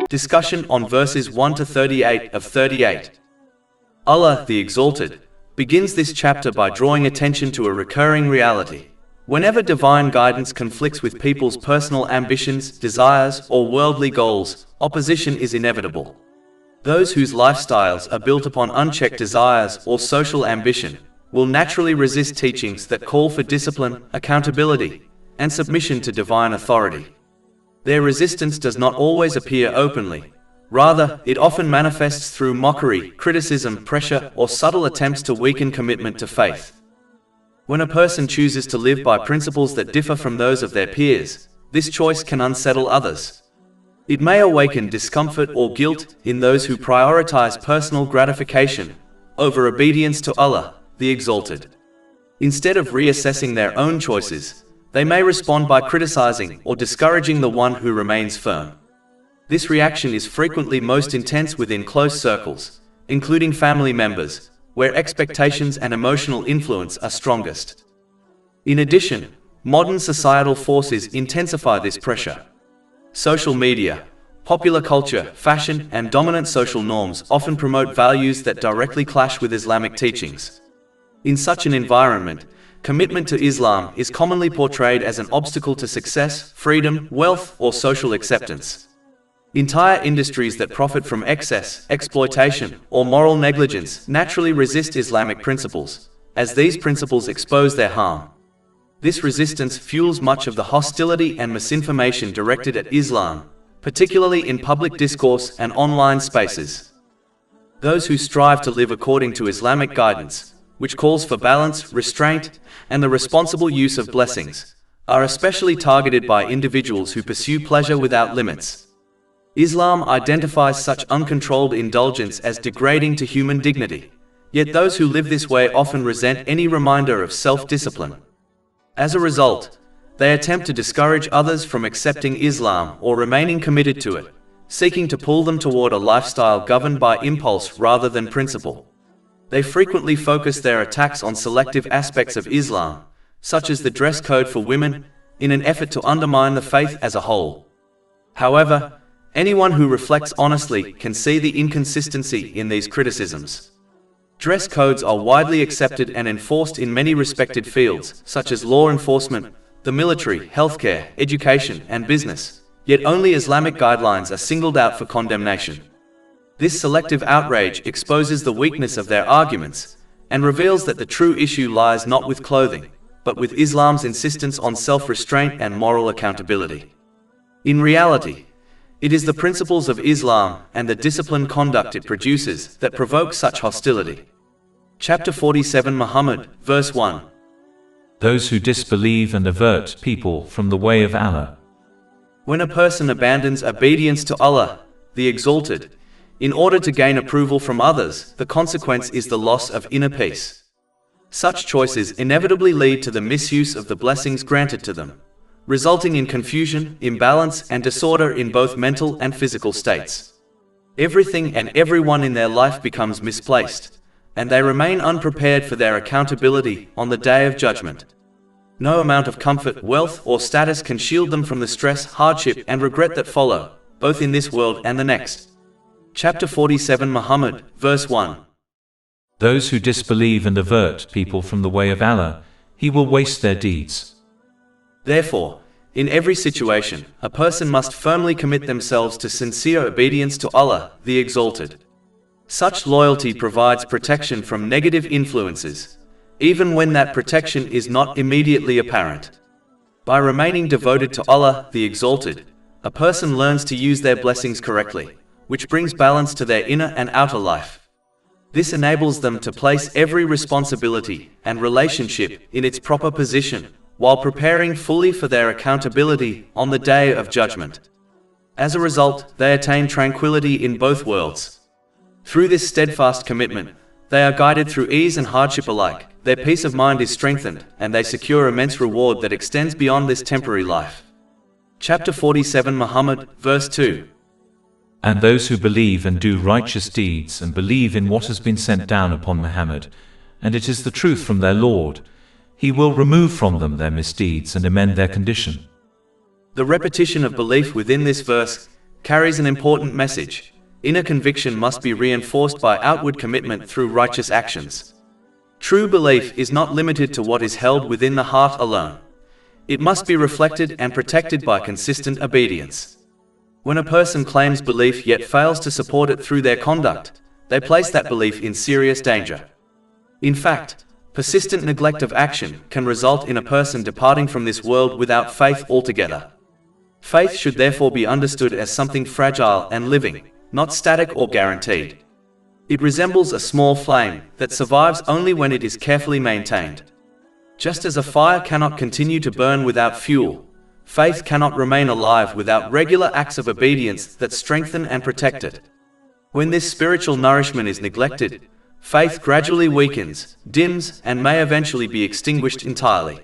Discussion on verses 1 to 38 of 38. Allah, the Exalted, begins this chapter by drawing attention to a recurring reality. Whenever divine guidance conflicts with people's personal ambitions, desires, or worldly goals, opposition is inevitable. Those whose lifestyles are built upon unchecked desires or social ambition will naturally resist teachings that call for discipline, accountability, and submission to divine authority. Their resistance does not always appear openly. Rather, it often manifests through mockery, criticism, pressure, or subtle attempts to weaken commitment to faith. When a person chooses to live by principles that differ from those of their peers, this choice can unsettle others. It may awaken discomfort or guilt in those who prioritize personal gratification over obedience to Allah, the Exalted. Instead of reassessing their own choices, they may respond by criticizing or discouraging the one who remains firm. This reaction is frequently most intense within close circles, including family members, where expectations and emotional influence are strongest. In addition, modern societal forces intensify this pressure. Social media, popular culture, fashion, and dominant social norms often promote values that directly clash with Islamic teachings. In such an environment, commitment to Islam is commonly portrayed as an obstacle to success, freedom, wealth, or social acceptance. Entire industries that profit from excess, exploitation, or moral negligence naturally resist Islamic principles, as these principles expose their harm. This resistance fuels much of the hostility and misinformation directed at Islam, particularly in public discourse and online spaces. Those who strive to live according to Islamic guidance, which calls for balance, restraint, and the responsible use of blessings, are especially targeted by individuals who pursue pleasure without limits. Islam identifies such uncontrolled indulgence as degrading to human dignity, yet those who live this way often resent any reminder of self-discipline. As a result, they attempt to discourage others from accepting Islam or remaining committed to it, seeking to pull them toward a lifestyle governed by impulse rather than principle. They frequently focus their attacks on selective aspects of Islam, such as the dress code for women, in an effort to undermine the faith as a whole. However, anyone who reflects honestly can see the inconsistency in these criticisms. Dress codes are widely accepted and enforced in many respected fields, such as law enforcement, the military, healthcare, education, and business, yet only Islamic guidelines are singled out for condemnation. This selective outrage exposes the weakness of their arguments and reveals that the true issue lies not with clothing, but with Islam's insistence on self-restraint and moral accountability. In reality, it is the principles of Islam and the disciplined conduct it produces that provoke such hostility. Chapter 47 Muhammad, verse 1. Those who disbelieve and avert people from the way of Allah. When a person abandons obedience to Allah, the Exalted, in order to gain approval from others, the consequence is the loss of inner peace. Such choices inevitably lead to the misuse of the blessings granted to them, resulting in confusion, imbalance, and disorder in both mental and physical states. Everything and everyone in their life becomes misplaced, and they remain unprepared for their accountability on the day of judgment. No amount of comfort, wealth, or status can shield them from the stress, hardship, and regret that follow, both in this world and the next. Chapter 47 Muhammad, verse 1. Those who disbelieve and avert people from the way of Allah, He will waste their deeds. Therefore, in every situation, a person must firmly commit themselves to sincere obedience to Allah, the Exalted. Such loyalty provides protection from negative influences, even when that protection is not immediately apparent. By remaining devoted to Allah, the Exalted, a person learns to use their blessings correctly, which brings balance to their inner and outer life. This enables them to place every responsibility and relationship in its proper position, while preparing fully for their accountability on the day of judgment. As a result, they attain tranquility in both worlds. Through this steadfast commitment, they are guided through ease and hardship alike, their peace of mind is strengthened, and they secure immense reward that extends beyond this temporary life. Chapter 47 Muhammad, verse 2. And those who believe and do righteous deeds and believe in what has been sent down upon Muhammad, and it is the truth from their Lord, He will remove from them their misdeeds and amend their condition. The repetition of belief within this verse carries an important message. Inner conviction must be reinforced by outward commitment through righteous actions. True belief is not limited to what is held within the heart alone. It must be reflected and protected by consistent obedience. When a person claims belief yet fails to support it through their conduct, they place that belief in serious danger. In fact, persistent neglect of action can result in a person departing from this world without faith altogether. Faith should therefore be understood as something fragile and living, not static or guaranteed. It resembles a small flame that survives only when it is carefully maintained. Just as a fire cannot continue to burn without fuel, faith cannot remain alive without regular acts of obedience that strengthen and protect it. When this spiritual nourishment is neglected, faith gradually weakens, dims, and may eventually be extinguished entirely.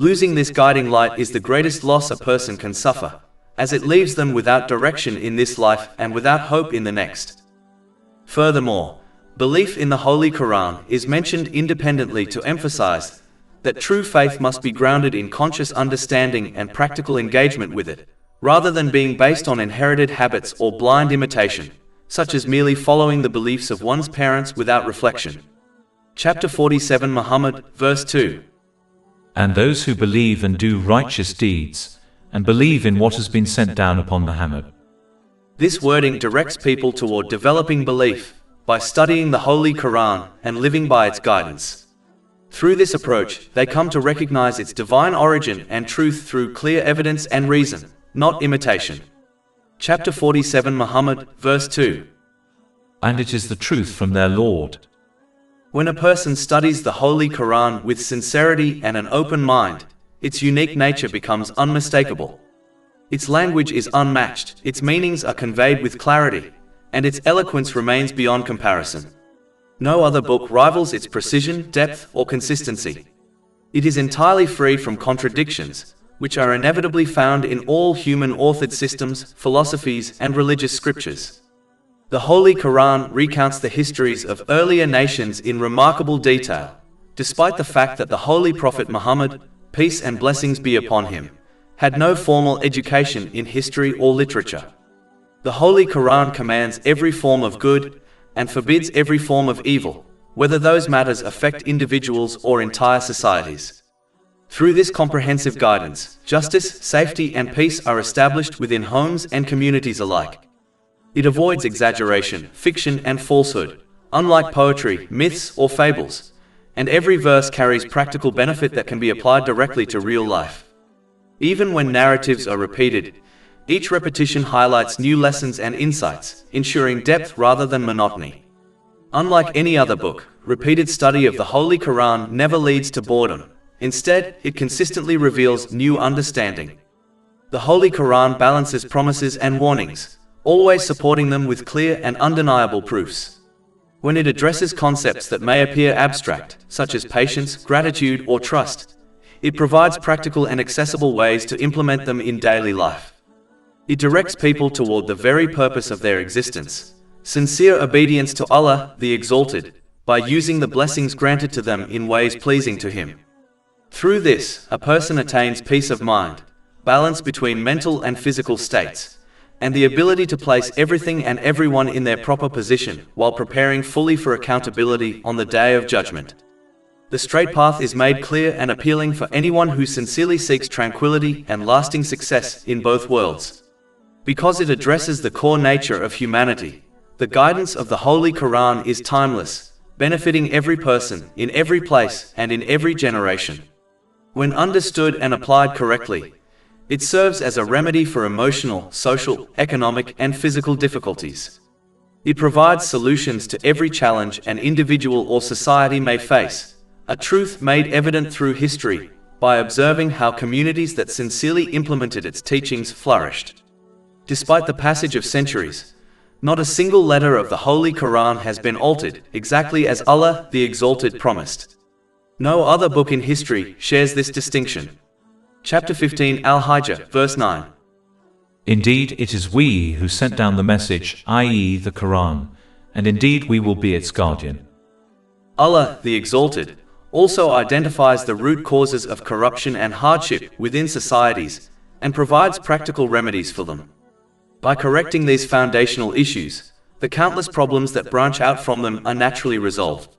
Losing this guiding light is the greatest loss a person can suffer, as it leaves them without direction in this life and without hope in the next. Furthermore, belief in the Holy Quran is mentioned independently to emphasize that true faith must be grounded in conscious understanding and practical engagement with it, rather than being based on inherited habits or blind imitation, such as merely following the beliefs of one's parents without reflection. Chapter 47 Muhammad, verse 2. And those who believe and do righteous deeds, and believe in what has been sent down upon Muhammad. This wording directs people toward developing belief by studying the Holy Quran and living by its guidance. Through this approach, they come to recognize its divine origin and truth through clear evidence and reason, not imitation. Chapter 47 Muhammad, verse 2. And it is the truth from their Lord. When a person studies the Holy Quran with sincerity and an open mind, its unique nature becomes unmistakable. Its language is unmatched, its meanings are conveyed with clarity, and its eloquence remains beyond comparison. No other book rivals its precision, depth, or consistency. It is entirely free from contradictions, which are inevitably found in all human-authored systems, philosophies, and religious scriptures. The Holy Quran recounts the histories of earlier nations in remarkable detail, despite the fact that the Holy Prophet Muhammad, peace and blessings be upon him, had no formal education in history or literature. The Holy Quran commands every form of good and forbids every form of evil, whether those matters affect individuals or entire societies. Through this comprehensive guidance, justice, safety, and peace are established within homes and communities alike. It avoids exaggeration, fiction, and falsehood, unlike poetry, myths, or fables, and every verse carries practical benefit that can be applied directly to real life. Even when narratives are repeated, each repetition highlights new lessons and insights, ensuring depth rather than monotony. Unlike any other book, repeated study of the Holy Quran never leads to boredom. Instead, it consistently reveals new understanding. The Holy Quran balances promises and warnings, always supporting them with clear and undeniable proofs. When it addresses concepts that may appear abstract, such as patience, gratitude, or trust, it provides practical and accessible ways to implement them in daily life. It directs people toward the very purpose of their existence, sincere obedience to Allah, the Exalted, by using the blessings granted to them in ways pleasing to Him. Through this, a person attains peace of mind, balance between mental and physical states, and the ability to place everything and everyone in their proper position while preparing fully for accountability on the Day of Judgment. The straight path is made clear and appealing for anyone who sincerely seeks tranquility and lasting success in both worlds. Because it addresses the core nature of humanity, the guidance of the Holy Quran is timeless, benefiting every person, in every place, and in every generation. When understood and applied correctly, it serves as a remedy for emotional, social, economic, and physical difficulties. It provides solutions to every challenge an individual or society may face, a truth made evident through history, by observing how communities that sincerely implemented its teachings flourished. Despite the passage of centuries, not a single letter of the Holy Quran has been altered, exactly as Allah, the Exalted, promised. No other book in history shares this distinction. Chapter 15 Al-Hijr, verse 9. Indeed, it is we who sent down the message, i.e. the Quran, and indeed we will be its guardian. Allah, the Exalted, also identifies the root causes of corruption and hardship within societies, and provides practical remedies for them. By correcting these foundational issues, the countless problems that branch out from them are naturally resolved.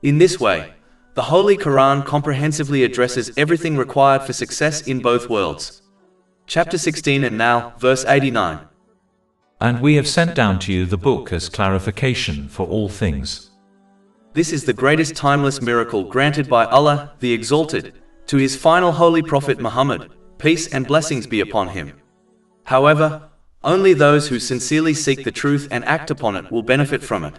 In this way, the Holy Quran comprehensively addresses everything required for success in both worlds. Chapter 16 and now, verse 89. And we have sent down to you the book as clarification for all things. This is the greatest timeless miracle granted by Allah, the Exalted, to His final holy Prophet Muhammad, peace and blessings be upon him. However, only those who sincerely seek the truth and act upon it will benefit from it.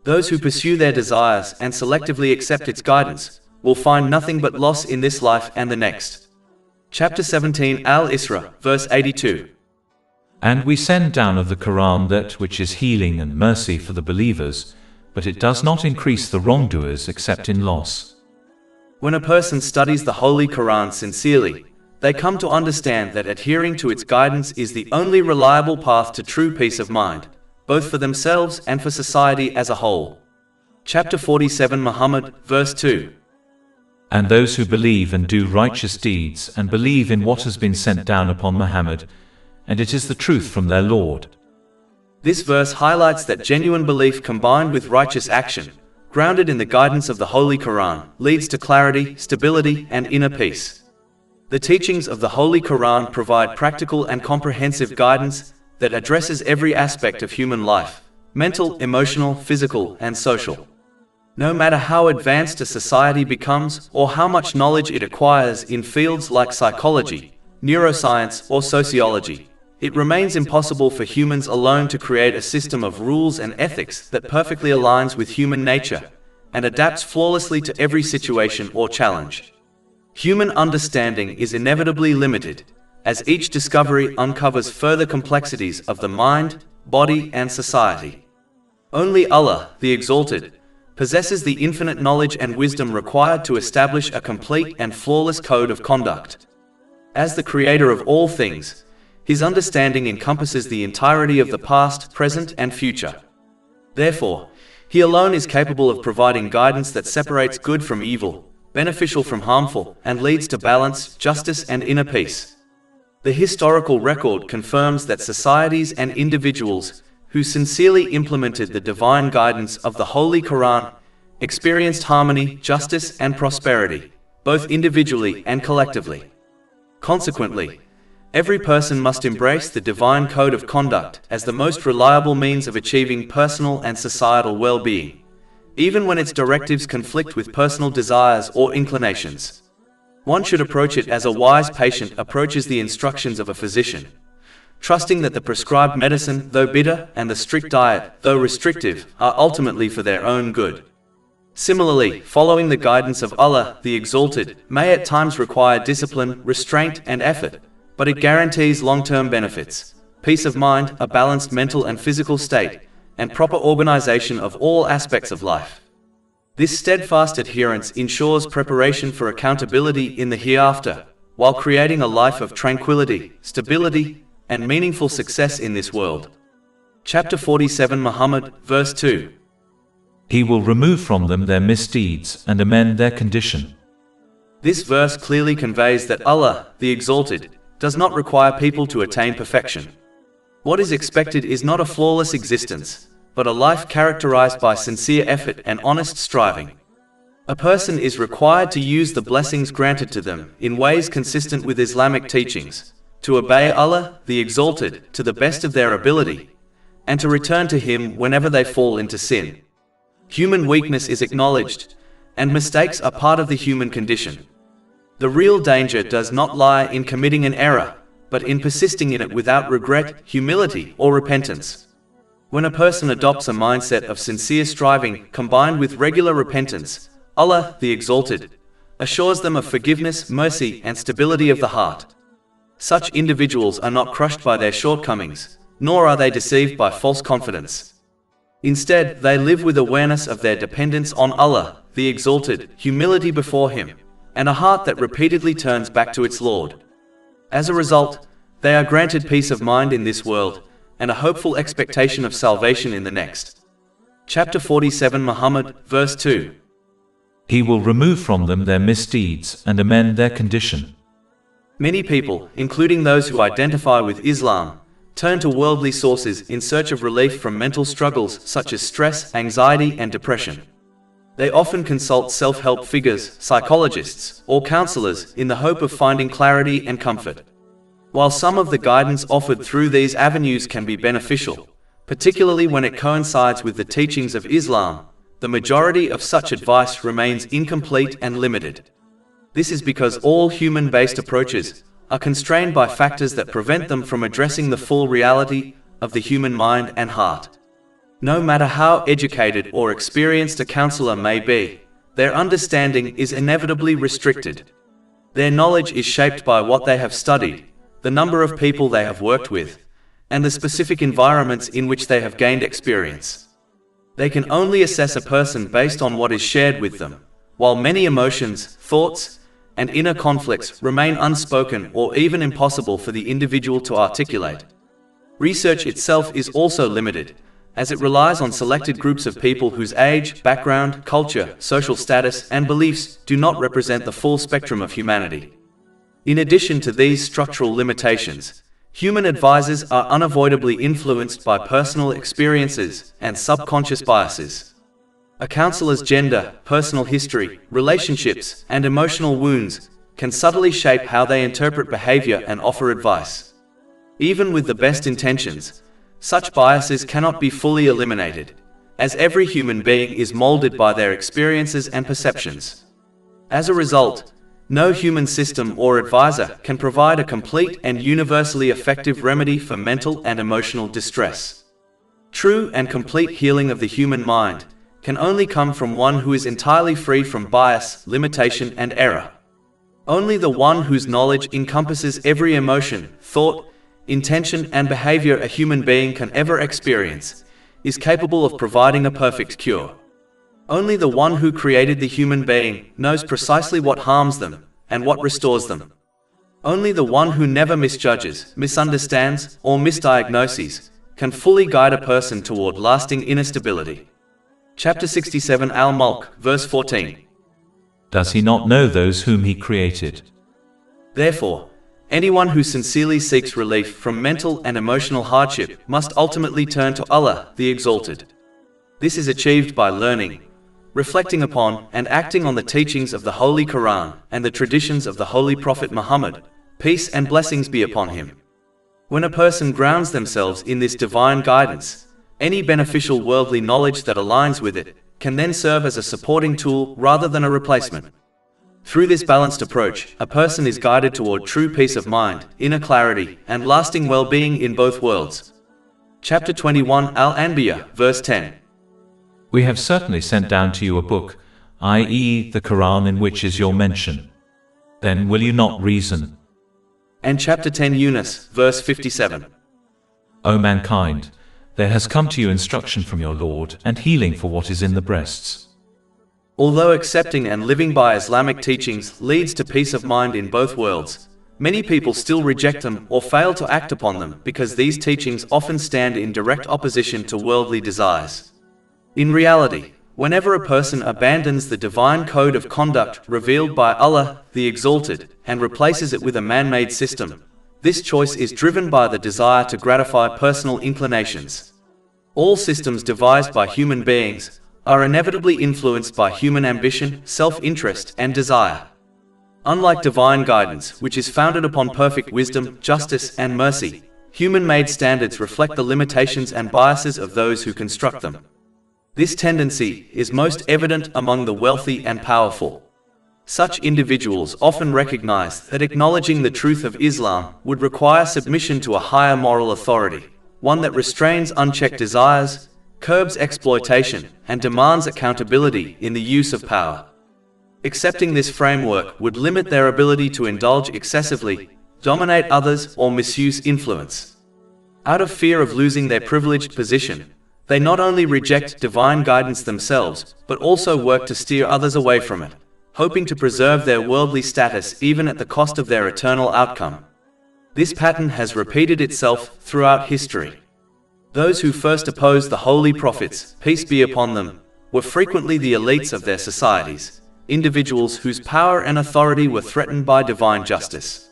Those who pursue their desires and selectively accept its guidance will find nothing but loss in this life and the next. Chapter 17 Al-Isra, verse 82. And we send down of the Quran that which is healing and mercy for the believers, but it does not increase the wrongdoers except in loss. When a person studies the Holy Quran sincerely, they come to understand that adhering to its guidance is the only reliable path to true peace of mind, both for themselves and for society as a whole. Chapter 47 Muhammad, verse 2. And those who believe and do righteous deeds and believe in what has been sent down upon Muhammad, and it is the truth from their Lord. This verse highlights that genuine belief combined with righteous action, grounded in the guidance of the Holy Quran, leads to clarity, stability, and inner peace. The teachings of the Holy Quran provide practical and comprehensive guidance that addresses every aspect of human life, mental, emotional, physical, and social. No matter how advanced a society becomes or how much knowledge it acquires in fields like psychology, neuroscience, or sociology, it remains impossible for humans alone to create a system of rules and ethics that perfectly aligns with human nature and adapts flawlessly to every situation or challenge. Human understanding is inevitably limited, as each discovery uncovers further complexities of the mind, body, and society. Only Allah, the Exalted, possesses the infinite knowledge and wisdom required to establish a complete and flawless code of conduct. As the creator of all things, His understanding encompasses the entirety of the past, present, and future. Therefore, He alone is capable of providing guidance that separates good from evil, beneficial from harmful, and leads to balance, justice, and inner peace. The historical record confirms that societies and individuals who sincerely implemented the divine guidance of the Holy Quran experienced harmony, justice, and prosperity, both individually and collectively. Consequently, every person must embrace the divine code of conduct as the most reliable means of achieving personal and societal well-being, even when its directives conflict with personal desires or inclinations. One should approach it as a wise patient approaches the instructions of a physician, trusting that the prescribed medicine, though bitter, and the strict diet, though restrictive, are ultimately for their own good. Similarly, following the guidance of Allah, the Exalted, may at times require discipline, restraint, and effort, but it guarantees long-term benefits, peace of mind, a balanced mental and physical state, and proper organization of all aspects of life. This steadfast adherence ensures preparation for accountability in the hereafter, while creating a life of tranquility, stability, and meaningful success in this world. Chapter 47 Muhammad, verse 2. He will remove from them their misdeeds and amend their condition. This verse clearly conveys that Allah, the Exalted, does not require people to attain perfection. What is expected is not a flawless existence, but a life characterized by sincere effort and honest striving. A person is required to use the blessings granted to them in ways consistent with Islamic teachings, to obey Allah, the Exalted, to the best of their ability, and to return to Him whenever they fall into sin. Human weakness is acknowledged, and mistakes are part of the human condition. The real danger does not lie in committing an error, but in persisting in it without regret, humility, or repentance. When a person adopts a mindset of sincere striving combined with regular repentance, Allah, the Exalted, assures them of forgiveness, mercy, and stability of the heart. Such individuals are not crushed by their shortcomings, nor are they deceived by false confidence. Instead, they live with awareness of their dependence on Allah, the Exalted, humility before Him, and a heart that repeatedly turns back to its Lord. As a result, they are granted peace of mind in this world, and a hopeful expectation of salvation in the next. Chapter 47 Muhammad, verse 2. He will remove from them their misdeeds and amend their condition. Many people, including those who identify with Islam, turn to worldly sources in search of relief from mental struggles such as stress, anxiety, and depression. They often consult self-help figures, psychologists, or counselors in the hope of finding clarity and comfort. While some of the guidance offered through these avenues can be beneficial, particularly when it coincides with the teachings of Islam, the majority of such advice remains incomplete and limited. This is because all human-based approaches are constrained by factors that prevent them from addressing the full reality of the human mind and heart. No matter how educated or experienced a counselor may be, their understanding is inevitably restricted. Their knowledge is shaped by what they have studied, the number of people they have worked with, and the specific environments in which they have gained experience. They can only assess a person based on what is shared with them, while many emotions, thoughts, and inner conflicts remain unspoken or even impossible for the individual to articulate. Research itself is also limited, as it relies on selected groups of people whose age, background, culture, social status, and beliefs do not represent the full spectrum of humanity. In addition to these structural limitations, human advisors are unavoidably influenced by personal experiences and subconscious biases. A counselor's gender, personal history, relationships, and emotional wounds can subtly shape how they interpret behavior and offer advice. Even with the best intentions, such biases cannot be fully eliminated, as every human being is molded by their experiences and perceptions. As a result, no human system or advisor can provide a complete and universally effective remedy for mental and emotional distress. True and complete healing of the human mind can only come from one who is entirely free from bias, limitation, and error. Only the one whose knowledge encompasses every emotion, thought, intention, and behavior a human being can ever experience is capable of providing a perfect cure. Only the one who created the human being knows precisely what harms them and what restores them. Only the one who never misjudges, misunderstands, or misdiagnoses can fully guide a person toward lasting inner stability. Chapter 67 Al-Mulk, verse 14. Does he not know those whom he created? Therefore, anyone who sincerely seeks relief from mental and emotional hardship must ultimately turn to Allah, the Exalted. This is achieved by learning, reflecting upon, and acting on the teachings of the Holy Quran and the traditions of the Holy Prophet Muhammad, peace and blessings be upon him. When a person grounds themselves in this divine guidance, any beneficial worldly knowledge that aligns with it can then serve as a supporting tool rather than a replacement. Through this balanced approach, a person is guided toward true peace of mind, inner clarity, and lasting well-being in both worlds. Chapter 21 Al-Anbiya, verse 10. We have certainly sent down to you a book, i.e., the Quran, in which is your mention. Then will you not reason? And chapter 10 Yunus, verse 57. O mankind, there has come to you instruction from your Lord and healing for what is in the breasts. Although accepting and living by Islamic teachings leads to peace of mind in both worlds, many people still reject them or fail to act upon them because these teachings often stand in direct opposition to worldly desires. In reality, whenever a person abandons the divine code of conduct revealed by Allah, the Exalted, and replaces it with a man-made system, this choice is driven by the desire to gratify personal inclinations. All systems devised by human beings are inevitably influenced by human ambition, self-interest, and desire. Unlike divine guidance, which is founded upon perfect wisdom, justice, and mercy, human-made standards reflect the limitations and biases of those who construct them. This tendency is most evident among the wealthy and powerful. Such individuals often recognize that acknowledging the truth of Islam would require submission to a higher moral authority, one that restrains unchecked desires, curbs exploitation, and demands accountability in the use of power. Accepting this framework would limit their ability to indulge excessively, dominate others, or misuse influence. Out of fear of losing their privileged position, they not only reject divine guidance themselves, but also work to steer others away from it, hoping to preserve their worldly status even at the cost of their eternal outcome. This pattern has repeated itself throughout history. Those who first opposed the holy prophets, peace be upon them, were frequently the elites of their societies, individuals whose power and authority were threatened by divine justice.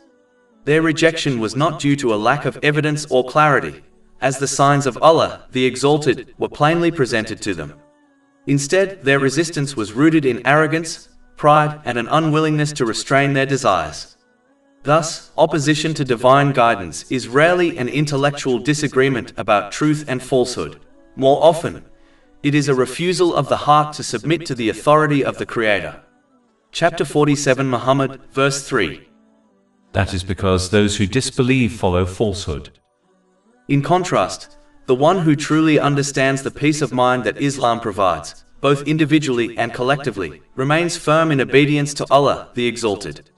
Their rejection was not due to a lack of evidence or clarity, as the signs of Allah, the Exalted, were plainly presented to them. Instead, their resistance was rooted in arrogance, pride, and an unwillingness to restrain their desires. Thus, opposition to divine guidance is rarely an intellectual disagreement about truth and falsehood. More often, it is a refusal of the heart to submit to the authority of the Creator. Chapter 47 Muhammad, verse 3. That is because those who disbelieve follow falsehood. In contrast, the one who truly understands the peace of mind that Islam provides, both individually and collectively, remains firm in obedience to Allah, the Exalted.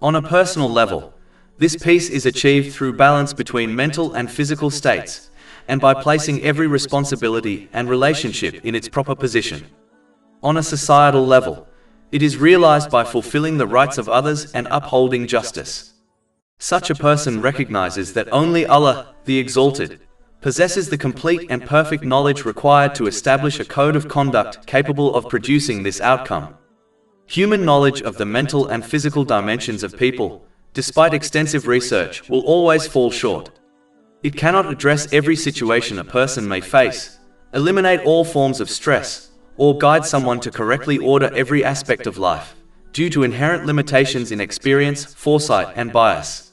On a personal level, this peace is achieved through balance between mental and physical states, and by placing every responsibility and relationship in its proper position. On a societal level, it is realized by fulfilling the rights of others and upholding justice. Such a person recognizes that only Allah, the Exalted, possesses the complete and perfect knowledge required to establish a code of conduct capable of producing this outcome. Human knowledge of the mental and physical dimensions of people, despite extensive research, will always fall short. It cannot address every situation a person may face, eliminate all forms of stress, or guide someone to correctly order every aspect of life, due to inherent limitations in experience, foresight, and bias.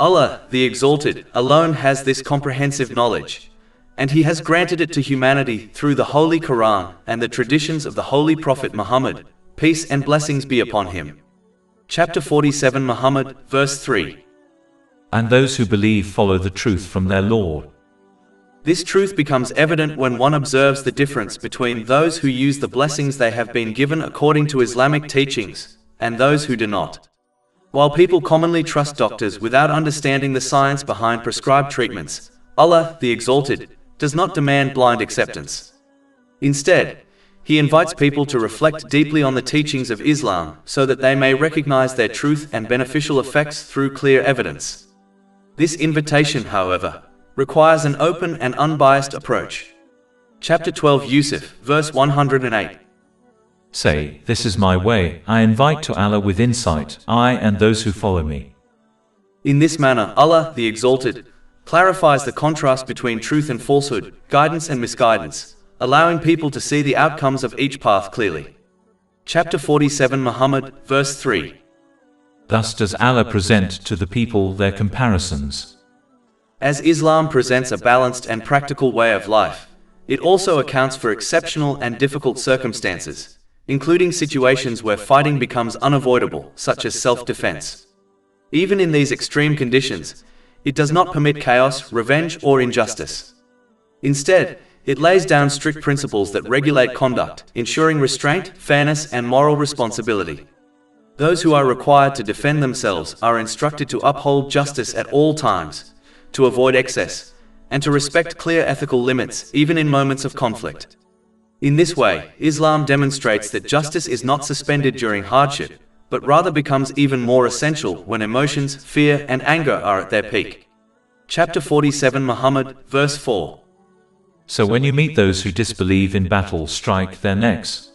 Allah, the Exalted, alone has this comprehensive knowledge, and He has granted it to humanity through the Holy Quran and the traditions of the Holy Prophet Muhammad, peace and blessings be upon him. Chapter 47 Muhammad, verse 3. And those who believe follow the truth from their Lord. This truth becomes evident when one observes the difference between those who use the blessings they have been given according to Islamic teachings, and those who do not. While people commonly trust doctors without understanding the science behind prescribed treatments, Allah, the Exalted, does not demand blind acceptance. Instead, He invites people to reflect deeply on the teachings of Islam so that they may recognize their truth and beneficial effects through clear evidence. This invitation, however, requires an open and unbiased approach. Chapter 12 Yusuf, verse 108. Say, this is my way, I invite to Allah with insight, I and those who follow me. In this manner, Allah, the Exalted, clarifies the contrast between truth and falsehood, guidance and misguidance, allowing people to see the outcomes of each path clearly. Chapter 47 Muhammad, verse 3. Thus does Allah present to the people their comparisons. As Islam presents a balanced and practical way of life, it also accounts for exceptional and difficult circumstances, including situations where fighting becomes unavoidable, such as self-defense. Even in these extreme conditions, it does not permit chaos, revenge, or injustice. Instead, it lays down strict principles that regulate conduct, ensuring restraint, fairness, and moral responsibility. Those who are required to defend themselves are instructed to uphold justice at all times, to avoid excess, and to respect clear ethical limits, even in moments of conflict. In this way, Islam demonstrates that justice is not suspended during hardship, but rather becomes even more essential when emotions, fear, and anger are at their peak. Chapter 47 Muhammad, verse 4. So when you meet those who disbelieve in battle, strike their necks.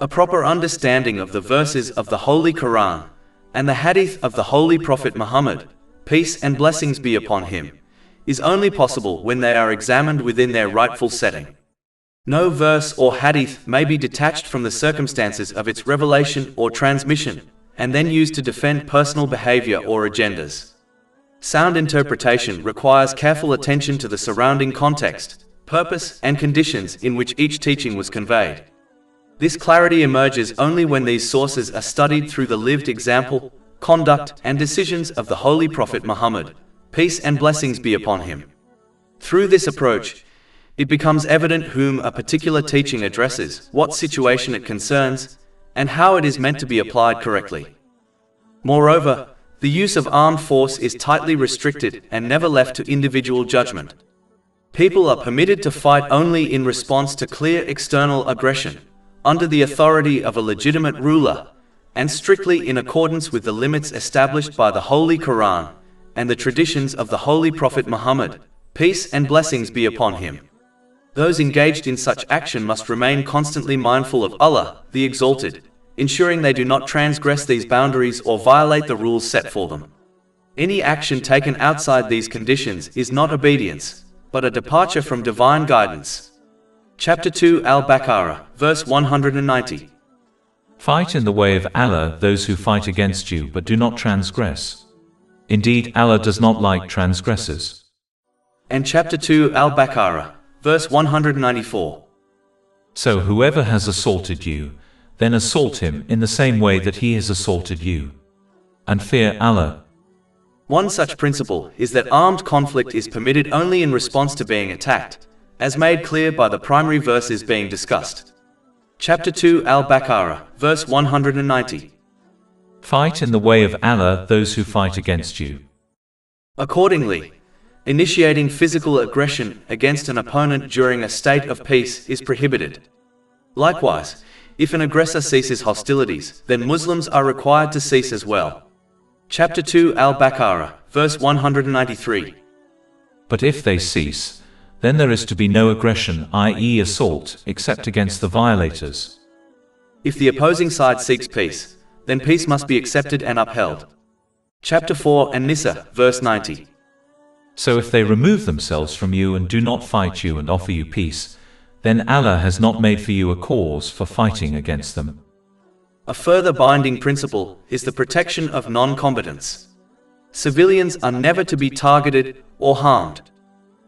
A proper understanding of the verses of the Holy Quran and the Hadith of the Holy Prophet Muhammad, peace and blessings be upon him, is only possible when they are examined within their rightful setting. No verse or hadith may be detached from the circumstances of its revelation or transmission, and then used to defend personal behavior or agendas. Sound interpretation requires careful attention to the surrounding context, purpose, and conditions in which each teaching was conveyed. This clarity emerges only when these sources are studied through the lived example, conduct, and decisions of the Holy Prophet Muhammad, peace and blessings be upon him. Through this approach, it becomes evident whom a particular teaching addresses, what situation it concerns, and how it is meant to be applied correctly. Moreover, the use of armed force is tightly restricted and never left to individual judgment. People are permitted to fight only in response to clear external aggression, under the authority of a legitimate ruler, and strictly in accordance with the limits established by the Holy Quran and the traditions of the Holy Prophet Muhammad, peace and blessings be upon him. Those engaged in such action must remain constantly mindful of Allah, the Exalted, ensuring they do not transgress these boundaries or violate the rules set for them. Any action taken outside these conditions is not obedience, but a departure from divine guidance. Chapter 2 Al-Baqarah, verse 190. Fight in the way of Allah those who fight against you but do not transgress. Indeed, Allah does not like transgressors. And chapter 2 Al-Baqarah, verse 194. So whoever has assaulted you, then assault him in the same way that he has assaulted you. And fear Allah. One such principle is that armed conflict is permitted only in response to being attacked, as made clear by the primary verses being discussed. Chapter 2 Al-Baqarah, verse 190. Fight in the way of Allah those who fight against you. Accordingly, initiating physical aggression against an opponent during a state of peace is prohibited. Likewise, if an aggressor ceases hostilities, then Muslims are required to cease as well. Chapter 2 Al-Baqarah, verse 193. But if they cease, then there is to be no aggression, i.e. assault, except against the violators. If the opposing side seeks peace, then peace must be accepted and upheld. Chapter 4 An-Nisa, verse 90. So if they remove themselves from you and do not fight you and offer you peace, then Allah has not made for you a cause for fighting against them. A further binding principle is the protection of non-combatants. Civilians are never to be targeted or harmed.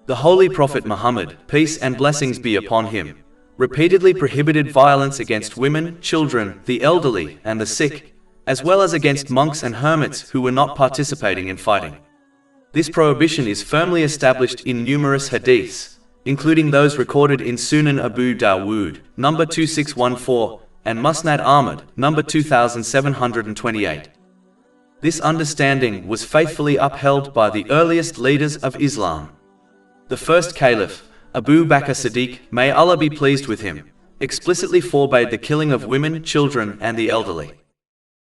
The Holy Prophet Muhammad, peace and blessings be upon him, repeatedly prohibited violence against women, children, the elderly, and the sick, as well as against monks and hermits who were not participating in fighting. This prohibition is firmly established in numerous hadiths, including those recorded in Sunan Abu Dawood, number 2614, and Musnad Ahmad, number 2728. This understanding was faithfully upheld by the earliest leaders of Islam. The first caliph, Abu Bakr Siddiq, may Allah be pleased with him, explicitly forbade the killing of women, children, and the elderly.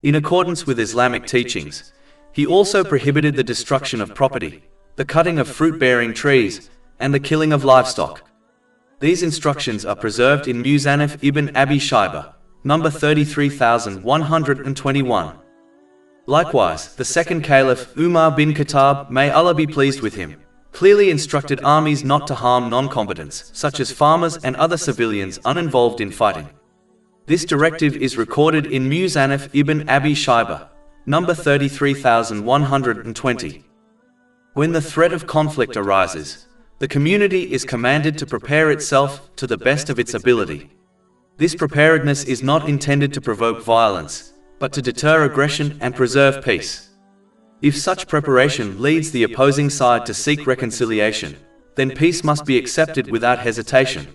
In accordance with Islamic teachings, he also prohibited the destruction of property, the cutting of fruit-bearing trees, and the killing of livestock. These instructions are preserved in Musannaf ibn Abi Shayba, number 33121. Likewise, the second caliph, Umar bin Khattab, may Allah be pleased with him, clearly instructed armies not to harm non-combatants, such as farmers and other civilians uninvolved in fighting. This directive is recorded in Musannaf ibn Abi Shayba, number 33120. When the threat of conflict arises, the community is commanded to prepare itself to the best of its ability. This preparedness is not intended to provoke violence, but to deter aggression and preserve peace. If such preparation leads the opposing side to seek reconciliation, then peace must be accepted without hesitation.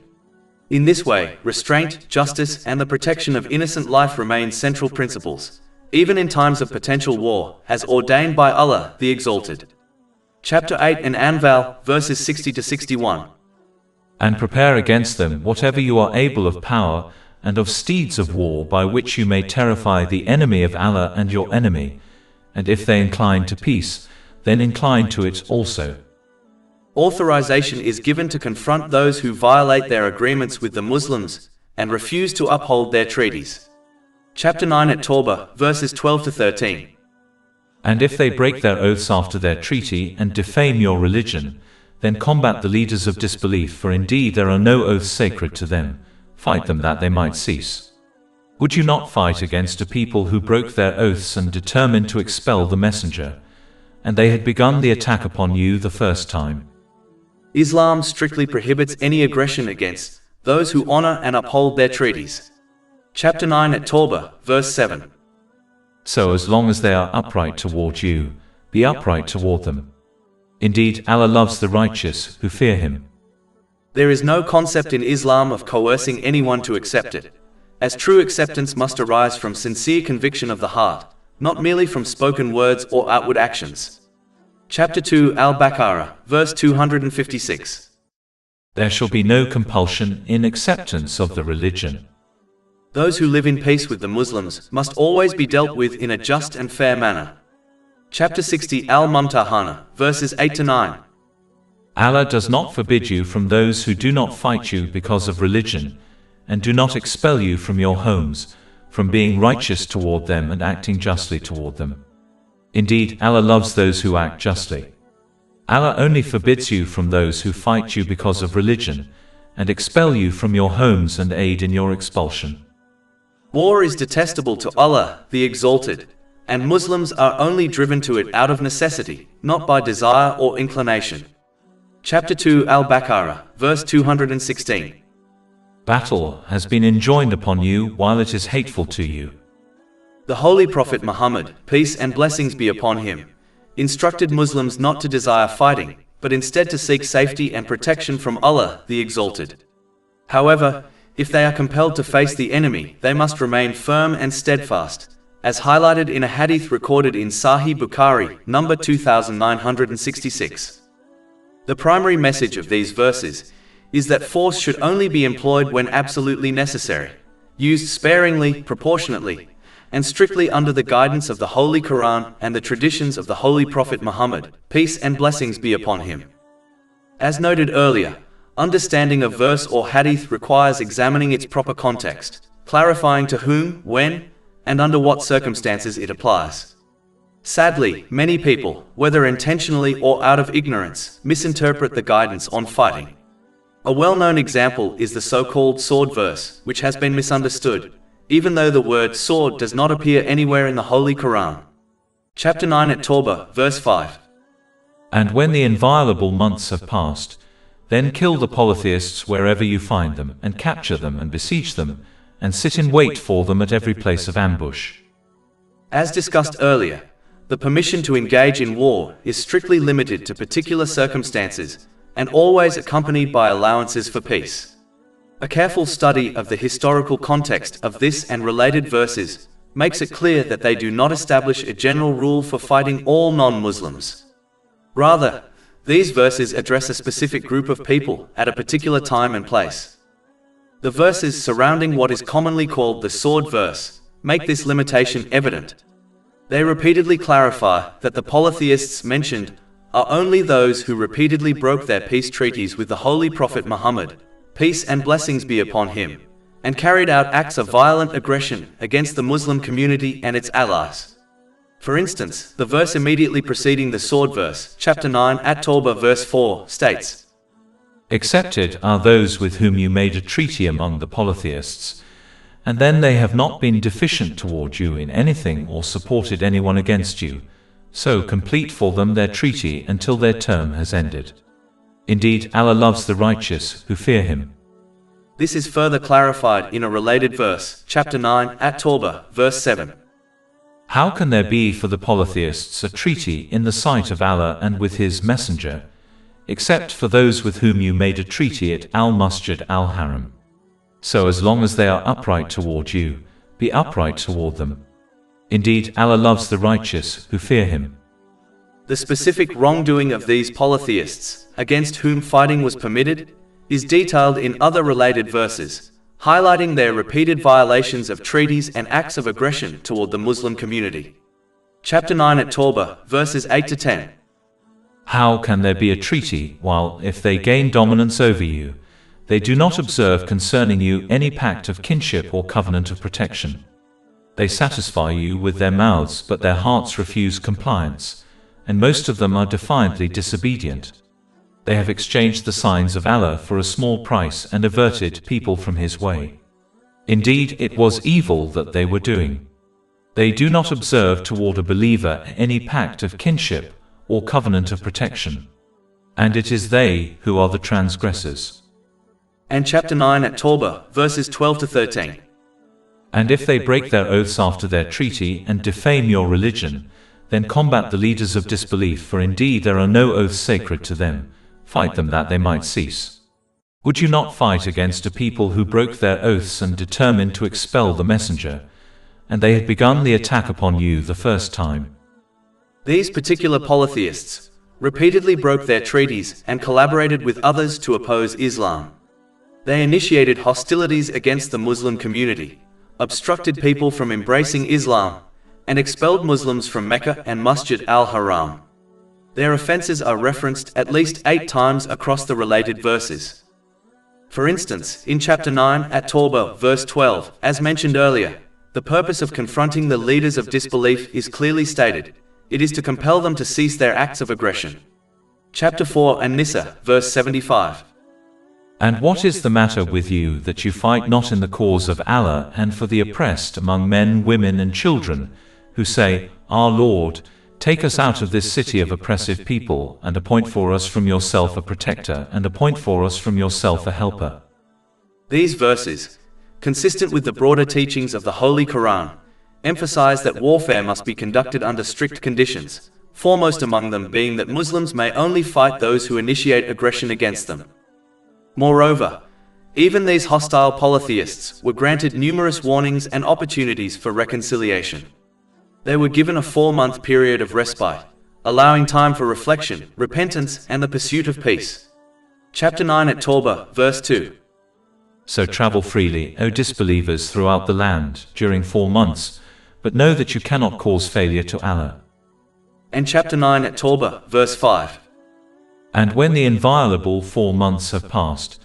In this way, restraint, justice, and the protection of innocent life remain central principles, even in times of potential war, as ordained by Allah the Exalted. Chapter 8 An-Anfal, verses 60 to 61. And prepare against them whatever you are able of power, and of steeds of war by which you may terrify the enemy of Allah and your enemy. And if they incline to peace, then incline to it also. Authorization is given to confront those who violate their agreements with the Muslims and refuse to uphold their treaties. Chapter 9 At-Tawbah, verses 12 to 13. And if they break their oaths after their treaty and defame your religion, then combat the leaders of disbelief, for indeed there are no oaths sacred to them. Fight them that they might cease. Would you not fight against a people who broke their oaths and determined to expel the messenger, and they had begun the attack upon you the first time? Islam strictly prohibits any aggression against those who honor and uphold their treaties. Chapter 9 At-Tawbah, verse 7. So as long as they are upright toward you, be upright toward them. Indeed, Allah loves the righteous who fear Him. There is no concept in Islam of coercing anyone to accept it, as true acceptance must arise from sincere conviction of the heart, not merely from spoken words or outward actions. Chapter 2 Al-Baqarah, verse 256. There shall be no compulsion in acceptance of the religion. Those who live in peace with the Muslims must always be dealt with in a just and fair manner. Chapter 60 Al-Mumtahana, verses 8 to 9. Allah does not forbid you from those who do not fight you because of religion, and do not expel you from your homes, from being righteous toward them and acting justly toward them. Indeed, Allah loves those who act justly. Allah only forbids you from those who fight you because of religion, and expel you from your homes and aid in your expulsion. War is detestable to Allah, the Exalted, and Muslims are only driven to it out of necessity, not by desire or inclination. Chapter 2 Al-Baqarah, verse 216. Battle has been enjoined upon you while it is hateful to you. The Holy Prophet Muhammad, peace and blessings be upon him, instructed Muslims not to desire fighting, but instead to seek safety and protection from Allah, the Exalted. However, if they are compelled to face the enemy, they must remain firm and steadfast, as highlighted in a hadith recorded in Sahih Bukhari, number 2966. The primary message of these verses is that force should only be employed when absolutely necessary, used sparingly, proportionately, and strictly under the guidance of the Holy Quran and the traditions of the Holy Prophet Muhammad, peace and blessings be upon him. As noted earlier, understanding a verse or hadith requires examining its proper context, clarifying to whom, when, and under what circumstances it applies. Sadly, many people, whether intentionally or out of ignorance, misinterpret the guidance on fighting. A well-known example is the so-called sword verse, which has been misunderstood, even though the word sword does not appear anywhere in the Holy Quran. Chapter 9 at Tawbah, verse 5. And when the inviolable months have passed, then kill the polytheists wherever you find them, and capture them and besiege them, and sit in wait for them at every place of ambush. As discussed earlier, the permission to engage in war is strictly limited to particular circumstances, and always accompanied by allowances for peace. A careful study of the historical context of this and related verses makes it clear that they do not establish a general rule for fighting all non-Muslims. Rather, these verses address a specific group of people at a particular time and place. The verses surrounding what is commonly called the sword verse make this limitation evident. They repeatedly clarify that the polytheists mentioned are only those who repeatedly broke their peace treaties with the Holy Prophet Muhammad, peace and blessings be upon him, and carried out acts of violent aggression against the Muslim community and its allies. For instance, the verse immediately preceding the sword verse, chapter 9 at Tawbah verse 4, states, Accepted are those with whom you made a treaty among the polytheists, and then they have not been deficient toward you in anything or supported anyone against you, so complete for them their treaty until their term has ended. Indeed, Allah loves the righteous who fear him. This is further clarified in a related verse, chapter 9 at Tawbah, verse 7. How can there be for the polytheists a treaty in the sight of Allah and with his messenger, except for those with whom you made a treaty at Al-Masjid Al-Haram? So as long as they are upright toward you, be upright toward them. Indeed, Allah loves the righteous who fear him. The specific wrongdoing of these polytheists, against whom fighting was permitted, is detailed in other related verses, highlighting their repeated violations of treaties and acts of aggression toward the Muslim community. Chapter 9 at Tawbah, verses 8 to 10. How can there be a treaty while, if they gain dominance over you, they do not observe concerning you any pact of kinship or covenant of protection? They satisfy you with their mouths, but their hearts refuse compliance, and most of them are defiantly disobedient. They have exchanged the signs of Allah for a small price and averted people from his way. Indeed, it was evil that they were doing. They do not observe toward a believer any pact of kinship or covenant of protection. And it is they who are the transgressors. And chapter 9 at Tawbah, verses 12 to 13. And if they break their oaths after their treaty and defame your religion, then combat the leaders of disbelief, for indeed there are no oaths sacred to them. Fight them that they might cease. Would you not fight against a people who broke their oaths and determined to expel the messenger, and they had begun the attack upon you the first time? These particular polytheists repeatedly broke their treaties and collaborated with others to oppose Islam. They initiated hostilities against the Muslim community, obstructed people from embracing Islam, and expelled Muslims from Mecca and Masjid al-Haram. Their offenses are referenced at least 8 times across the related verses. For instance, in chapter 9 at Tawbah, verse 12, as mentioned earlier, the purpose of confronting the leaders of disbelief is clearly stated, it is to compel them to cease their acts of aggression. Chapter 4 An-Nisa, verse 75. And what is the matter with you that you fight not in the cause of Allah and for the oppressed among men, women and children, who say, Our Lord, take us out of this city of oppressive people, and appoint for us from yourself a protector, and appoint for us from yourself a helper. These verses, consistent with the broader teachings of the Holy Quran, emphasize that warfare must be conducted under strict conditions, foremost among them being that Muslims may only fight those who initiate aggression against them. Moreover, even these hostile polytheists were granted numerous warnings and opportunities for reconciliation. They were given a 4-month period of respite, allowing time for reflection, repentance, and the pursuit of peace. Chapter 9 at Tawbah, verse 2. So travel freely, O disbelievers, throughout the land, during 4 months, but know that you cannot cause failure to Allah. And chapter 9 at Tawbah, verse 5. And when the inviolable 4 months have passed,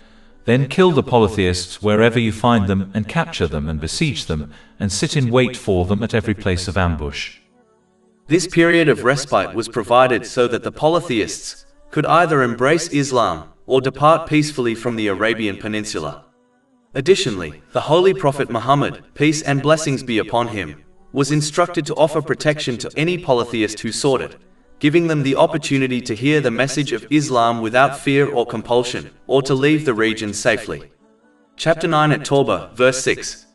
then kill the polytheists wherever you find them, and capture them and besiege them, and sit in wait for them at every place of ambush. This period of respite was provided so that the polytheists could either embrace Islam or depart peacefully from the Arabian Peninsula. Additionally, the Holy Prophet Muhammad, peace and blessings be upon him, was instructed to offer protection to any polytheist who sought it, giving them the opportunity to hear the message of Islam without fear or compulsion, or to leave the region safely. Chapter 9 at Tawbah, verse 6.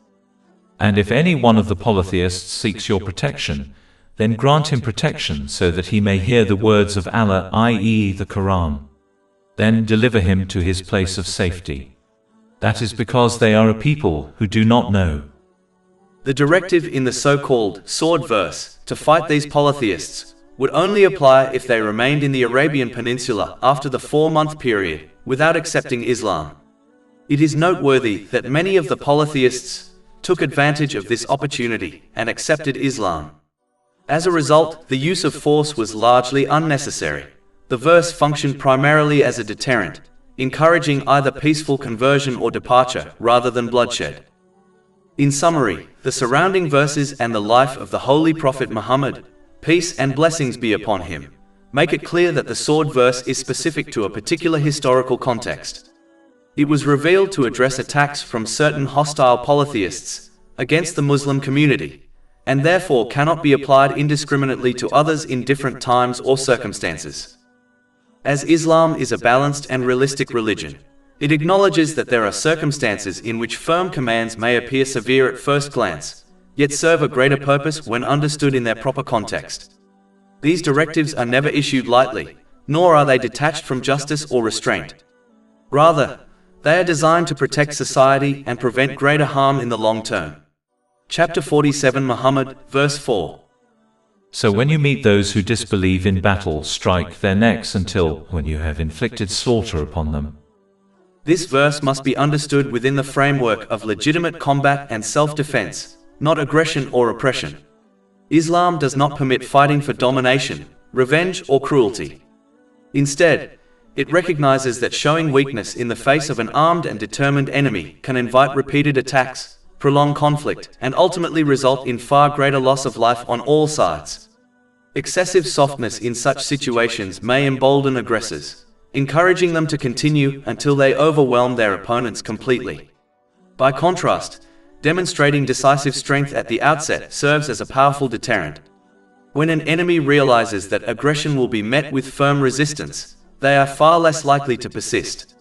And if any one of the polytheists seeks your protection, then grant him protection so that he may hear the words of Allah, i.e. the Quran. Then deliver him to his place of safety. That is because they are a people who do not know. The directive in the so-called sword verse to fight these polytheists would only apply if they remained in the Arabian Peninsula after the 4-month period without accepting Islam. It is noteworthy that many of the polytheists took advantage of this opportunity and accepted Islam. As a result, the use of force was largely unnecessary. The verse functioned primarily as a deterrent, encouraging either peaceful conversion or departure rather than bloodshed. In summary, the surrounding verses and the life of the Holy Prophet Muhammad, peace and blessings be upon him, make it clear that the sword verse is specific to a particular historical context. It was revealed to address attacks from certain hostile polytheists against the Muslim community, and therefore cannot be applied indiscriminately to others in different times or circumstances. As Islam is a balanced and realistic religion, it acknowledges that there are circumstances in which firm commands may appear severe at first glance, yet serve a greater purpose when understood in their proper context. These directives are never issued lightly, nor are they detached from justice or restraint. Rather, they are designed to protect society and prevent greater harm in the long term. Chapter 47 Muhammad, verse 4. So when you meet those who disbelieve in battle, strike their necks until, when you have inflicted slaughter upon them. This verse must be understood within the framework of legitimate combat and self-defense, not aggression or oppression. Islam does not permit fighting for domination, revenge, or cruelty. Instead, it recognizes that showing weakness in the face of an armed and determined enemy can invite repeated attacks, prolong conflict, and ultimately result in far greater loss of life on all sides. Excessive softness in such situations may embolden aggressors, encouraging them to continue until they overwhelm their opponents completely. By contrast, demonstrating decisive strength at the outset serves as a powerful deterrent. When an enemy realizes that aggression will be met with firm resistance, they are far less likely to persist.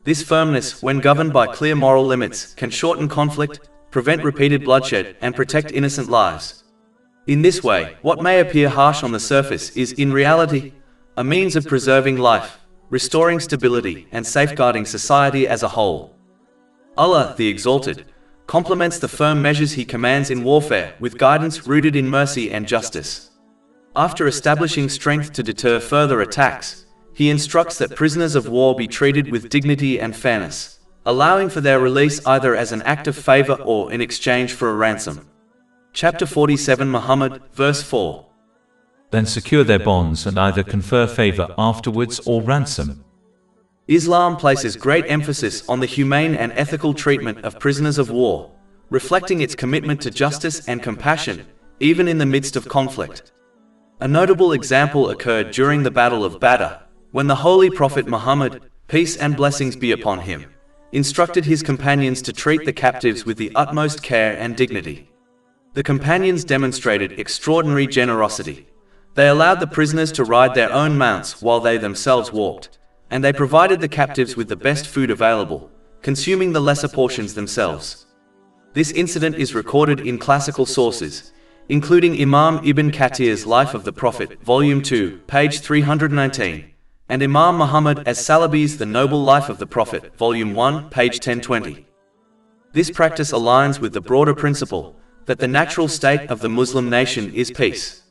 This firmness, when governed by clear moral limits, can shorten conflict, prevent repeated bloodshed, and protect innocent lives. In this way, what may appear harsh on the surface is, in reality, a means of preserving life, restoring stability, and safeguarding society as a whole. Allah, the Exalted, complements the firm measures He commands in warfare with guidance rooted in mercy and justice. After establishing strength to deter further attacks, He instructs that prisoners of war be treated with dignity and fairness, allowing for their release either as an act of favor or in exchange for a ransom. Chapter 47 Muhammad, verse 4. Then secure their bonds and either confer favor afterwards or ransom. Islam places great emphasis on the humane and ethical treatment of prisoners of war, reflecting its commitment to justice and compassion, even in the midst of conflict. A notable example occurred during the Battle of Badr, when the Holy Prophet Muhammad, peace and blessings be upon him, instructed his companions to treat the captives with the utmost care and dignity. The companions demonstrated extraordinary generosity. They allowed the prisoners to ride their own mounts while they themselves walked, and they provided the captives with the best food available, consuming the lesser portions themselves. This incident is recorded in classical sources, including Imam Ibn Kathir's Life of the Prophet, Volume 2, page 319, and Imam Muhammad as-Salabi's The Noble Life of the Prophet, Volume 1, page 1020. This practice aligns with the broader principle that the natural state of the Muslim nation is peace.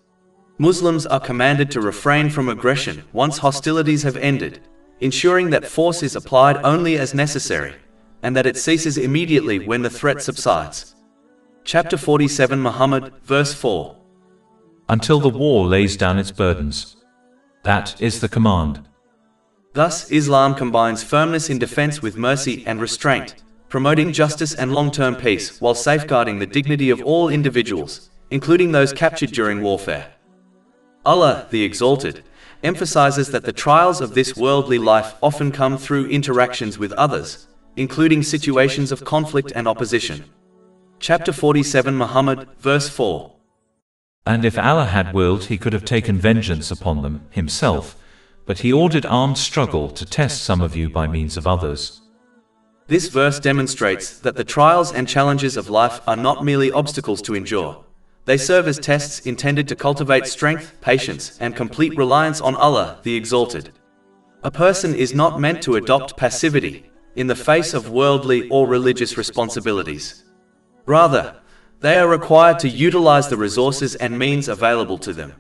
Muslims are commanded to refrain from aggression once hostilities have ended, ensuring that force is applied only as necessary, and that it ceases immediately when the threat subsides. Chapter 47 Muhammad, verse 4. Until the war lays down its burdens. That is the command. Thus, Islam combines firmness in defense with mercy and restraint, promoting justice and long-term peace while safeguarding the dignity of all individuals, including those captured during warfare. Allah, the Exalted, emphasizes that the trials of this worldly life often come through interactions with others, including situations of conflict and opposition. Chapter 47 Muhammad, verse 4. And if Allah had willed, he could have taken vengeance upon them himself, but he ordered armed struggle to test some of you by means of others. This verse demonstrates that the trials and challenges of life are not merely obstacles to endure. They serve as tests intended to cultivate strength, patience, and complete reliance on Allah, the Exalted. A person is not meant to adopt passivity in the face of worldly or religious responsibilities. Rather, they are required to utilize the resources and means available to them,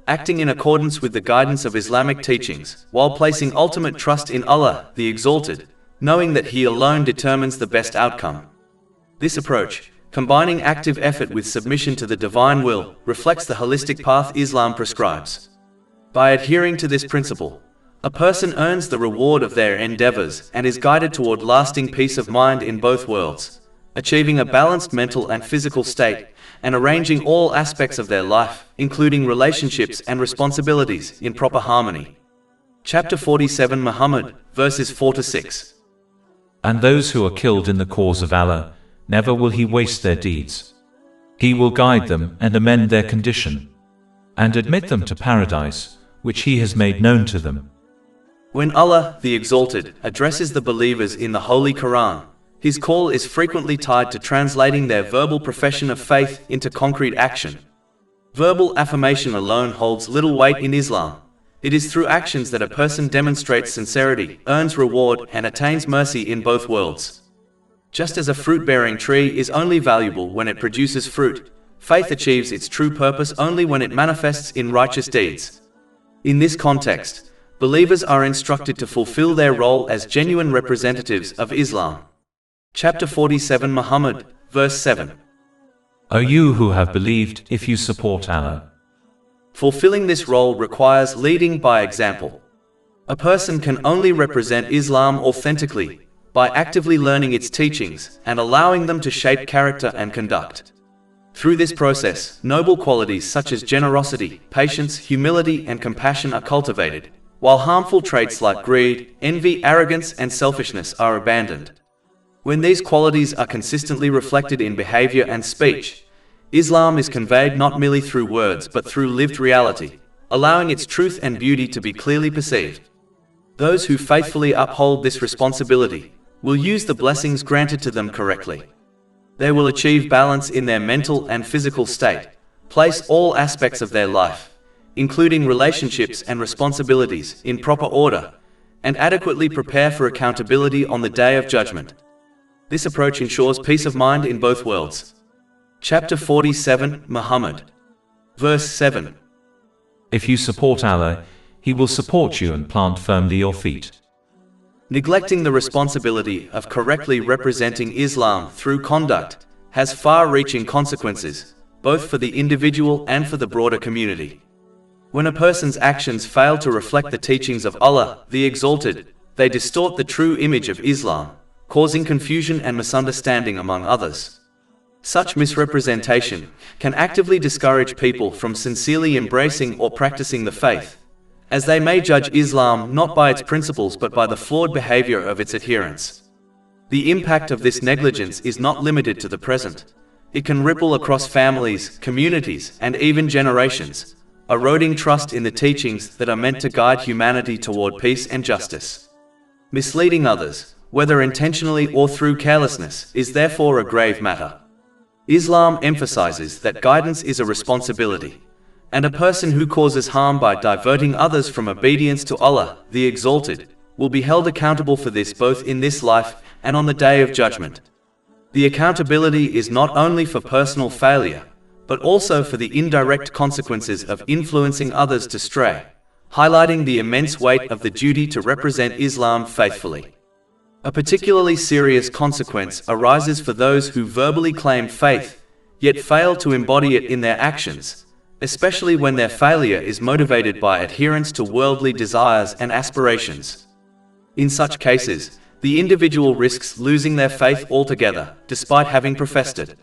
acting in accordance with the guidance of Islamic teachings, while placing ultimate trust in Allah, the Exalted, knowing that He alone determines the best outcome. This approach, combining active effort with submission to the divine will, reflects the holistic path Islam prescribes. By adhering to this principle, a person earns the reward of their endeavors and is guided toward lasting peace of mind in both worlds, achieving a balanced mental and physical state, and arranging all aspects of their life, including relationships and responsibilities, in proper harmony. Chapter 47 Muhammad, verses 4-6. And those who are killed in the cause of Allah, never will He waste their deeds. He will guide them and amend their condition, and admit them to paradise, which He has made known to them. When Allah, the Exalted, addresses the believers in the Holy Quran, His call is frequently tied to translating their verbal profession of faith into concrete action. Verbal affirmation alone holds little weight in Islam. It is through actions that a person demonstrates sincerity, earns reward, and attains mercy in both worlds. Just as a fruit-bearing tree is only valuable when it produces fruit, faith achieves its true purpose only when it manifests in righteous deeds. In this context, believers are instructed to fulfill their role as genuine representatives of Islam. Chapter 47 Muhammad, verse 7. O you who have believed, if you support Allah. Fulfilling this role requires leading by example. A person can only represent Islam authentically by actively learning its teachings and allowing them to shape character and conduct. Through this process, noble qualities such as generosity, patience, humility, and compassion are cultivated, while harmful traits like greed, envy, arrogance, and selfishness are abandoned. When these qualities are consistently reflected in behavior and speech, Islam is conveyed not merely through words but through lived reality, allowing its truth and beauty to be clearly perceived. Those who faithfully uphold this responsibility will use the blessings granted to them correctly. They will achieve balance in their mental and physical state, place all aspects of their life, including relationships and responsibilities, in proper order, and adequately prepare for accountability on the Day of Judgment. This approach ensures peace of mind in both worlds. Chapter 47 Muhammad, verse 7. If you support Allah, He will support you and plant firmly your feet. Neglecting the responsibility of correctly representing Islam through conduct has far-reaching consequences, both for the individual and for the broader community. When a person's actions fail to reflect the teachings of Allah, the Exalted, they distort the true image of Islam, causing confusion and misunderstanding among others. Such misrepresentation can actively discourage people from sincerely embracing or practicing the faith, as they may judge Islam not by its principles but by the flawed behavior of its adherents. The impact of this negligence is not limited to the present. It can ripple across families, communities, and even generations, eroding trust in the teachings that are meant to guide humanity toward peace and justice. Misleading others, whether intentionally or through carelessness, is therefore a grave matter. Islam emphasizes that guidance is a responsibility, and a person who causes harm by diverting others from obedience to Allah, the Exalted, will be held accountable for this both in this life and on the Day of Judgment. The accountability is not only for personal failure, but also for the indirect consequences of influencing others to stray, highlighting the immense weight of the duty to represent Islam faithfully. A particularly serious consequence arises for those who verbally claim faith, yet fail to embody it in their actions, especially when their failure is motivated by adherence to worldly desires and aspirations. In such cases, the individual risks losing their faith altogether, despite having professed it.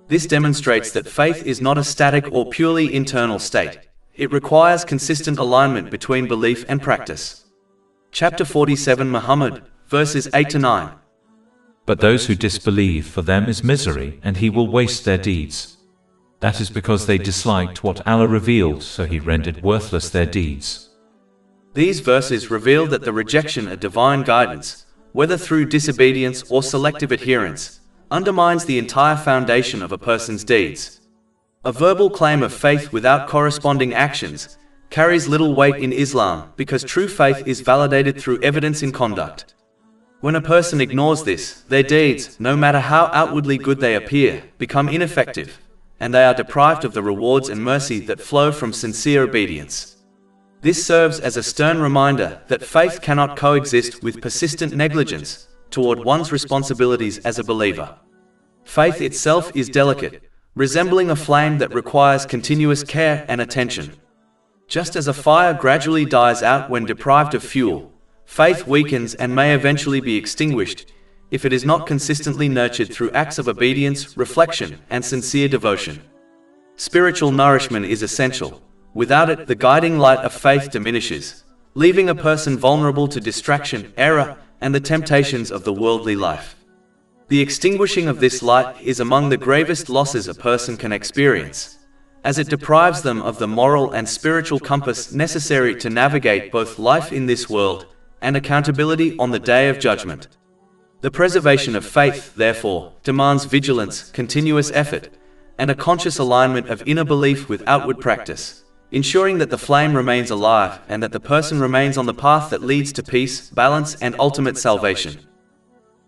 This demonstrates that faith is not a static or purely internal state. It requires consistent alignment between belief and practice. Chapter 47 Muhammad, verses 8 to 9. But those who disbelieve, for them is misery, and he will waste their deeds. That is because they disliked what Allah revealed, so he rendered worthless their deeds. These verses reveal that the rejection of divine guidance, whether through disobedience or selective adherence, undermines the entire foundation of a person's deeds. A verbal claim of faith without corresponding actions carries little weight in Islam because true faith is validated through evidence in conduct. When a person ignores this, their deeds, no matter how outwardly good they appear, become ineffective, and they are deprived of the rewards and mercy that flow from sincere obedience. This serves as a stern reminder that faith cannot coexist with persistent negligence toward one's responsibilities as a believer. Faith itself is delicate, resembling a flame that requires continuous care and attention. Just as a fire gradually dies out when deprived of fuel, faith weakens and may eventually be extinguished if it is not consistently nurtured through acts of obedience, reflection, and sincere devotion. Spiritual nourishment is essential. Without it, the guiding light of faith diminishes, leaving a person vulnerable to distraction, error, and the temptations of the worldly life. The extinguishing of this light is among the gravest losses a person can experience, as it deprives them of the moral and spiritual compass necessary to navigate both life in this world and accountability on the Day of Judgment. The preservation of faith, therefore, demands vigilance, continuous effort, and a conscious alignment of inner belief with outward practice, ensuring that the flame remains alive and that the person remains on the path that leads to peace, balance, and ultimate salvation.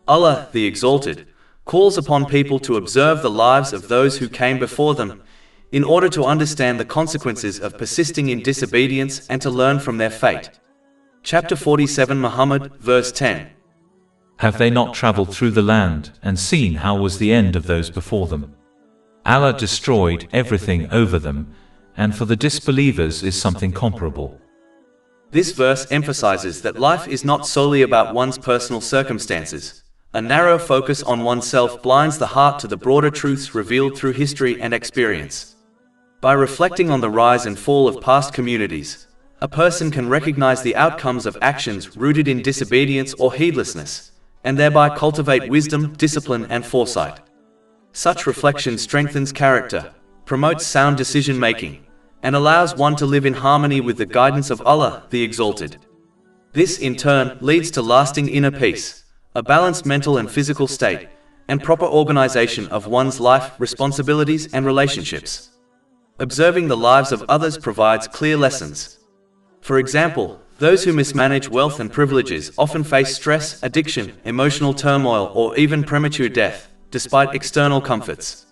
Allah, the Exalted, calls upon people to observe the lives of those who came before them, in order to understand the consequences of persisting in disobedience and to learn from their fate. Chapter 47 Muhammad, verse 10. Have they not traveled through the land, and seen how was the end of those before them? Allah destroyed everything over them, and for the disbelievers is something comparable. This verse emphasizes that life is not solely about one's personal circumstances. A narrow focus on oneself blinds the heart to the broader truths revealed through history and experience. By reflecting on the rise and fall of past communities, a person can recognize the outcomes of actions rooted in disobedience or heedlessness, and thereby cultivate wisdom, discipline, and foresight. Such reflection strengthens character, promotes sound decision-making, and allows one to live in harmony with the guidance of Allah, the Exalted. This, in turn, leads to lasting inner peace, a balanced mental and physical state, and proper organization of one's life, responsibilities, and relationships. Observing the lives of others provides clear lessons. For example, those who mismanage wealth and privileges often face stress, addiction, emotional turmoil, or even premature death, despite external comforts.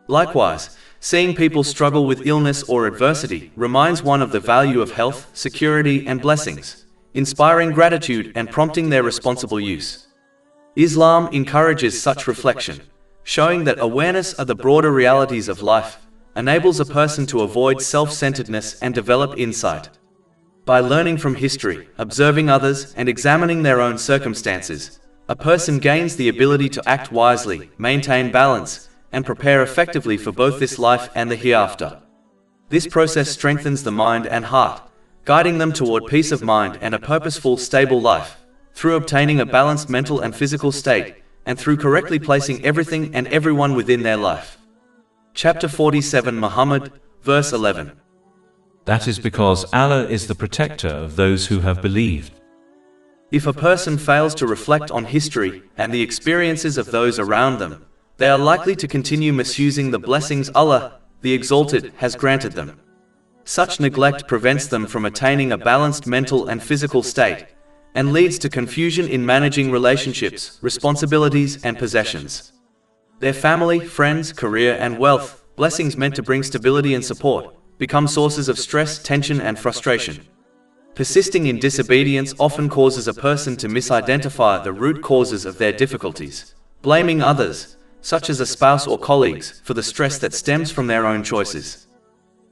Likewise, seeing people struggle with illness or adversity reminds one of the value of health, security, and blessings, inspiring gratitude and prompting their responsible use. Islam encourages such reflection, showing that awareness of the broader realities of life enables a person to avoid self-centeredness and develop insight. By learning from history, observing others, and examining their own circumstances, a person gains the ability to act wisely, maintain balance, and prepare effectively for both this life and the hereafter. This process strengthens the mind and heart, guiding them toward peace of mind and a purposeful, stable life, through obtaining a balanced mental and physical state, and through correctly placing everything and everyone within their life. Chapter 47 Muhammad, verse 11. That is because Allah is the protector of those who have believed. If a person fails to reflect on history and the experiences of those around them, they are likely to continue misusing the blessings Allah, the Exalted, has granted them. Such neglect prevents them from attaining a balanced mental and physical state, and leads to confusion in managing relationships, responsibilities, and possessions. Their family, friends, career, and wealth, blessings meant to bring stability and support, become sources of stress, tension, and frustration. Persisting in disobedience often causes a person to misidentify the root causes of their difficulties, blaming others, such as a spouse or colleagues, for the stress that stems from their own choices.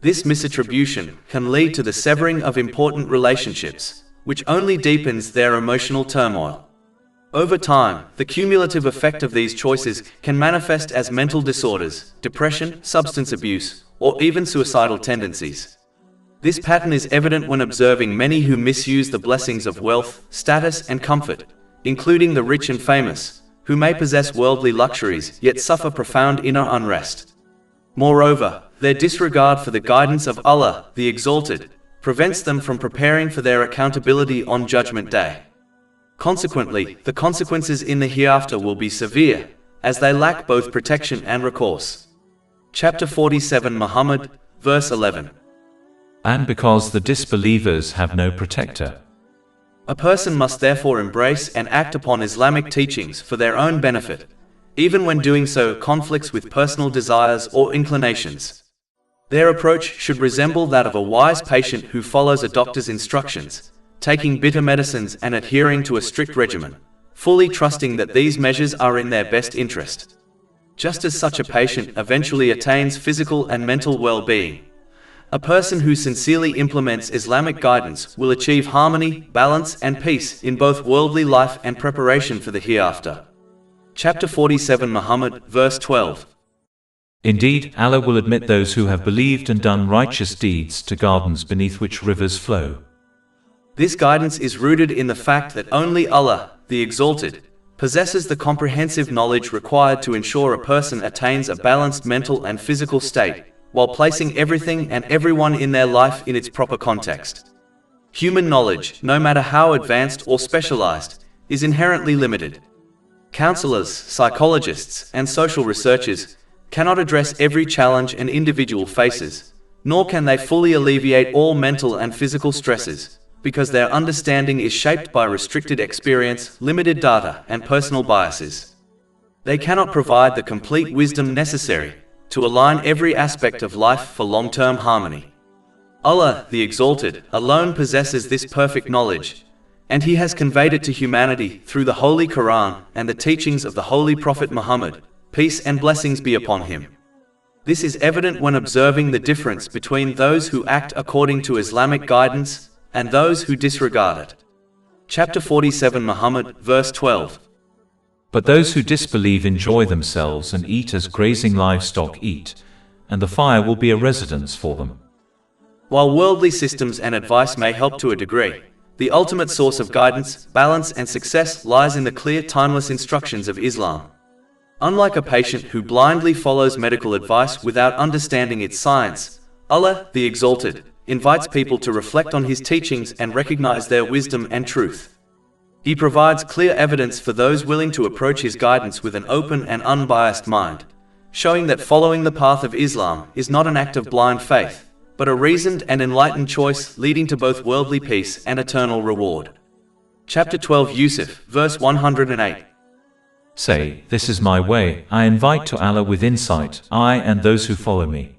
This misattribution can lead to the severing of important relationships, which only deepens their emotional turmoil. Over time, the cumulative effect of these choices can manifest as mental disorders, depression, substance abuse, or even suicidal tendencies. This pattern is evident when observing many who misuse the blessings of wealth, status, and comfort, including the rich and famous, who may possess worldly luxuries yet suffer profound inner unrest. Moreover, their disregard for the guidance of Allah, the Exalted, prevents them from preparing for their accountability on Judgment Day. Consequently, the consequences in the hereafter will be severe, as they lack both protection and recourse. Chapter 47 Muhammad, verse 11. And because the disbelievers have no protector. A person must therefore embrace and act upon Islamic teachings for their own benefit, even when doing so conflicts with personal desires or inclinations. Their approach should resemble that of a wise patient who follows a doctor's instructions, taking bitter medicines and adhering to a strict regimen, fully trusting that these measures are in their best interest. Just as such a patient eventually attains physical and mental well-being, a person who sincerely implements Islamic guidance will achieve harmony, balance, and peace in both worldly life and preparation for the hereafter. Chapter 47 Muhammad, verse 12. Indeed, Allah will admit those who have believed and done righteous deeds to gardens beneath which rivers flow. This guidance is rooted in the fact that only Allah, the Exalted, possesses the comprehensive knowledge required to ensure a person attains a balanced mental and physical state, while placing everything and everyone in their life in its proper context. Human knowledge, no matter how advanced or specialized, is inherently limited. Counselors, psychologists, and social researchers cannot address every challenge an individual faces, nor can they fully alleviate all mental and physical stresses, because their understanding is shaped by restricted experience, limited data, and personal biases. They cannot provide the complete wisdom necessary to align every aspect of life for long-term harmony. Allah, the Exalted, alone possesses this perfect knowledge, and He has conveyed it to humanity through the Holy Quran and the teachings of the Holy Prophet Muhammad, peace and blessings be upon him. This is evident when observing the difference between those who act according to Islamic guidance and those who disregard it. Chapter 47 Muhammad, verse 12. But those who disbelieve enjoy themselves and eat as grazing livestock eat, and the fire will be a residence for them. While worldly systems and advice may help to a degree, the ultimate source of guidance, balance, and success lies in the clear, timeless instructions of Islam. Unlike a patient who blindly follows medical advice without understanding its science, Allah, the Exalted, invites people to reflect on His teachings and recognize their wisdom and truth. He provides clear evidence for those willing to approach His guidance with an open and unbiased mind, showing that following the path of Islam is not an act of blind faith, but a reasoned and enlightened choice leading to both worldly peace and eternal reward. Chapter 12 Yusuf, verse 108. Say, this is my way, I invite to Allah with insight, I and those who follow me.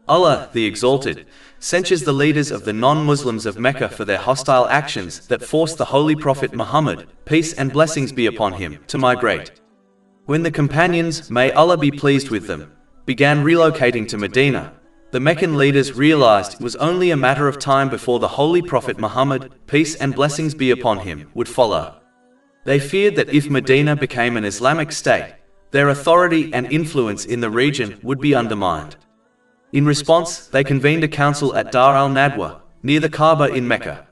Allah, the Exalted, censures the leaders of the non-Muslims of Mecca for their hostile actions that forced the Holy Prophet Muhammad, peace and blessings be upon him, to migrate. When the companions, may Allah be pleased with them, began relocating to Medina, the Meccan leaders realized it was only a matter of time before the Holy Prophet Muhammad, peace and blessings be upon him, would follow. They feared that if Medina became an Islamic state, Their authority and influence in the region would be undermined. In response, they convened a council at Dar al-Nadwa, near the Kaaba in Mecca.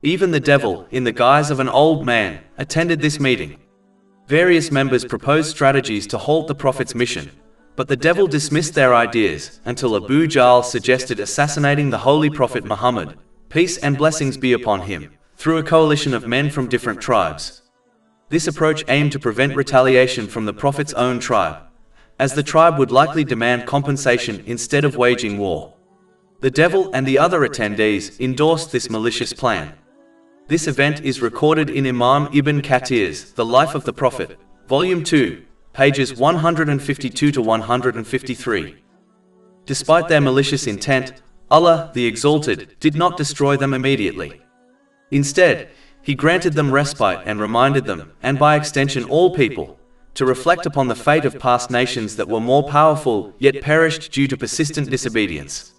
Even the devil, in the guise of an old man, attended this meeting. Various members proposed strategies to halt the Prophet's mission, but the devil dismissed their ideas until Abu Jahl suggested assassinating the Holy Prophet Muhammad, peace and blessings be upon him, through a coalition of men from different tribes. This approach aimed to prevent retaliation from the Prophet's own tribe, as the tribe would likely demand compensation instead of waging war. The devil and the other attendees endorsed this malicious plan. This event is recorded in Imam Ibn Kathir's The Life of the Prophet, Volume 2, pages 152 to 153. Despite their malicious intent, Allah, the Exalted, did not destroy them immediately. Instead, He granted them respite and reminded them, and by extension all people, to reflect upon the fate of past nations that were more powerful, yet perished due to persistent disobedience.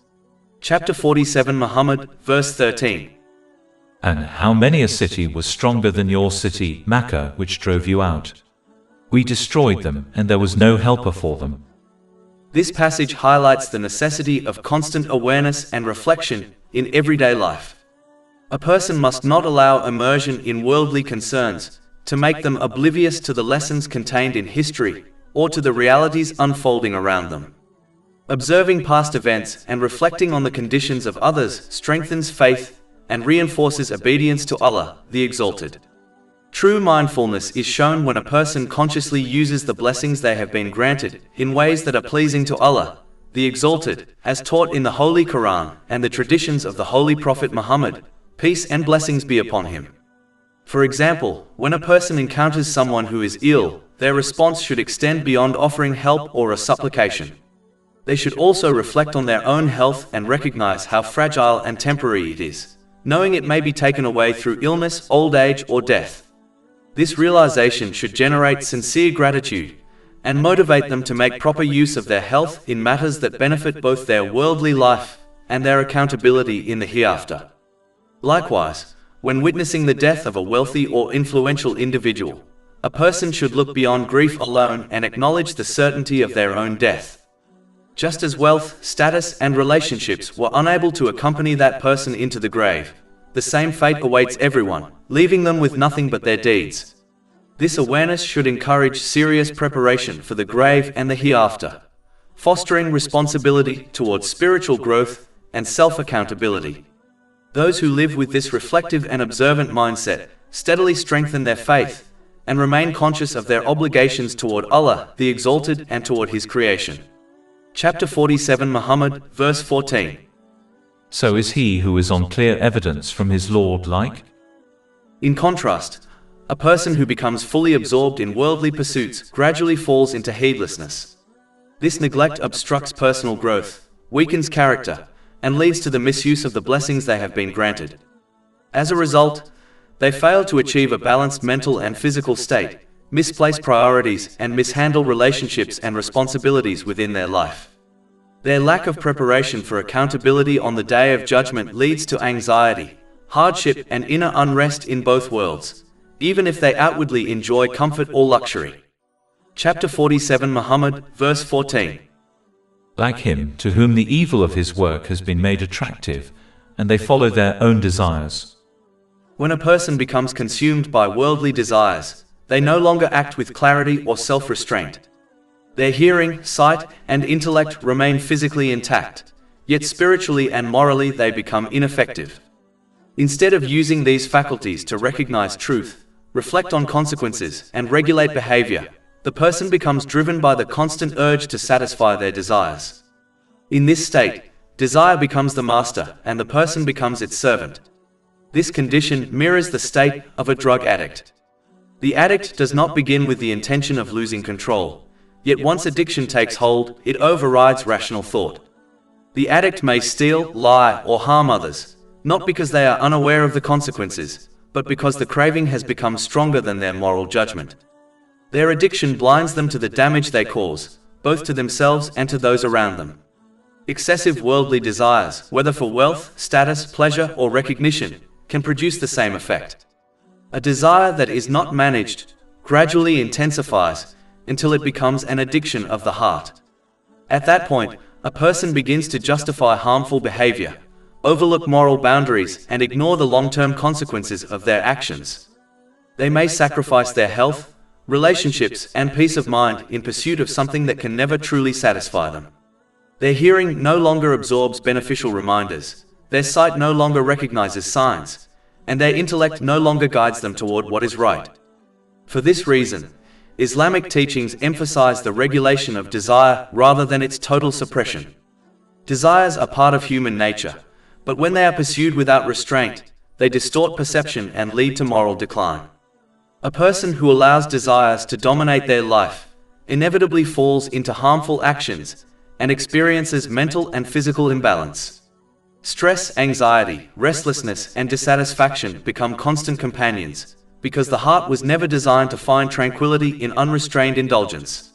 Chapter 47 Muhammad, verse 13. And how many a city was stronger than your city, Makkah, which drove you out? We destroyed them, and there was no helper for them. This passage highlights the necessity of constant awareness and reflection in everyday life. A person must not allow immersion in worldly concerns to make them oblivious to the lessons contained in history or to the realities unfolding around them. Observing past events and reflecting on the conditions of others strengthens faith and reinforces obedience to Allah, the Exalted. True mindfulness is shown when a person consciously uses the blessings they have been granted in ways that are pleasing to Allah, the Exalted, as taught in the Holy Quran and the traditions of the Holy Prophet Muhammad, peace and blessings be upon him. For example, when a person encounters someone who is ill, their response should extend beyond offering help or a supplication. They should also reflect on their own health and recognize how fragile and temporary it is, knowing it may be taken away through illness, old age, or death. This realization should generate sincere gratitude and motivate them to make proper use of their health in matters that benefit both their worldly life and their accountability in the hereafter. Likewise, when witnessing the death of a wealthy or influential individual, a person should look beyond grief alone and acknowledge the certainty of their own death. Just as wealth, status, and relationships were unable to accompany that person into the grave, the same fate awaits everyone, leaving them with nothing but their deeds. This awareness should encourage serious preparation for the grave and the hereafter, fostering responsibility towards spiritual growth and self-accountability. Those who live with this reflective and observant mindset steadily strengthen their faith and remain conscious of their obligations toward Allah, the Exalted, and toward His creation. Chapter 47 Muhammad, verse 14. So is he who is on clear evidence from his Lord like? In contrast, a person who becomes fully absorbed in worldly pursuits gradually falls into heedlessness. This neglect obstructs personal growth, weakens character, and leads to the misuse of the blessings they have been granted. As a result, they fail to achieve a balanced mental and physical state, misplace priorities, and mishandle relationships and responsibilities within their life. Their lack of preparation for accountability on the Day of Judgment leads to anxiety, hardship, and inner unrest in both worlds, even if they outwardly enjoy comfort or luxury. Chapter 47 Muhammad, verse 14. Like him to whom the evil of his work has been made attractive, and they follow their own desires. When a person becomes consumed by worldly desires, they no longer act with clarity or self-restraint. Their hearing, sight, and intellect remain physically intact, yet spiritually and morally they become ineffective. Instead of using these faculties to recognize truth, reflect on consequences, and regulate behavior, the person becomes driven by the constant urge to satisfy their desires. In this state, desire becomes the master, and the person becomes its servant. This condition mirrors the state of a drug addict. The addict does not begin with the intention of losing control. Yet once addiction takes hold, it overrides rational thought. The addict may steal, lie, or harm others, not because they are unaware of the consequences, but because the craving has become stronger than their moral judgment. Their addiction blinds them to the damage they cause, both to themselves and to those around them. Excessive worldly desires, whether for wealth, status, pleasure, or recognition, can produce the same effect. A desire that is not managed gradually intensifies, until it becomes an addiction of the heart. At that point, a person begins to justify harmful behavior, overlook moral boundaries, and ignore the long-term consequences of their actions. They may sacrifice their health, relationships, and peace of mind in pursuit of something that can never truly satisfy them. Their hearing no longer absorbs beneficial reminders, their sight no longer recognizes signs, and their intellect no longer guides them toward what is right. For this reason, Islamic teachings emphasize the regulation of desire rather than its total suppression. Desires are part of human nature, but when they are pursued without restraint, they distort perception and lead to moral decline. A person who allows desires to dominate their life inevitably falls into harmful actions and experiences mental and physical imbalance. Stress, anxiety, restlessness, and dissatisfaction become constant companions, because the heart was never designed to find tranquility in unrestrained indulgence.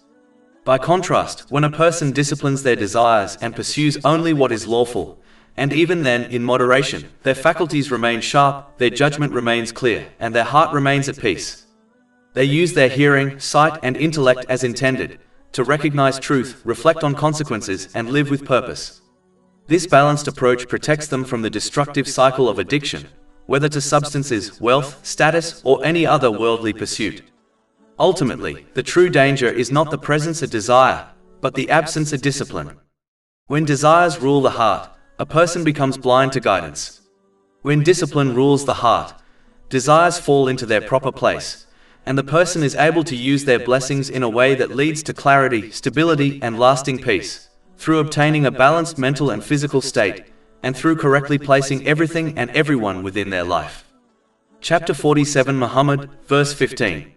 By contrast, when a person disciplines their desires and pursues only what is lawful, and even then in moderation, their faculties remain sharp, their judgment remains clear, and their heart remains at peace. They use their hearing, sight, and intellect as intended, to recognize truth, reflect on consequences, and live with purpose. This balanced approach protects them from the destructive cycle of addiction, whether to substances, wealth, status, or any other worldly pursuit. Ultimately, the true danger is not the presence of desire, but the absence of discipline. When desires rule the heart, a person becomes blind to guidance. When discipline rules the heart, desires fall into their proper place, and the person is able to use their blessings in a way that leads to clarity, stability, and lasting peace, through obtaining a balanced mental and physical state, and through correctly placing everything and everyone within their life. Chapter 47 Muhammad, verse 15.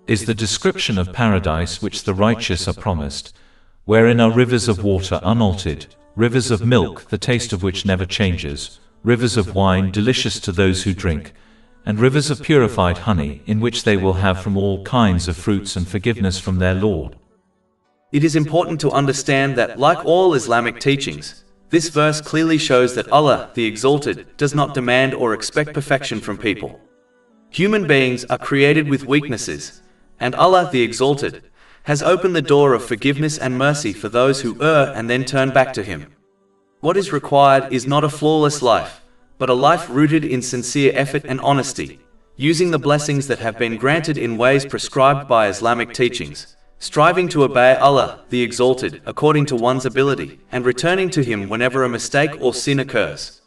Is the description of paradise which the righteous are promised, wherein are rivers of water unaltered, rivers of milk, the taste of which never changes, rivers of wine delicious to those who drink, and rivers of purified honey, in which they will have from all kinds of fruits and forgiveness from their Lord. It is important to understand that, like all Islamic teachings, this verse clearly shows that Allah, the Exalted, does not demand or expect perfection from people. Human beings are created with weaknesses, and Allah, the Exalted, has opened the door of forgiveness and mercy for those who err and then turn back to Him. What is required is not a flawless life, but a life rooted in sincere effort and honesty, using the blessings that have been granted in ways prescribed by Islamic teachings, striving to obey Allah, the Exalted, according to one's ability, and returning to Him whenever a mistake or sin occurs.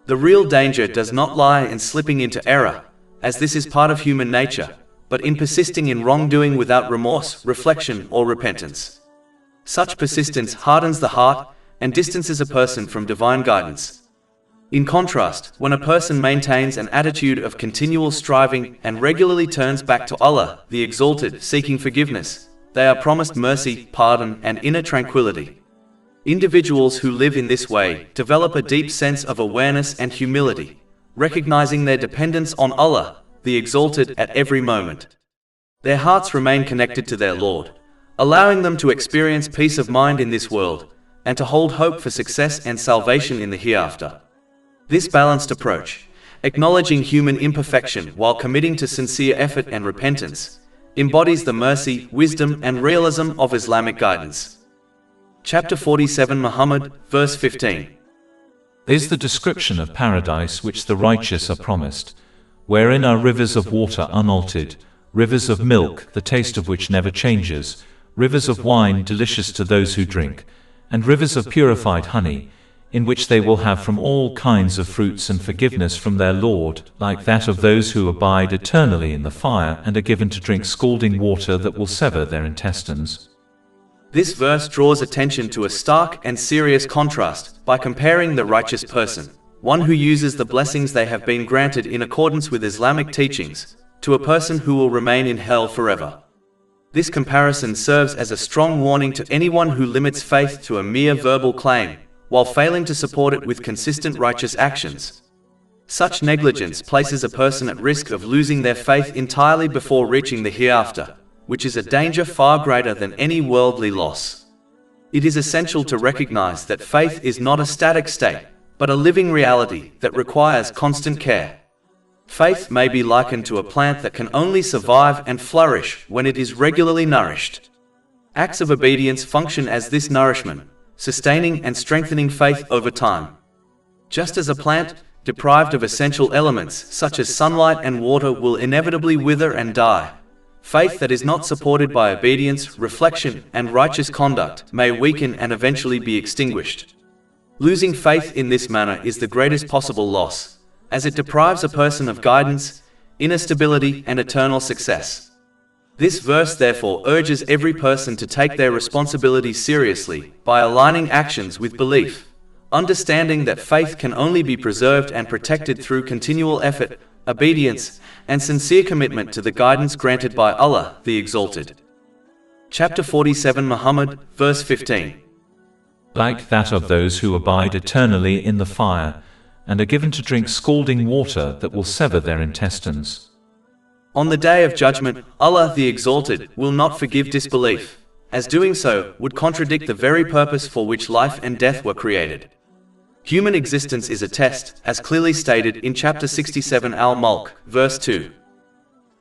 The real danger does not lie in slipping into error, as this is part of human nature, but in persisting in wrongdoing without remorse, reflection, or repentance. Such persistence hardens the heart and distances a person from divine guidance. In contrast, when a person maintains an attitude of continual striving and regularly turns back to Allah, the Exalted, seeking forgiveness, they are promised mercy, pardon, and inner tranquility. Individuals who live in this way develop a deep sense of awareness and humility, recognizing their dependence on Allah, the Exalted, at every moment. Their hearts remain connected to their Lord, allowing them to experience peace of mind in this world, and to hold hope for success and salvation in the hereafter. This balanced approach, acknowledging human imperfection while committing to sincere effort and repentance, embodies the mercy, wisdom, and realism of Islamic guidance. Chapter 47 Muhammad, verse 15. Is the description of paradise which the righteous are promised, wherein are rivers of water unaltered, rivers of milk, the taste of which never changes, rivers of wine delicious to those who drink, and rivers of purified honey, in which they will have from all kinds of fruits and forgiveness from their Lord, like that of those who abide eternally in the fire and are given to drink scalding water that will sever their intestines. This verse draws attention to a stark and serious contrast by comparing the righteous person, one who uses the blessings they have been granted in accordance with Islamic teachings, to a person who will remain in hell forever. This comparison serves as a strong warning to anyone who limits faith to a mere verbal claim, while failing to support it with consistent righteous actions. Such negligence places a person at risk of losing their faith entirely before reaching the hereafter, which is a danger far greater than any worldly loss. It is essential to recognize that faith is not a static state, but a living reality that requires constant care. Faith may be likened to a plant that can only survive and flourish when it is regularly nourished. Acts of obedience function as this nourishment, sustaining and strengthening faith over time. Just as a plant, deprived of essential elements such as sunlight and water, will inevitably wither and die, faith that is not supported by obedience, reflection, and righteous conduct may weaken and eventually be extinguished. Losing faith in this manner is the greatest possible loss, as it deprives a person of guidance, inner stability, and eternal success. This verse therefore urges every person to take their responsibility seriously by aligning actions with belief, understanding that faith can only be preserved and protected through continual effort, obedience, and sincere commitment to the guidance granted by Allah, the Exalted. Chapter 47, Muhammad, verse 15. Like that of those who abide eternally in the fire, and are given to drink scalding water that will sever their intestines. On the Day of Judgment, Allah the Exalted will not forgive disbelief, as doing so would contradict the very purpose for which life and death were created. Human existence is a test, as clearly stated in chapter 67 Al-Mulk, verse 2.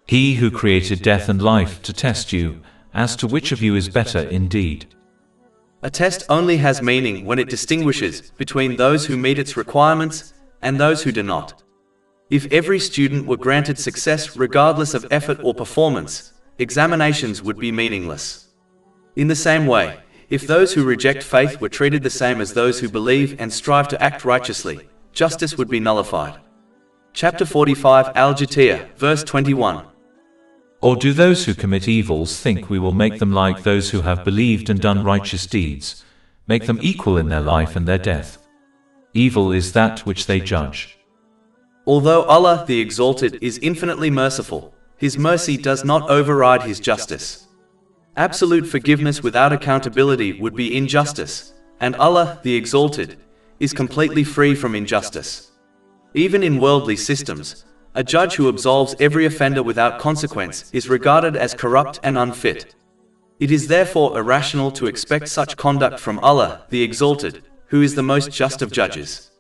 He who created death and life to test you, as to which of you is better indeed. A test only has meaning when it distinguishes between those who meet its requirements and those who do not. If every student were granted success regardless of effort or performance, examinations would be meaningless. In the same way, if those who reject faith were treated the same as those who believe and strive to act righteously, justice would be nullified. Chapter 45 Al-Jatiyah, verse 21. Or do those who commit evils think we will make them like those who have believed and done righteous deeds, make them equal in their life and their death? Evil is that which they judge. Although Allah the Exalted is infinitely merciful, His mercy does not override His justice. Absolute forgiveness without accountability would be injustice, and Allah the Exalted is completely free from injustice. Even in worldly systems, a judge who absolves every offender without consequence is regarded as corrupt and unfit. It is therefore irrational to expect such conduct from Allah the Exalted, who is the most just of judges.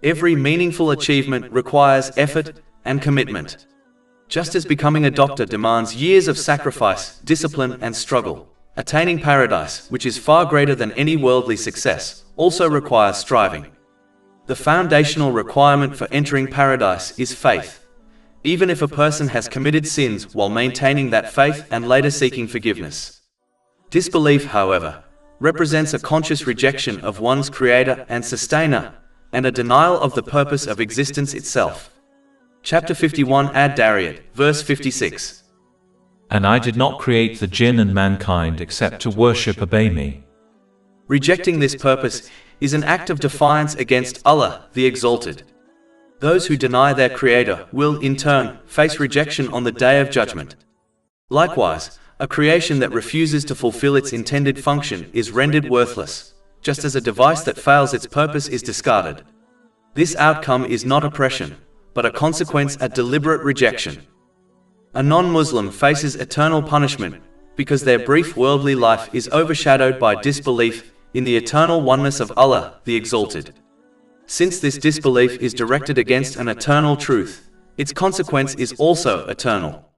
Every meaningful achievement requires effort and commitment. Just as becoming a doctor demands years of sacrifice, discipline, and struggle, attaining paradise, which is far greater than any worldly success, also requires striving. The foundational requirement for entering paradise is faith, even if a person has committed sins while maintaining that faith and later seeking forgiveness. Disbelief, however, represents a conscious rejection of one's creator and sustainer, and a denial of the purpose of existence itself. Chapter 51 Ad-Dariyat, verse 56. And I did not create the jinn and mankind except to worship obey me. Rejecting this purpose is an act of defiance against Allah the Exalted. Those who deny their Creator will, in turn, face rejection on the Day of Judgment. Likewise, a creation that refuses to fulfill its intended function is rendered worthless, just as a device that fails its purpose is discarded. This outcome is not oppression, but a consequence of deliberate rejection. A non-Muslim faces eternal punishment because their brief worldly life is overshadowed by disbelief in the eternal oneness of Allah the Exalted. Since this disbelief is directed against an eternal truth, its consequence is also eternal.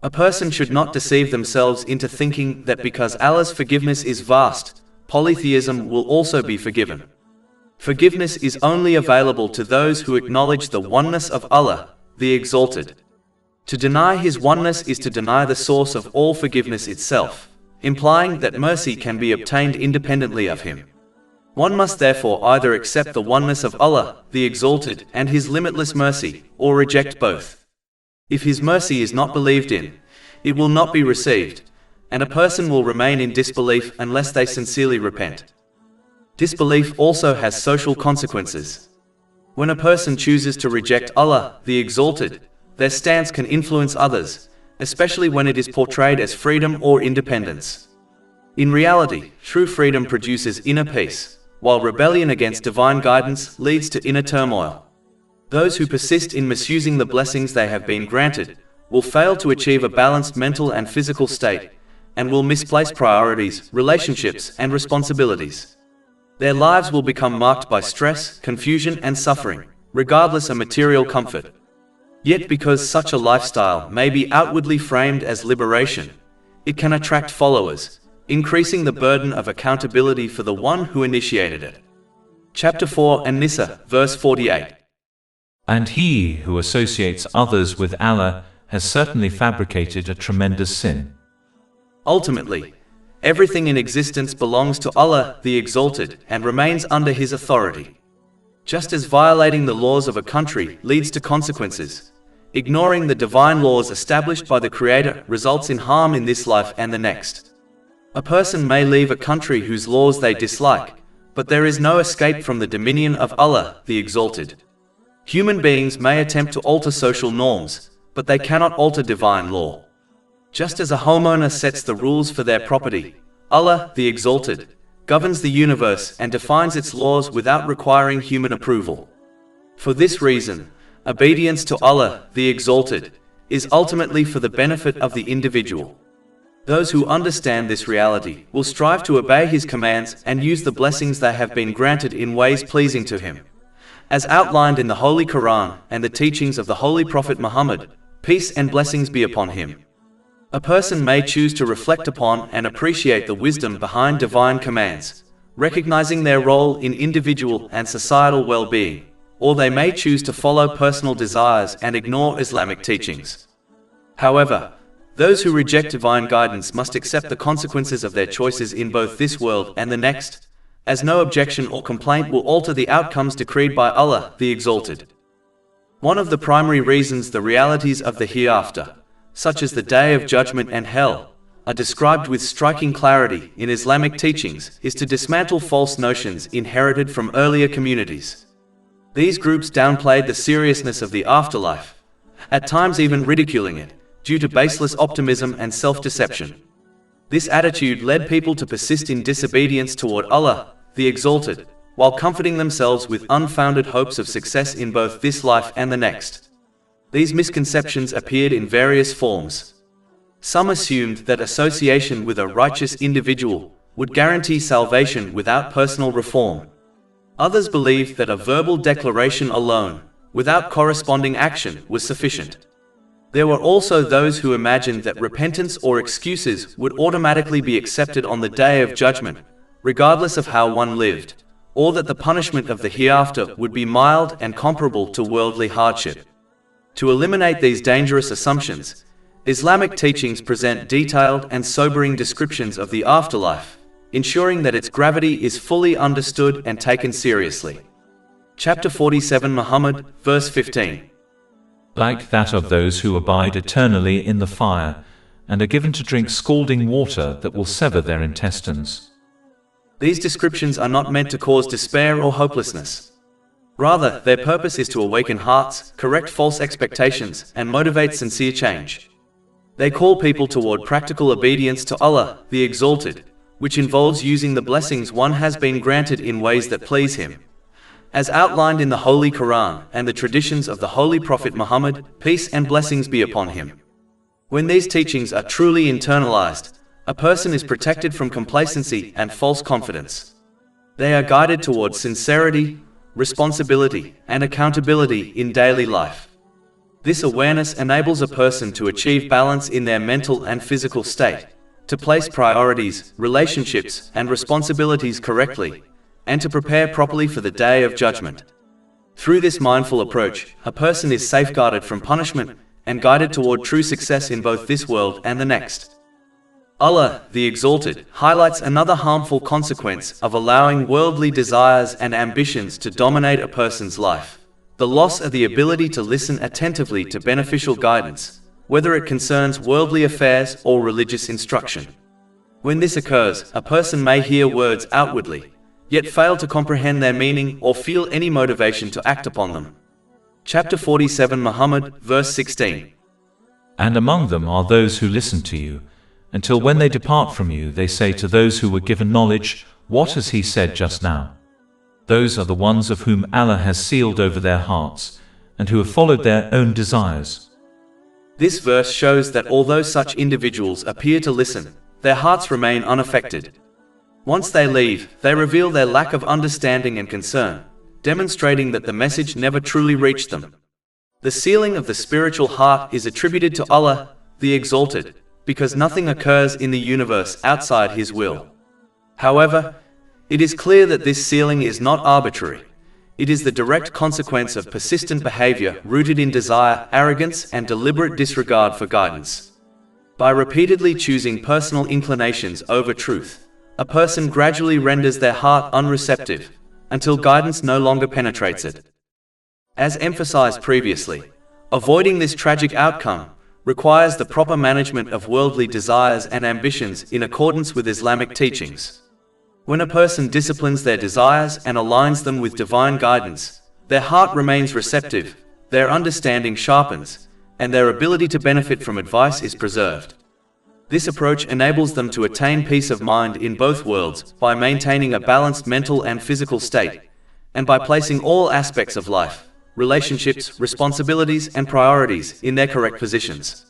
A person should not deceive themselves into thinking that because Allah's forgiveness is vast, polytheism will also be forgiven. Forgiveness is only available to those who acknowledge the oneness of Allah the Exalted. To deny His oneness is to deny the source of all forgiveness itself, implying that mercy can be obtained independently of Him. One must therefore either accept the oneness of Allah the Exalted and His limitless mercy, or reject both. If His mercy is not believed in, it will not be received, and a person will remain in disbelief unless they sincerely repent. Disbelief also has social consequences. When a person chooses to reject Allah the Exalted, their stance can influence others, especially when it is portrayed as freedom or independence. In reality, true freedom produces inner peace, while rebellion against divine guidance leads to inner turmoil. Those who persist in misusing the blessings they have been granted will fail to achieve a balanced mental and physical state, and will misplace priorities, relationships, and responsibilities. Their lives will become marked by stress, confusion, and suffering, regardless of material comfort. Yet because such a lifestyle may be outwardly framed as liberation, it can attract followers, increasing the burden of accountability for the one who initiated it. Chapter 4 An-Nisa, verse 48. And he who associates others with Allah has certainly fabricated a tremendous sin. Ultimately, everything in existence belongs to Allah the Exalted and remains under His authority. Just as violating the laws of a country leads to consequences, ignoring the divine laws established by the Creator results in harm in this life and the next. A person may leave a country whose laws they dislike, but there is no escape from the dominion of Allah the Exalted. Human beings may attempt to alter social norms, but they cannot alter divine law. Just as a homeowner sets the rules for their property, Allah the Exalted governs the universe and defines its laws without requiring human approval. For this reason, obedience to Allah the Exalted is ultimately for the benefit of the individual. Those who understand this reality will strive to obey His commands and use the blessings they have been granted in ways pleasing to Him. As outlined in the Holy Quran and the teachings of the Holy Prophet Muhammad, peace and blessings be upon him. A person may choose to reflect upon and appreciate the wisdom behind divine commands, recognizing their role in individual and societal well-being, or they may choose to follow personal desires and ignore Islamic teachings. However, those who reject divine guidance must accept the consequences of their choices in both this world and the next, as no objection or complaint will alter the outcomes decreed by Allah the Exalted. One of the primary reasons the realities of the hereafter, such as the Day of Judgment and Hell, are described with striking clarity in Islamic teachings is to dismantle false notions inherited from earlier communities. These groups downplayed the seriousness of the afterlife, at times even ridiculing it, due to baseless optimism and self-deception. This attitude led people to persist in disobedience toward Allah the Exalted, while comforting themselves with unfounded hopes of success in both this life and the next. These misconceptions appeared in various forms. Some assumed that association with a righteous individual would guarantee salvation without personal reform. Others believed that a verbal declaration alone, without corresponding action, was sufficient. There were also those who imagined that repentance or excuses would automatically be accepted on the Day of Judgment, regardless of how one lived, or that the punishment of the hereafter would be mild and comparable to worldly hardship. To eliminate these dangerous assumptions, Islamic teachings present detailed and sobering descriptions of the afterlife, ensuring that its gravity is fully understood and taken seriously. Chapter 47 Muhammad, verse 15. Like that of those who abide eternally in the fire, and are given to drink scalding water that will sever their intestines. These descriptions are not meant to cause despair or hopelessness. Rather, their purpose is to awaken hearts, correct false expectations, and motivate sincere change. They call people toward practical obedience to Allah, the Exalted, which involves using the blessings one has been granted in ways that please Him. As outlined in the Holy Quran and the traditions of the Holy Prophet Muhammad, peace and blessings be upon him. When these teachings are truly internalized, a person is protected from complacency and false confidence. They are guided towards sincerity, responsibility, and accountability in daily life. This awareness enables a person to achieve balance in their mental and physical state, to place priorities, relationships, and responsibilities correctly, and to prepare properly for the Day of Judgment. Through this mindful approach, a person is safeguarded from punishment and guided toward true success in both this world and the next. Allah, the Exalted, highlights another harmful consequence of allowing worldly desires and ambitions to dominate a person's life: the loss of the ability to listen attentively to beneficial guidance, whether it concerns worldly affairs or religious instruction. When this occurs, a person may hear words outwardly, yet fail to comprehend their meaning or feel any motivation to act upon them. Chapter 47 Muhammad, verse 16. And among them are those who listen to you, until when they depart from you they say to those who were given knowledge, "What has he said just now?" Those are the ones of whom Allah has sealed over their hearts, and who have followed their own desires. This verse shows that although such individuals appear to listen, their hearts remain unaffected. Once they leave, they reveal their lack of understanding and concern, demonstrating that the message never truly reached them. The sealing of the spiritual heart is attributed to Allah, the Exalted, because nothing occurs in the universe outside His will. However, it is clear that this sealing is not arbitrary. It is the direct consequence of persistent behavior rooted in desire, arrogance, and deliberate disregard for guidance. By repeatedly choosing personal inclinations over truth, a person gradually renders their heart unreceptive, until guidance no longer penetrates it. As emphasized previously, avoiding this tragic outcome requires the proper management of worldly desires and ambitions in accordance with Islamic teachings. When a person disciplines their desires and aligns them with divine guidance, their heart remains receptive, their understanding sharpens, and their ability to benefit from advice is preserved. This approach enables them to attain peace of mind in both worlds by maintaining a balanced mental and physical state, and by placing all aspects of life, relationships, responsibilities, and priorities in their correct positions.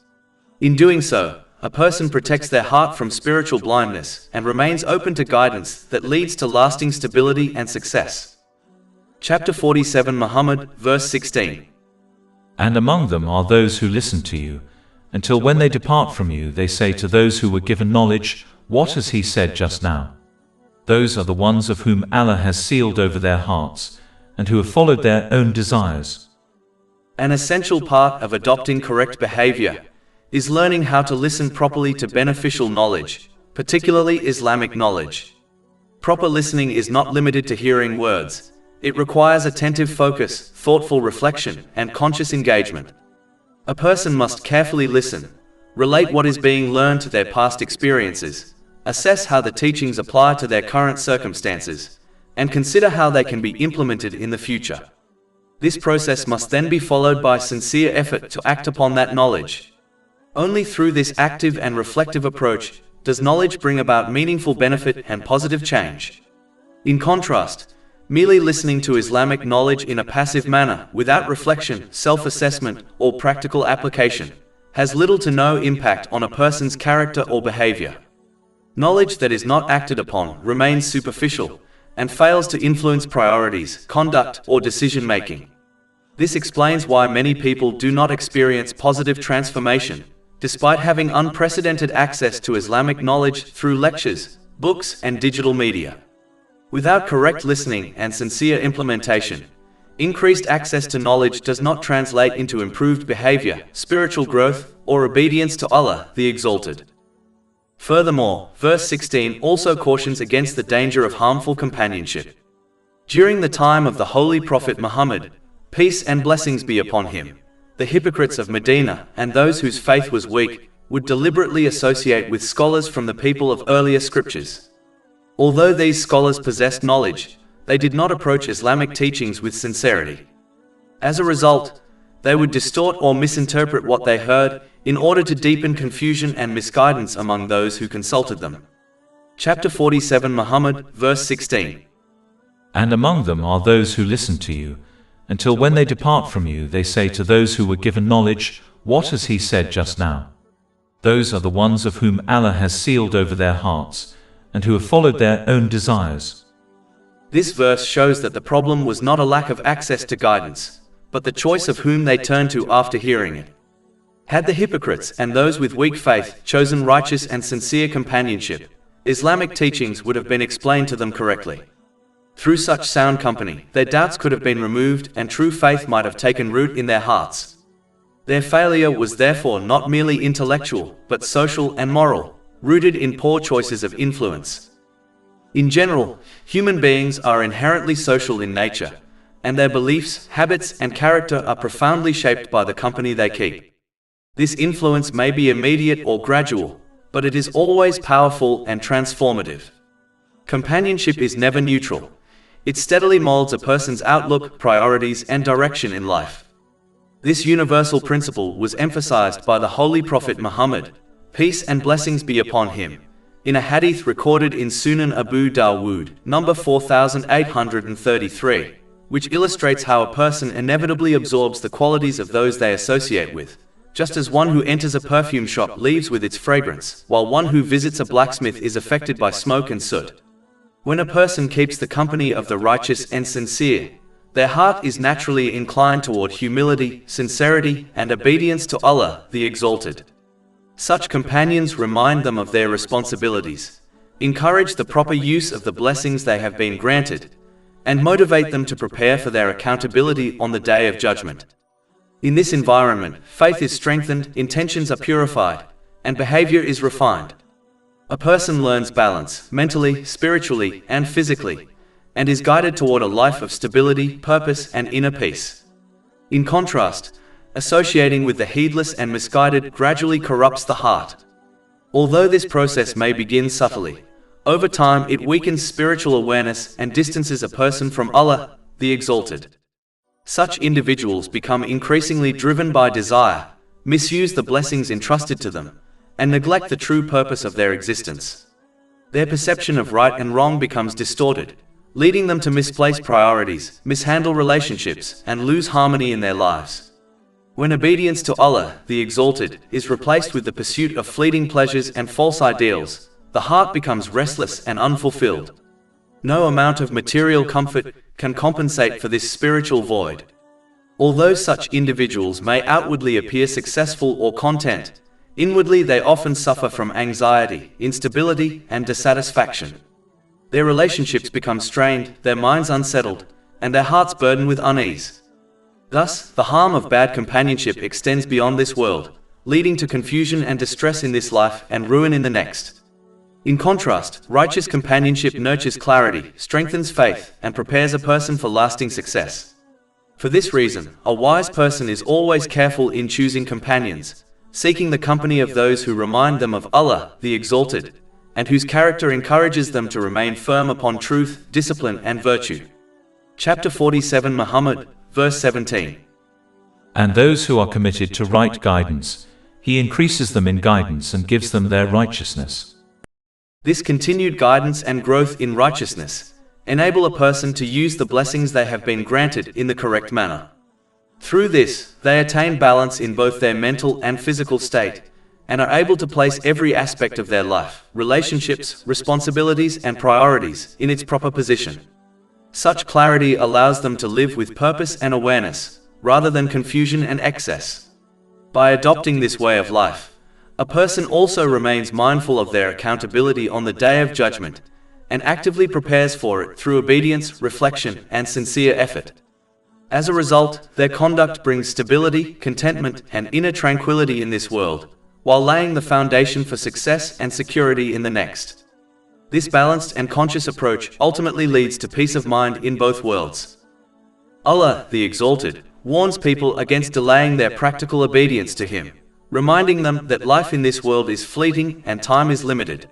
In doing so, a person protects their heart from spiritual blindness and remains open to guidance that leads to lasting stability and success. Chapter 47 Muhammad, verse 16. And among them are those who listen to you, until when they depart from you they say to those who were given knowledge, "What has he said just now?" Those are the ones of whom Allah has sealed over their hearts, and who have followed their own desires. An essential part of adopting correct behavior is learning how to listen properly to beneficial knowledge, particularly Islamic knowledge. Proper listening is not limited to hearing words. It requires attentive focus, thoughtful reflection, and conscious engagement. A person must carefully listen, relate what is being learned to their past experiences, assess how the teachings apply to their current circumstances, and consider how they can be implemented in the future. This process must then be followed by sincere effort to act upon that knowledge. Only through this active and reflective approach does knowledge bring about meaningful benefit and positive change. In contrast, merely listening to Islamic knowledge in a passive manner, without reflection, self-assessment, or practical application, has little to no impact on a person's character or behavior. Knowledge that is not acted upon remains superficial and fails to influence priorities, conduct, or decision-making. This explains why many people do not experience positive transformation, despite having unprecedented access to Islamic knowledge through lectures, books, and digital media. Without correct listening and sincere implementation, increased access to knowledge does not translate into improved behavior, spiritual growth, or obedience to Allah, the Exalted. Furthermore, verse 16 also cautions against the danger of harmful companionship. During the time of the Holy Prophet Muhammad, peace and blessings be upon him, the hypocrites of Medina and those whose faith was weak would deliberately associate with scholars from the people of earlier scriptures. Although these scholars possessed knowledge, they did not approach Islamic teachings with sincerity. As a result, they would distort or misinterpret what they heard in order to deepen confusion and misguidance among those who consulted them. Chapter 47 Muhammad, verse 16. And among them are those who listen to you, until when they depart from you they say to those who were given knowledge, "What has he said just now?" Those are the ones of whom Allah has sealed over their hearts, and who have followed their own desires. This verse shows that the problem was not a lack of access to guidance, but the choice of whom they turned to after hearing it. Had the hypocrites and those with weak faith chosen righteous and sincere companionship, Islamic teachings would have been explained to them correctly. Through such sound company, their doubts could have been removed and true faith might have taken root in their hearts. Their failure was therefore not merely intellectual, but social and moral, rooted in poor choices of influence. In general, human beings are inherently social in nature, and their beliefs, habits, and character are profoundly shaped by the company they keep. This influence may be immediate or gradual, but it is always powerful and transformative. Companionship is never neutral. It steadily molds a person's outlook, priorities, and direction in life. This universal principle was emphasized by the Holy Prophet Muhammad, peace and blessings be upon him, in a hadith recorded in Sunan Abu Dawood, number 4833, which illustrates how a person inevitably absorbs the qualities of those they associate with, just as one who enters a perfume shop leaves with its fragrance, while one who visits a blacksmith is affected by smoke and soot. When a person keeps the company of the righteous and sincere, their heart is naturally inclined toward humility, sincerity, and obedience to Allah, the Exalted. Such companions remind them of their responsibilities, encourage the proper use of the blessings they have been granted, and motivate them to prepare for their accountability on the Day of Judgment. In this environment, faith is strengthened, intentions are purified, and behavior is refined. A person learns balance, mentally, spiritually, and physically, and is guided toward a life of stability, purpose, and inner peace. In contrast, associating with the heedless and misguided gradually corrupts the heart. Although this process may begin subtly, over time it weakens spiritual awareness and distances a person from Allah, the Exalted. Such individuals become increasingly driven by desire, misuse the blessings entrusted to them, and neglect the true purpose of their existence. Their perception of right and wrong becomes distorted, leading them to misplace priorities, mishandle relationships, and lose harmony in their lives. When obedience to Allah, the Exalted, is replaced with the pursuit of fleeting pleasures and false ideals, the heart becomes restless and unfulfilled. No amount of material comfort can compensate for this spiritual void. Although such individuals may outwardly appear successful or content, inwardly they often suffer from anxiety, instability, and dissatisfaction. Their relationships become strained, their minds unsettled, and their hearts burdened with unease. Thus, the harm of bad companionship extends beyond this world, leading to confusion and distress in this life and ruin in the next. In contrast, righteous companionship nurtures clarity, strengthens faith, and prepares a person for lasting success. For this reason, a wise person is always careful in choosing companions, seeking the company of those who remind them of Allah, the Exalted, and whose character encourages them to remain firm upon truth, discipline, and virtue. Chapter 47 Muhammad, verse 17. And those who are committed to right guidance, He increases them in guidance and gives them their righteousness. This continued guidance and growth in righteousness enable a person to use the blessings they have been granted in the correct manner. Through this, they attain balance in both their mental and physical state, and are able to place every aspect of their life, relationships, responsibilities, and priorities in its proper position. Such clarity allows them to live with purpose and awareness, rather than confusion and excess. By adopting this way of life, a person also remains mindful of their accountability on the Day of Judgment, and actively prepares for it through obedience, reflection, and sincere effort. As a result, their conduct brings stability, contentment, and inner tranquility in this world, while laying the foundation for success and security in the next. This balanced and conscious approach ultimately leads to peace of mind in both worlds. Allah, the Exalted, warns people against delaying their practical obedience to Him, reminding them that life in this world is fleeting and time is limited.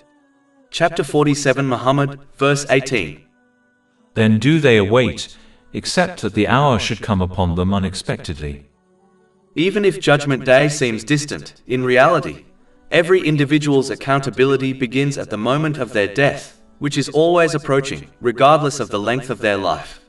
Chapter 47 Muhammad, verse 18. Then do they await, except that the hour should come upon them unexpectedly. Even if Judgment Day seems distant, in reality, every individual's accountability begins at the moment of their death, which is always approaching, regardless of the length of their life.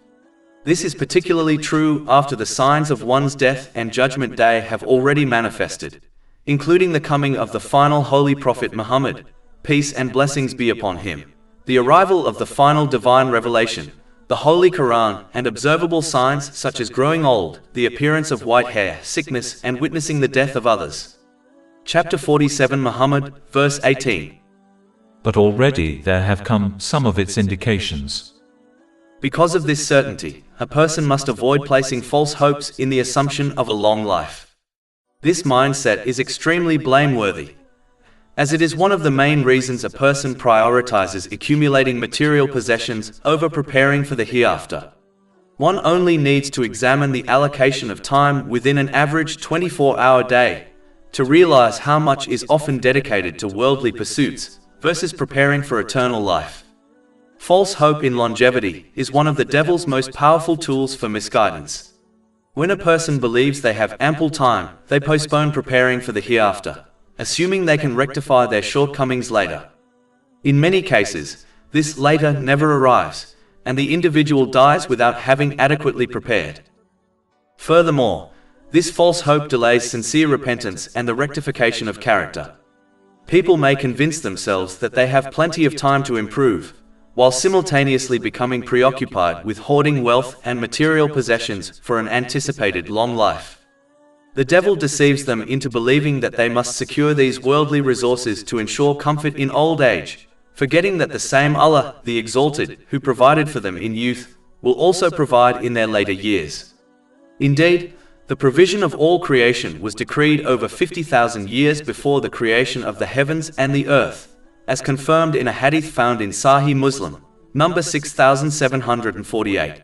This is particularly true after the signs of one's death and Judgment Day have already manifested, including the coming of the final Holy Prophet Muhammad, peace and blessings be upon him, the arrival of the final divine revelation, the Holy Quran, and observable signs such as growing old, the appearance of white hair, sickness, and witnessing the death of others. Chapter 47 Muhammad, verse 18. But already there have come some of its indications. Because of this certainty, a person must avoid placing false hopes in the assumption of a long life. This mindset is extremely blameworthy, as it is one of the main reasons a person prioritizes accumulating material possessions over preparing for the hereafter. One only needs to examine the allocation of time within an average 24-hour day to realize how much is often dedicated to worldly pursuits versus preparing for eternal life. False hope in longevity is one of the devil's most powerful tools for misguidance. When a person believes they have ample time, they postpone preparing for the hereafter, assuming they can rectify their shortcomings later. In many cases, this later never arrives, and the individual dies without having adequately prepared. Furthermore, this false hope delays sincere repentance and the rectification of character. People may convince themselves that they have plenty of time to improve, while simultaneously becoming preoccupied with hoarding wealth and material possessions for an anticipated long life. The devil deceives them into believing that they must secure these worldly resources to ensure comfort in old age, forgetting that the same Allah, the Exalted, who provided for them in youth, will also provide in their later years. Indeed, the provision of all creation was decreed over 50,000 years before the creation of the heavens and the earth, as confirmed in a hadith found in Sahih Muslim, number 6748.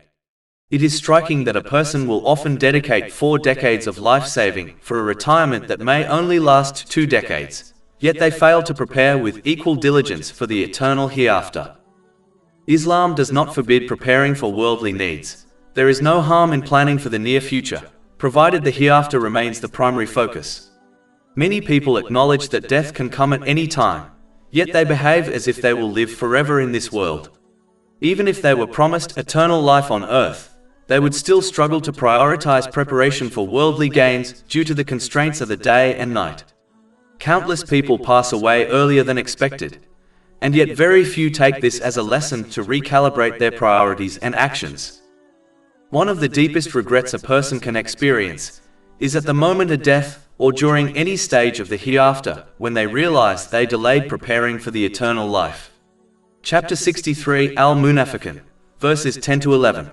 It is striking that a person will often dedicate 4 decades of life saving for a retirement that may only last 2 decades, yet they fail to prepare with equal diligence for the eternal hereafter. Islam does not forbid preparing for worldly needs. There is no harm in planning for the near future, provided the hereafter remains the primary focus. Many people acknowledge that death can come at any time, yet they behave as if they will live forever in this world. Even if they were promised eternal life on earth, they would still struggle to prioritize preparation for worldly gains due to the constraints of the day and night. Countless people pass away earlier than expected, and yet very few take this as a lesson to recalibrate their priorities and actions. One of the deepest regrets a person can experience is at the moment of death or during any stage of the hereafter when they realize they delayed preparing for the eternal life. Chapter 63 Al-Munafiqun, verses 10 to 11.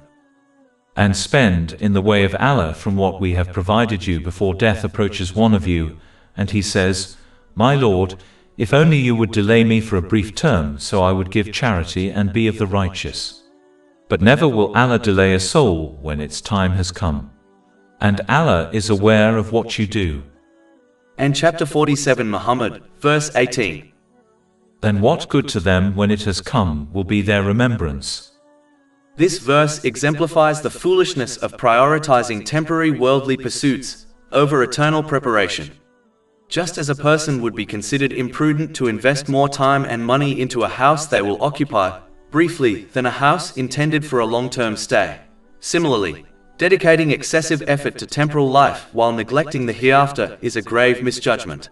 And spend in the way of Allah from what we have provided you before death approaches one of you, and he says, My Lord, if only you would delay me for a brief term so I would give charity and be of the righteous. But never will Allah delay a soul when its time has come. And Allah is aware of what you do. And chapter 47 Muhammad, verse 18. Then what good to them when it has come will be their remembrance. This verse exemplifies the foolishness of prioritizing temporary worldly pursuits over eternal preparation. Just as a person would be considered imprudent to invest more time and money into a house they will occupy briefly than a house intended for a long-term stay. Similarly, dedicating excessive effort to temporal life while neglecting the hereafter is a grave misjudgment.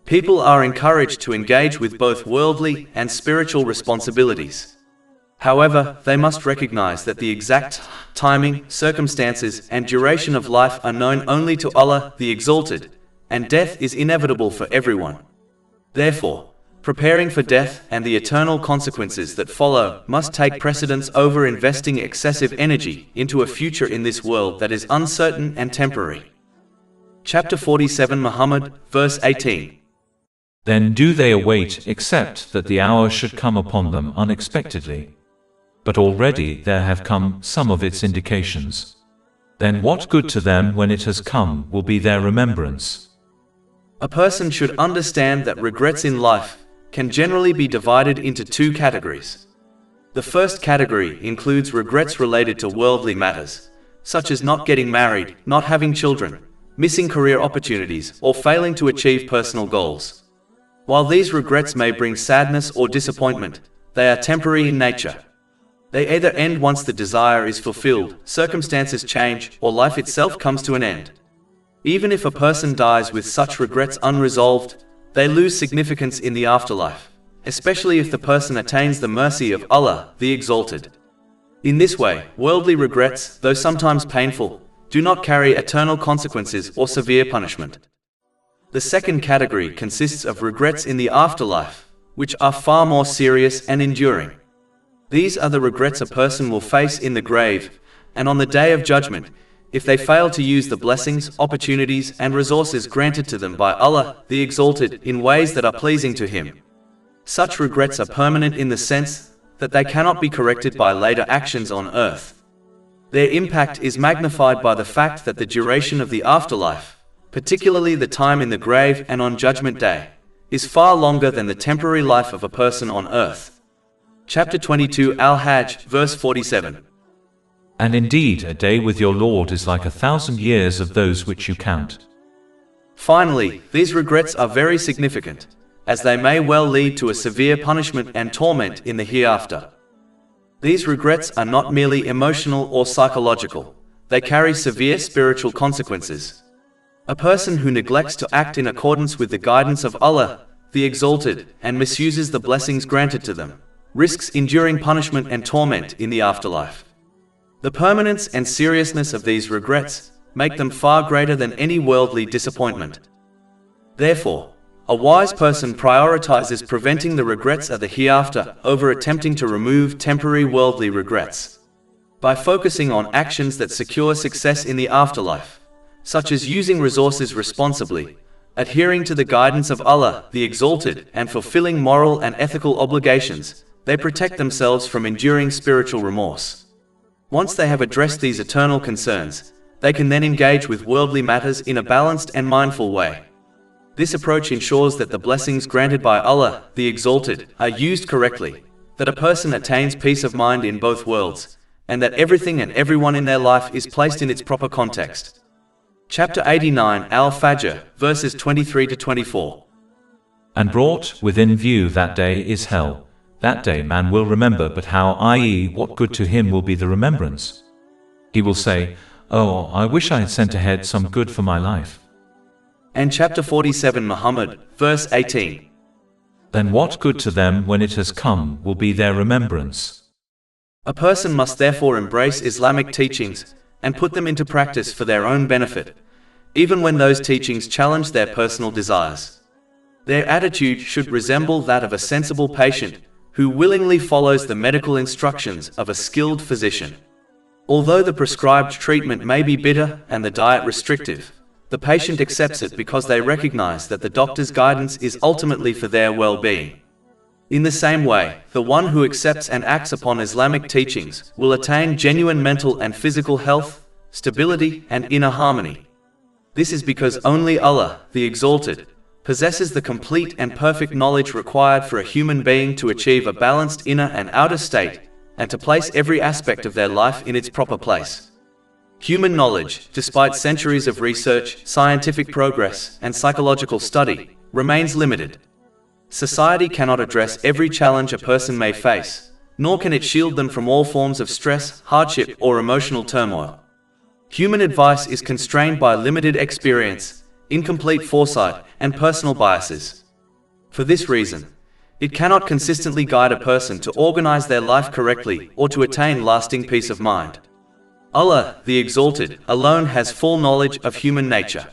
People are encouraged to engage with both worldly and spiritual responsibilities. However, they must recognize that the exact timing, circumstances, and duration of life are known only to Allah, the Exalted, and death is inevitable for everyone. Therefore, preparing for death and the eternal consequences that follow must take precedence over investing excessive energy into a future in this world that is uncertain and temporary. Chapter 47 Muhammad, verse 18. Then do they await except that the hour should come upon them unexpectedly. But already there have come some of its indications. Then what good to them when it has come will be their remembrance. A person should understand that regrets in life can generally be divided into 2 categories. The first category includes regrets related to worldly matters, such as not getting married, not having children, missing career opportunities, or failing to achieve personal goals. While these regrets may bring sadness or disappointment, they are temporary in nature. They either end once the desire is fulfilled, circumstances change, or life itself comes to an end. Even if a person dies with such regrets unresolved, they lose significance in the afterlife, especially if the person attains the mercy of Allah, the Exalted. In this way, worldly regrets, though sometimes painful, do not carry eternal consequences or severe punishment. The second category consists of regrets in the afterlife, which are far more serious and enduring. These are the regrets a person will face in the grave and on the day of judgment, if they fail to use the blessings, opportunities, and resources granted to them by Allah, the Exalted, in ways that are pleasing to Him. Such regrets are permanent in the sense that they cannot be corrected by later actions on earth. Their impact is magnified by the fact that the duration of the afterlife, particularly the time in the grave and on Judgment Day, is far longer than the temporary life of a person on earth. Chapter 22 Al-Hajj, verse 47. And indeed a day with your Lord is like 1,000 years of those which you count. Finally, these regrets are very significant, as they may well lead to a severe punishment and torment in the hereafter. These regrets are not merely emotional or psychological, they carry severe spiritual consequences. A person who neglects to act in accordance with the guidance of Allah, the Exalted, and misuses the blessings granted to them, risks enduring punishment and torment in the afterlife. The permanence and seriousness of these regrets make them far greater than any worldly disappointment. Therefore, a wise person prioritizes preventing the regrets of the hereafter over attempting to remove temporary worldly regrets. By focusing on actions that secure success in the afterlife, such as using resources responsibly, adhering to the guidance of Allah the Exalted, and fulfilling moral and ethical obligations, they protect themselves from enduring spiritual remorse. Once they have addressed these eternal concerns, they can then engage with worldly matters in a balanced and mindful way. This approach ensures that the blessings granted by Allah the Exalted are used correctly, that a person attains peace of mind in both worlds, and that everything and everyone in their life is placed in its proper context. Chapter 89 Al-Fajr, verses 23 to 24. And brought within view that day is hell. That day man will remember, but how, i.e., what good to him will be the remembrance? He will say, "Oh, I wish I had sent ahead some good for my life." And chapter 47 Muhammad, verse 18. Then what good to them when it has come will be their remembrance. A person must therefore embrace Islamic teachings and put them into practice for their own benefit, even when those teachings challenge their personal desires. Their attitude should resemble that of a sensible patient who willingly follows the medical instructions of a skilled physician. Although the prescribed treatment may be bitter and the diet restrictive, the patient accepts it because they recognize that the doctor's guidance is ultimately for their well-being. In the same way, the one who accepts and acts upon Islamic teachings will attain genuine mental and physical health, stability, and inner harmony. This is because only Allah, the Exalted, possesses the complete and perfect knowledge required for a human being to achieve a balanced inner and outer state, and to place every aspect of their life in its proper place. Human knowledge, despite centuries of research, scientific progress, and psychological study, remains limited. Society cannot address every challenge a person may face, nor can it shield them from all forms of stress, hardship, or emotional turmoil. Human advice is constrained by limited experience, incomplete foresight, and personal biases. For this reason, it cannot consistently guide a person to organize their life correctly or to attain lasting peace of mind. Allah, the Exalted, alone has full knowledge of human nature,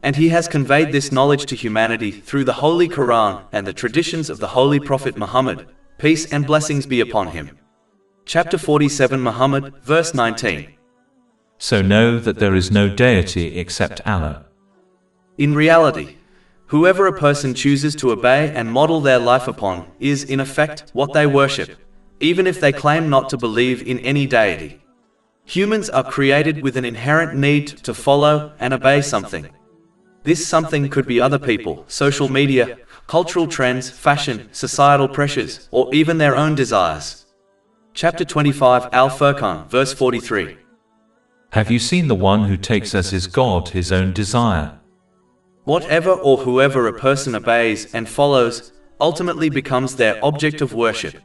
and He has conveyed this knowledge to humanity through the Holy Quran and the traditions of the Holy Prophet Muhammad, peace and blessings be upon him. Chapter 47 Muhammad, verse 19. So know that there is no deity except Allah. In reality, whoever a person chooses to obey and model their life upon is, in effect, what they worship, even if they claim not to believe in any deity. Humans are created with an inherent need to follow and obey something. This something could be other people, social media, cultural trends, fashion, societal pressures, or even their own desires. Chapter 25 Al-Furqan, verse 43. Have you seen the one who takes as his God his own desire? Whatever or whoever a person obeys and follows ultimately becomes their object of worship.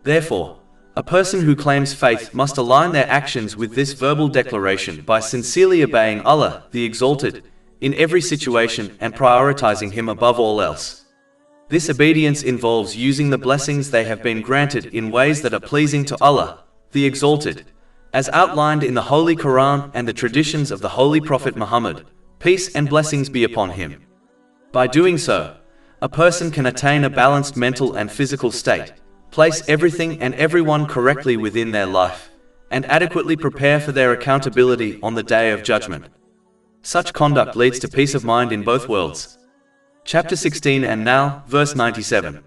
Therefore, a person who claims faith must align their actions with this verbal declaration by sincerely obeying Allah, the Exalted, in every situation and prioritizing Him above all else. This obedience involves using the blessings they have been granted in ways that are pleasing to Allah, the Exalted, as outlined in the Holy Quran and the traditions of the Holy Prophet Muhammad, peace and blessings be upon him. By doing so, a person can attain a balanced mental and physical state, place everything and everyone correctly within their life, and adequately prepare for their accountability on the Day of Judgment. Such conduct leads to peace of mind in both worlds. Chapter 16 and now, verse 97.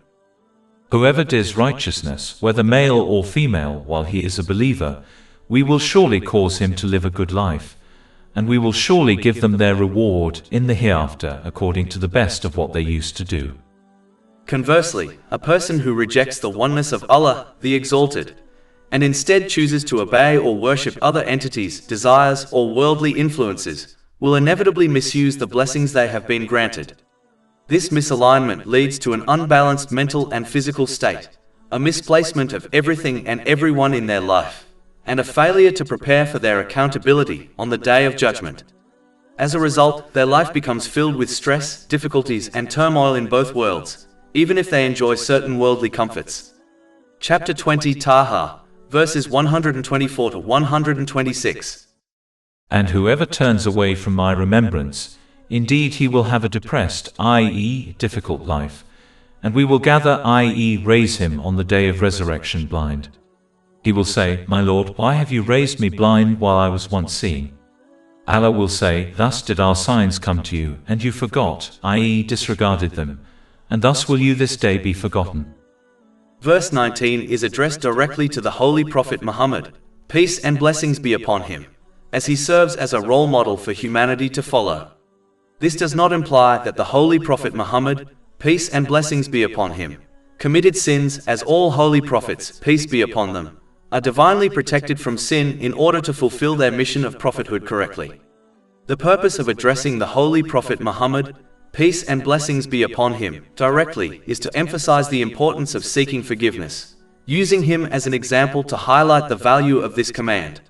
Whoever does righteousness, whether male or female, while he is a believer, we will surely cause him to live a good life, and we will surely give them their reward in the hereafter according to the best of what they used to do. Conversely, a person who rejects the oneness of Allah, the Exalted, and instead chooses to obey or worship other entities, desires, or worldly influences, will inevitably misuse the blessings they have been granted. This misalignment leads to an unbalanced mental and physical state, a misplacement of everything and everyone in their life, and a failure to prepare for their accountability on the Day of Judgment. As a result, their life becomes filled with stress, difficulties, and turmoil in both worlds, even if they enjoy certain worldly comforts. Chapter 20 Taha, verses 124 to 126. And whoever turns away from my remembrance, indeed he will have a depressed, i.e., difficult life, and we will gather, i.e., raise him on the day of resurrection blind. He will say, My Lord, why have you raised me blind while I was once seeing? Allah will say, Thus did our signs come to you, and you forgot, i.e., disregarded them, and thus will you this day be forgotten. Verse 19 is addressed directly to the Holy Prophet Muhammad, peace and blessings be upon him, as he serves as a role model for humanity to follow. This does not imply that the Holy Prophet Muhammad, peace and blessings be upon him, committed sins, as all holy prophets, peace be upon them, are divinely protected from sin in order to fulfill their mission of prophethood correctly. The purpose of addressing the Holy Prophet Muhammad, peace and blessings be upon him, directly is to emphasize the importance of seeking forgiveness, using him as an example to highlight the value of this command.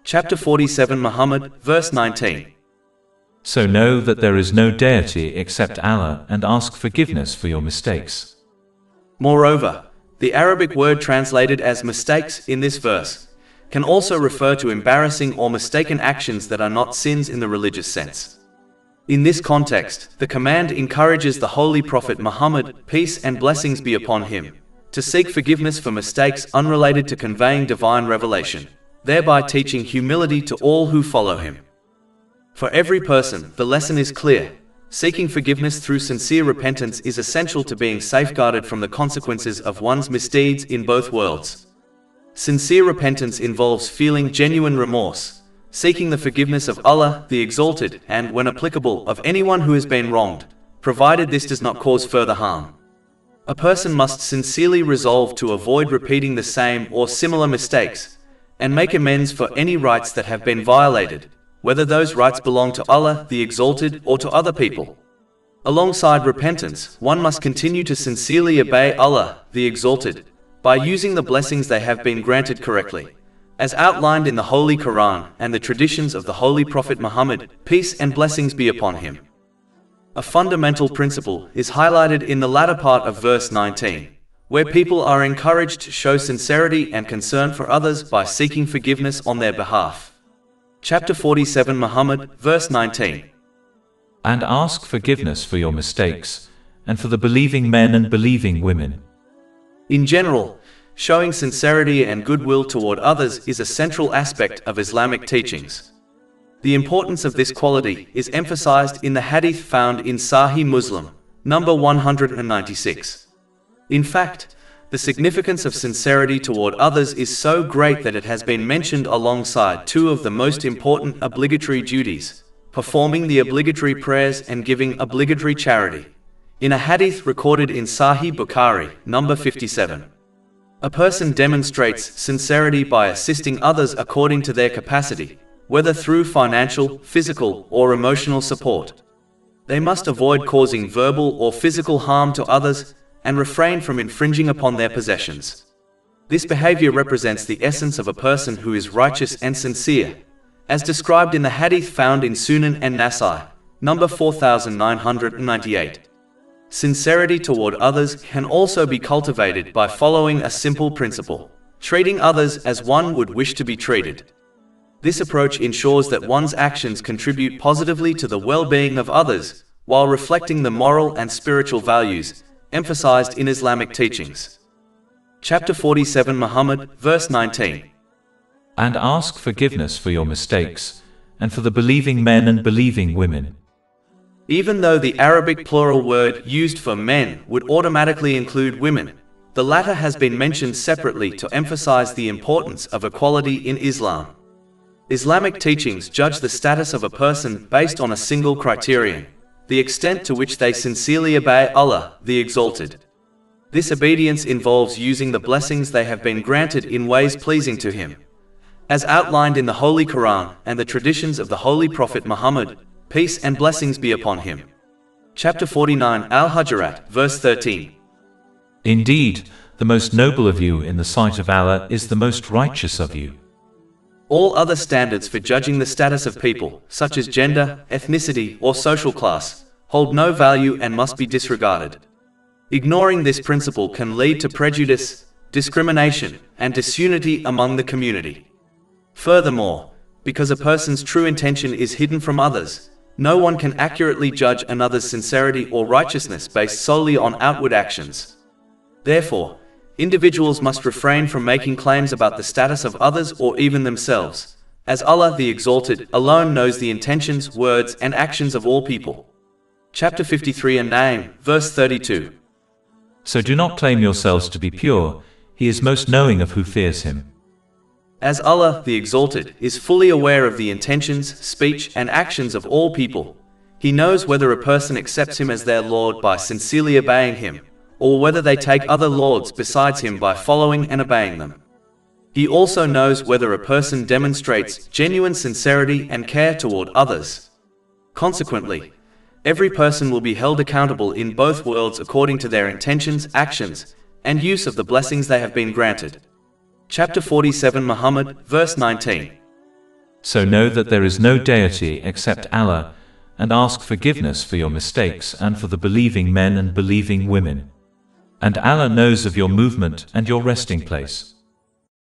Chapter 47 Muhammad, verse 19. So know that there is no deity except Allah, and ask forgiveness for your mistakes. Moreover, the Arabic word translated as mistakes in this verse can also refer to embarrassing or mistaken actions that are not sins in the religious sense. In this context, the command encourages the Holy Prophet Muhammad, peace and blessings be upon him, to seek forgiveness for mistakes unrelated to conveying divine revelation, thereby teaching humility to all who follow him. For every person, the lesson is clear. Seeking forgiveness through sincere repentance is essential to being safeguarded from the consequences of one's misdeeds in both worlds. Sincere repentance involves feeling genuine remorse, seeking the forgiveness of Allah, the Exalted, and, when applicable, of anyone who has been wronged, provided this does not cause further harm. A person must sincerely resolve to avoid repeating the same or similar mistakes, and make amends for any rights that have been violated, whether those rights belong to Allah, the Exalted, or to other people. Alongside repentance, one must continue to sincerely obey Allah, the Exalted, by using the blessings they have been granted correctly, as outlined in the Holy Quran and the traditions of the Holy Prophet Muhammad, peace and blessings be upon him. A fundamental principle is highlighted in the latter part of verse 19, where people are encouraged to show sincerity and concern for others by seeking forgiveness on their behalf. Chapter 47 Muhammad, verse 19. And ask forgiveness for your mistakes, and for the believing men and believing women. In general, showing sincerity and goodwill toward others is a central aspect of Islamic teachings. The importance of this quality is emphasized in the hadith found in Sahih Muslim, number 196. In fact, the significance of sincerity toward others is so great that it has been mentioned alongside two of the most important obligatory duties, performing the obligatory prayers and giving obligatory charity, in a hadith recorded in Sahih Bukhari, number 57. A person demonstrates sincerity by assisting others according to their capacity, whether through financial, physical, or emotional support. They must avoid causing verbal or physical harm to others and refrain from infringing upon their possessions. This behavior represents the essence of a person who is righteous and sincere, as described in the hadith found in Sunan and Nasai, number 4998. Sincerity toward others can also be cultivated by following a simple principle: treating others as one would wish to be treated. This approach ensures that one's actions contribute positively to the well-being of others, while reflecting the moral and spiritual values emphasized in Islamic teachings. Chapter 47 Muhammad, verse 19. And ask forgiveness for your mistakes, and for the believing men and believing women. Even though the Arabic plural word used for men would automatically include women, the latter has been mentioned separately to emphasize the importance of equality in Islam. Islamic teachings judge the status of a person based on a single criterion: the extent to which they sincerely obey Allah, the Exalted. This obedience involves using the blessings they have been granted in ways pleasing to Him, as outlined in the Holy Quran and the traditions of the Holy Prophet Muhammad, peace and blessings be upon him. Chapter 49 Al-Hujurat, verse 13. Indeed, the most noble of you in the sight of Allah is the most righteous of you. All other standards for judging the status of people, such as gender, ethnicity, or social class, hold no value and must be disregarded. Ignoring this principle can lead to prejudice, discrimination, and disunity among the community. Furthermore, because a person's true intention is hidden from others, no one can accurately judge another's sincerity or righteousness based solely on outward actions. Therefore, individuals must refrain from making claims about the status of others or even themselves, as Allah the Exalted alone knows the intentions, words, and actions of all people. Chapter 53 and Name, verse 32. So do not claim yourselves to be pure, He is most knowing of who fears Him. As Allah the Exalted is fully aware of the intentions, speech, and actions of all people, He knows whether a person accepts Him as their Lord by sincerely obeying Him, or whether they take other lords besides Him by following and obeying them. He also knows whether a person demonstrates genuine sincerity and care toward others. Consequently, every person will be held accountable in both worlds according to their intentions, actions, and use of the blessings they have been granted. Chapter 47 Muhammad, verse 19. So know that there is no deity except Allah, and ask forgiveness for your mistakes and for the believing men and believing women. And Allah knows of your movement and your resting place.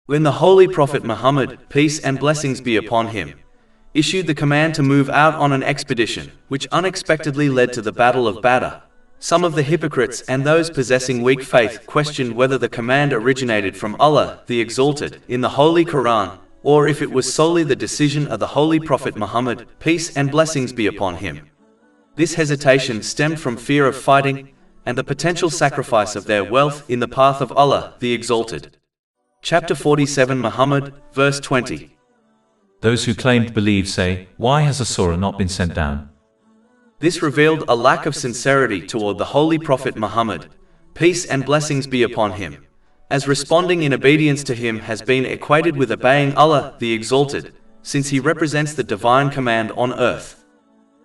When the Holy Prophet Muhammad, peace and blessings be upon him, issued the command to move out on an expedition, which unexpectedly led to the Battle of Badr, some of the hypocrites and those possessing weak faith questioned whether the command originated from Allah, the Exalted, in the Holy Quran, or if it was solely the decision of the Holy Prophet Muhammad, peace and blessings be upon him. This hesitation stemmed from fear of fighting and the potential sacrifice of their wealth in the path of Allah, the Exalted. Chapter 47 Muhammad, verse 20. Those who claimed believe say, why has a surah not been sent down? This revealed a lack of sincerity toward the Holy Prophet Muhammad, peace and blessings be upon him, as responding in obedience to him has been equated with obeying Allah, the Exalted, since he represents the divine command on earth.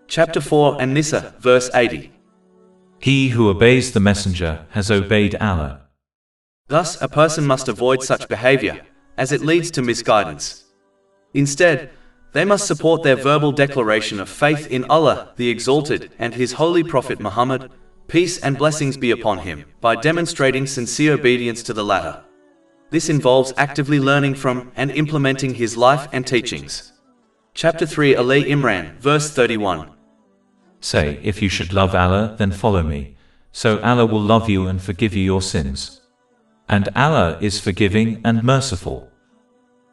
Chapter 4 An-Nisa, verse 80. He who obeys the messenger has obeyed Allah. Thus, a person must avoid such behavior, as it leads to misguidance. Instead, they must support their verbal declaration of faith in Allah, the Exalted, and His Holy Prophet Muhammad, peace and blessings be upon him, by demonstrating sincere obedience to the latter. This involves actively learning from and implementing his life and teachings. Chapter 3 Ali Imran, verse 31. Say, if you should love Allah, then follow me, so Allah will love you and forgive you your sins. And Allah is forgiving and merciful.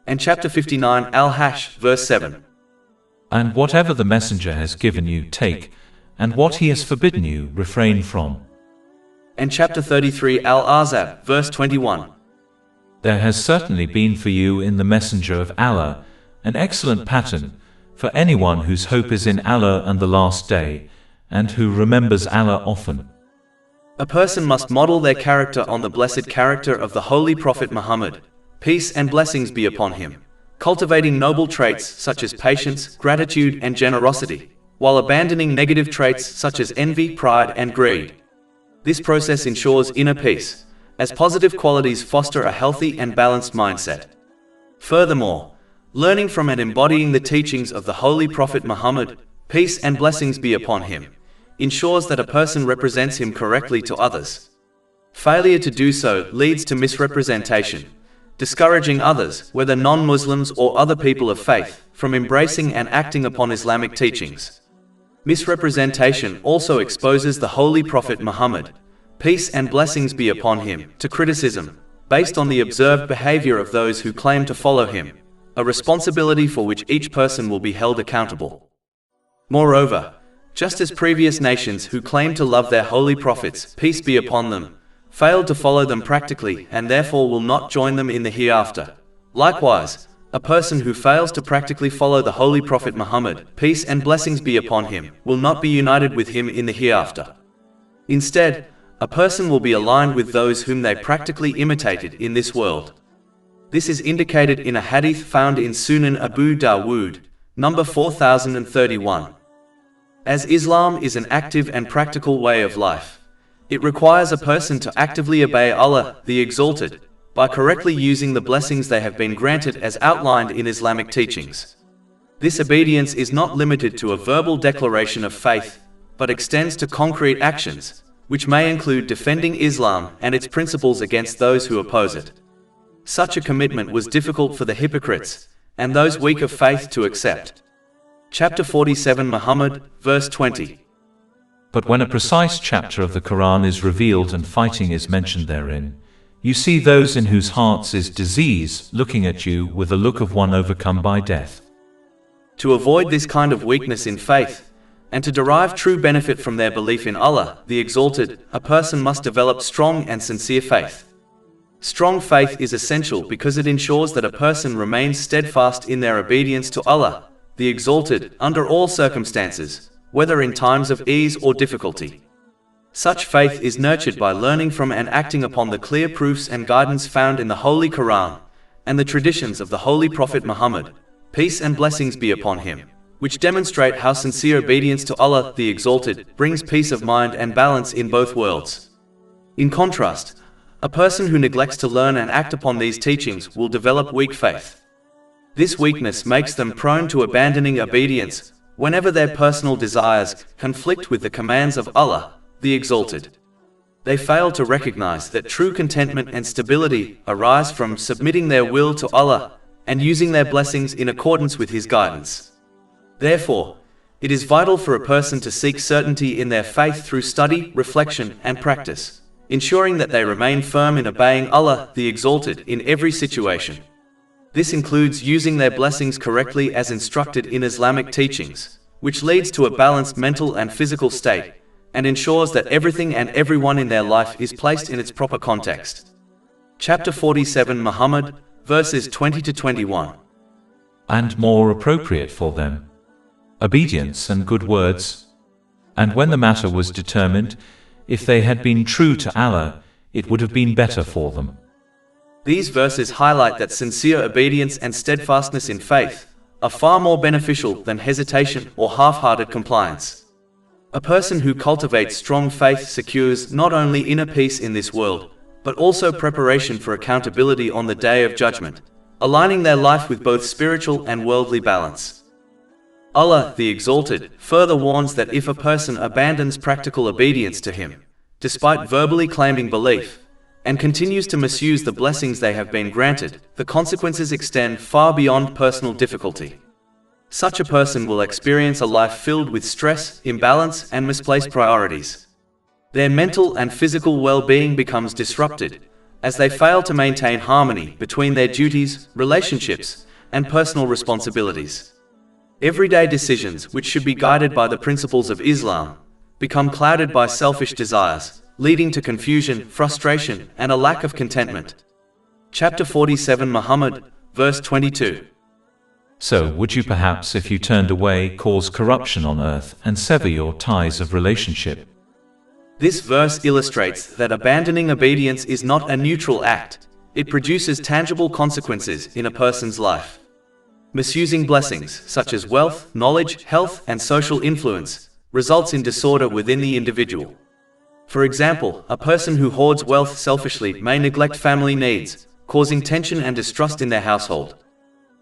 And chapter 59 Al-Hash, verse 7. And whatever the messenger has given you, take, and what he has forbidden you, refrain from. And chapter 33 Al-Ahzab, verse 21. There has certainly been for you in the messenger of Allah an excellent pattern for anyone whose hope is in Allah and the last day, and who remembers Allah often. A person must model their character on the blessed character of the Holy Prophet Muhammad, peace and blessings be upon him, cultivating noble traits such as patience, gratitude, and generosity, while abandoning negative traits such as envy, pride, and greed. This process ensures inner peace, as positive qualities foster a healthy and balanced mindset. Furthermore, learning from and embodying the teachings of the Holy Prophet Muhammad, peace and blessings be upon him, ensures that a person represents him correctly to others. Failure to do so leads to misrepresentation, discouraging others, whether non-Muslims or other people of faith, from embracing and acting upon Islamic teachings. Misrepresentation also exposes the Holy Prophet Muhammad, peace and blessings be upon him, to criticism, based on the observed behavior of those who claim to follow him, a responsibility for which each person will be held accountable. Moreover, just as previous nations who claim to love their holy prophets, peace be upon them, failed to follow them practically and therefore will not join them in the hereafter, likewise, a person who fails to practically follow the Holy Prophet Muhammad, peace and blessings be upon him, will not be united with him in the hereafter. Instead, a person will be aligned with those whom they practically imitated in this world. This is indicated in a hadith found in Sunan Abu Dawood, number 4031. As Islam is an active and practical way of life, it requires a person to actively obey Allah, the Exalted, by correctly using the blessings they have been granted as outlined in Islamic teachings. This obedience is not limited to a verbal declaration of faith, but extends to concrete actions, which may include defending Islam and its principles against those who oppose it. Such a commitment was difficult for the hypocrites and those weak of faith to accept. Chapter 47 Muhammad, verse 20. But when a precise chapter of the Quran is revealed and fighting is mentioned therein, you see those in whose hearts is disease looking at you with the look of one overcome by death. To avoid this kind of weakness in faith, and to derive true benefit from their belief in Allah, the Exalted, a person must develop strong and sincere faith. Strong faith is essential because it ensures that a person remains steadfast in their obedience to Allah, the Exalted, under all circumstances, whether in times of ease or difficulty. Such faith is nurtured by learning from and acting upon the clear proofs and guidance found in the Holy Quran and the traditions of the Holy Prophet Muhammad, peace and blessings be upon him, which demonstrate how sincere obedience to Allah, the Exalted, brings peace of mind and balance in both worlds. In contrast, a person who neglects to learn and act upon these teachings will develop weak faith. This weakness makes them prone to abandoning obedience whenever their personal desires conflict with the commands of Allah, the Exalted. They fail to recognize that true contentment and stability arise from submitting their will to Allah and using their blessings in accordance with His guidance. Therefore, it is vital for a person to seek certainty in their faith through study, reflection, and practice, ensuring that they remain firm in obeying Allah, the Exalted, in every situation. This includes using their blessings correctly as instructed in Islamic teachings, which leads to a balanced mental and physical state, and ensures that everything and everyone in their life is placed in its proper context. Chapter 47 Muhammad, verses 20 to 21. And more appropriate for them, obedience and good words. And when the matter was determined, if they had been true to Allah, it would have been better for them. These verses highlight that sincere obedience and steadfastness in faith are far more beneficial than hesitation or half-hearted compliance. A person who cultivates strong faith secures not only inner peace in this world, but also preparation for accountability on the Day of Judgment, aligning their life with both spiritual and worldly balance. Allah, the Exalted, further warns that if a person abandons practical obedience to Him, despite verbally claiming belief, and continues to misuse the blessings they have been granted, the consequences extend far beyond personal difficulty. Such a person will experience a life filled with stress, imbalance, and misplaced priorities. Their mental and physical well-being becomes disrupted, as they fail to maintain harmony between their duties, relationships, and personal responsibilities. Everyday decisions, which should be guided by the principles of Islam, become clouded by selfish desires, leading to confusion, frustration, and a lack of contentment. Chapter 47 Muhammad, verse 22. So would you perhaps, if you turned away, cause corruption on earth and sever your ties of relationship? This verse illustrates that abandoning obedience is not a neutral act. It produces tangible consequences in a person's life. Misusing blessings, such as wealth, knowledge, health, and social influence, results in disorder within the individual. For example, a person who hoards wealth selfishly may neglect family needs, causing tension and distrust in their household.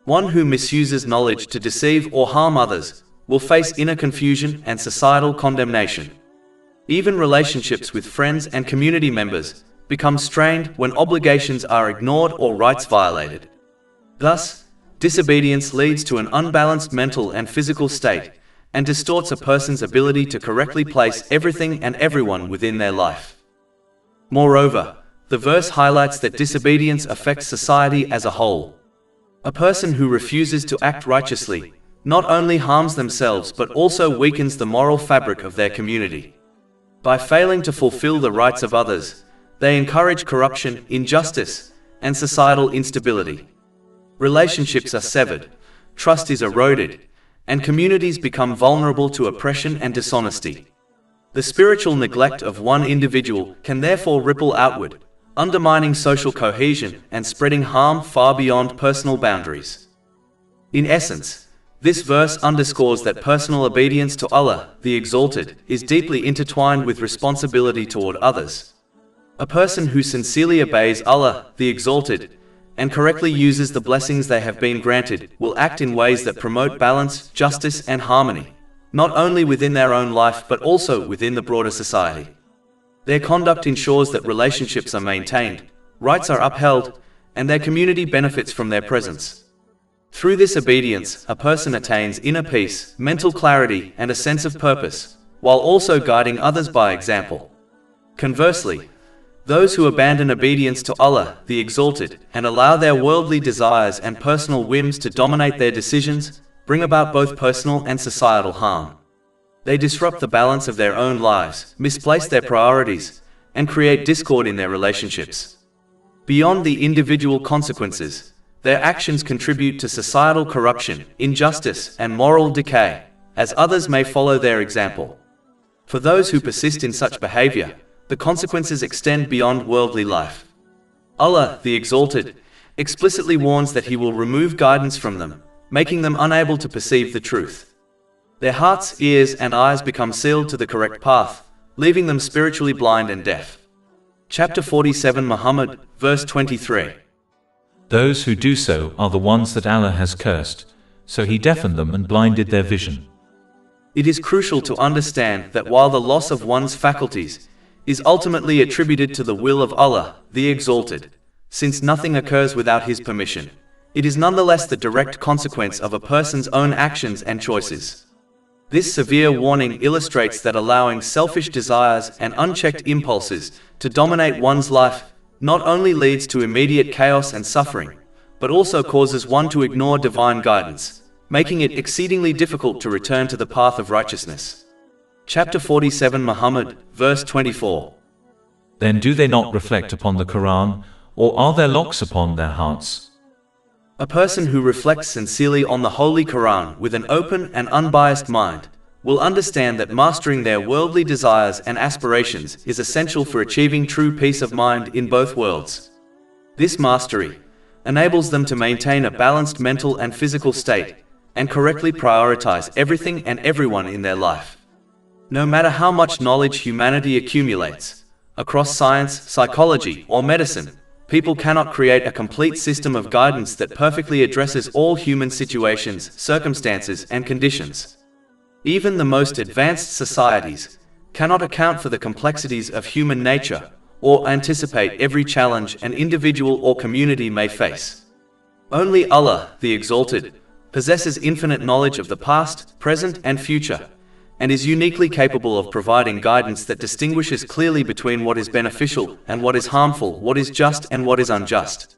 One who misuses knowledge to deceive or harm others will face inner confusion and societal condemnation. Even relationships with friends and community members become strained when obligations are ignored or rights violated. Thus, disobedience leads to an unbalanced mental and physical state, and distorts a person's ability to correctly place everything and everyone within their life. Moreover, the verse highlights that disobedience affects society as a whole. A person who refuses to act righteously not only harms themselves but also weakens the moral fabric of their community. By failing to fulfill the rights of others, they encourage corruption, injustice, and societal instability. Relationships are severed, trust is eroded, and communities become vulnerable to oppression and dishonesty. The spiritual neglect of one individual can therefore ripple outward, undermining social cohesion and spreading harm far beyond personal boundaries. In essence, this verse underscores that personal obedience to Allah, the Exalted, is deeply intertwined with responsibility toward others. A person who sincerely obeys Allah, the Exalted, and correctly uses the blessings they have been granted, will act in ways that promote balance, justice, and harmony, not only within their own life but also within the broader society. Their conduct ensures that relationships are maintained, rights are upheld, and their community benefits from their presence. Through this obedience, a person attains inner peace, mental clarity, and a sense of purpose, while also guiding others by example. Conversely, those who abandon obedience to Allah, the Exalted, and allow their worldly desires and personal whims to dominate their decisions, bring about both personal and societal harm. They disrupt the balance of their own lives, misplace their priorities, and create discord in their relationships. Beyond the individual consequences, their actions contribute to societal corruption, injustice, and moral decay, as others may follow their example. For those who persist in such behavior, the consequences extend beyond worldly life. Allah, the Exalted, explicitly warns that He will remove guidance from them, making them unable to perceive the truth. Their hearts, ears, and eyes become sealed to the correct path, leaving them spiritually blind and deaf. Chapter 47 Muhammad, verse 23. Those who do so are the ones that Allah has cursed, so He deafened them and blinded their vision. It is crucial to understand that while the loss of one's faculties is ultimately attributed to the will of Allah, the Exalted, since nothing occurs without His permission, it is nonetheless the direct consequence of a person's own actions and choices. This severe warning illustrates that allowing selfish desires and unchecked impulses to dominate one's life not only leads to immediate chaos and suffering, but also causes one to ignore divine guidance, making it exceedingly difficult to return to the path of righteousness. Chapter 47 Muhammad, verse 24. Then do they not reflect upon the Quran, or are there locks upon their hearts? A person who reflects sincerely on the Holy Quran with an open and unbiased mind will understand that mastering their worldly desires and aspirations is essential for achieving true peace of mind in both worlds. This mastery enables them to maintain a balanced mental and physical state and correctly prioritize everything and everyone in their life. No matter how much knowledge humanity accumulates, across science, psychology, or medicine, people cannot create a complete system of guidance that perfectly addresses all human situations, circumstances, and conditions. Even the most advanced societies cannot account for the complexities of human nature or anticipate every challenge an individual or community may face. Only Allah, the Exalted, possesses infinite knowledge of the past, present, and future, and is uniquely capable of providing guidance that distinguishes clearly between what is beneficial and what is harmful, what is just and what is unjust.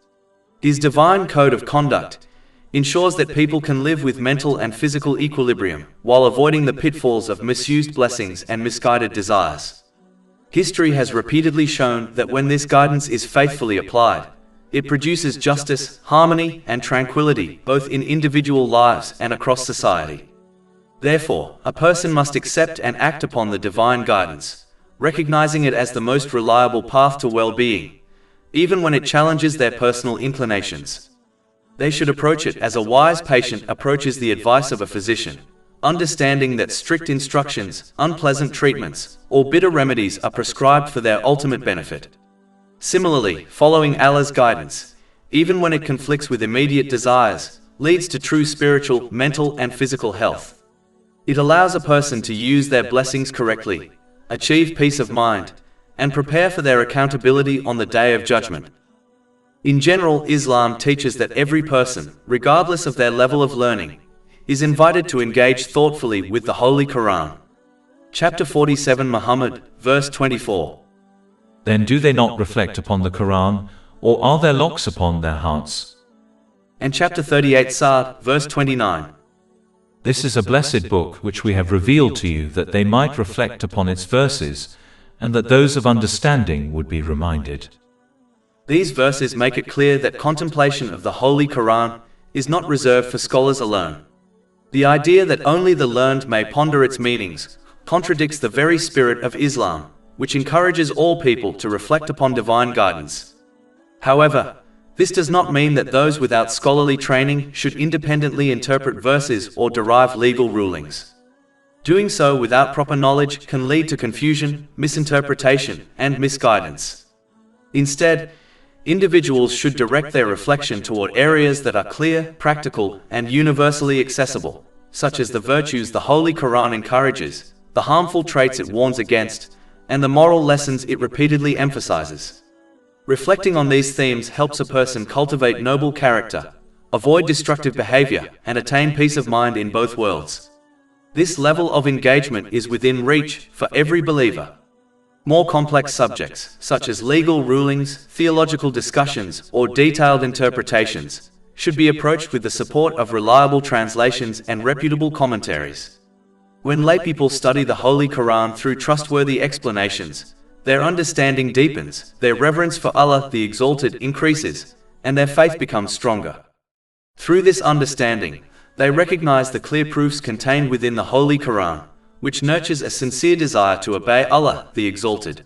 His divine code of conduct ensures that people can live with mental and physical equilibrium while avoiding the pitfalls of misused blessings and misguided desires. History has repeatedly shown that when this guidance is faithfully applied, it produces justice, harmony, and tranquility both in individual lives and across society. Therefore, a person must accept and act upon the divine guidance, recognizing it as the most reliable path to well-being, even when it challenges their personal inclinations. They should approach it as a wise patient approaches the advice of a physician, understanding that strict instructions, unpleasant treatments, or bitter remedies are prescribed for their ultimate benefit. Similarly, following Allah's guidance, even when it conflicts with immediate desires, leads to true spiritual, mental, and physical health. It allows a person to use their blessings correctly, achieve peace of mind, and prepare for their accountability on the Day of Judgment. In general, Islam teaches that every person, regardless of their level of learning, is invited to engage thoughtfully with the Holy Quran. Chapter 47 Muhammad, verse 24. Then do they not reflect upon the Quran, or are there locks upon their hearts? And chapter 38 Sa'd, verse 29. This is a blessed book which we have revealed to you that they might reflect upon its verses, and that those of understanding would be reminded. These verses make it clear that contemplation of the Holy Quran is not reserved for scholars alone. The idea that only the learned may ponder its meanings contradicts the very spirit of Islam, which encourages all people to reflect upon divine guidance. However, this does not mean that those without scholarly training should independently interpret verses or derive legal rulings. Doing so without proper knowledge can lead to confusion, misinterpretation, and misguidance. Instead, individuals should direct their reflection toward areas that are clear, practical, and universally accessible, such as the virtues the Holy Quran encourages, the harmful traits it warns against, and the moral lessons it repeatedly emphasizes. Reflecting on these themes helps a person cultivate noble character, avoid destructive behavior, and attain peace of mind in both worlds. This level of engagement is within reach for every believer. More complex subjects, such as legal rulings, theological discussions, or detailed interpretations, should be approached with the support of reliable translations and reputable commentaries. When laypeople study the Holy Quran through trustworthy explanations, their understanding deepens, their reverence for Allah the Exalted increases, and their faith becomes stronger. Through this understanding, they recognize the clear proofs contained within the Holy Quran, which nurtures a sincere desire to obey Allah the Exalted.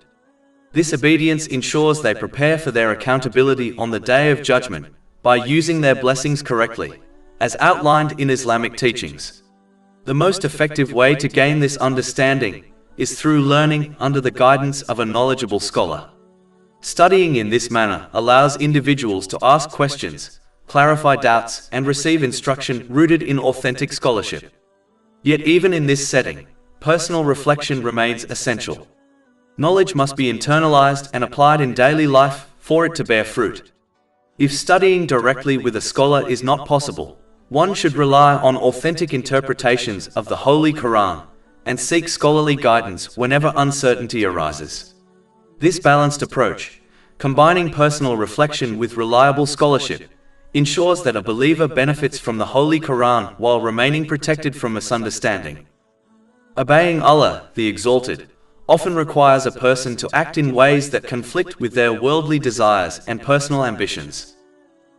This obedience ensures they prepare for their accountability on the Day of Judgment by using their blessings correctly, as outlined in Islamic teachings. The most effective way to gain this understanding is through learning under the guidance of a knowledgeable scholar. Studying in this manner allows individuals to ask questions, clarify doubts, and receive instruction rooted in authentic scholarship. Yet even in this setting, personal reflection remains essential. Knowledge must be internalized and applied in daily life for it to bear fruit. If studying directly with a scholar is not possible, one should rely on authentic interpretations of the Holy Quran and seek scholarly guidance whenever uncertainty arises. This balanced approach, combining personal reflection with reliable scholarship, ensures that a believer benefits from the Holy Quran while remaining protected from misunderstanding. Obeying Allah the Exalted often requires a person to act in ways that conflict with their worldly desires and personal ambitions.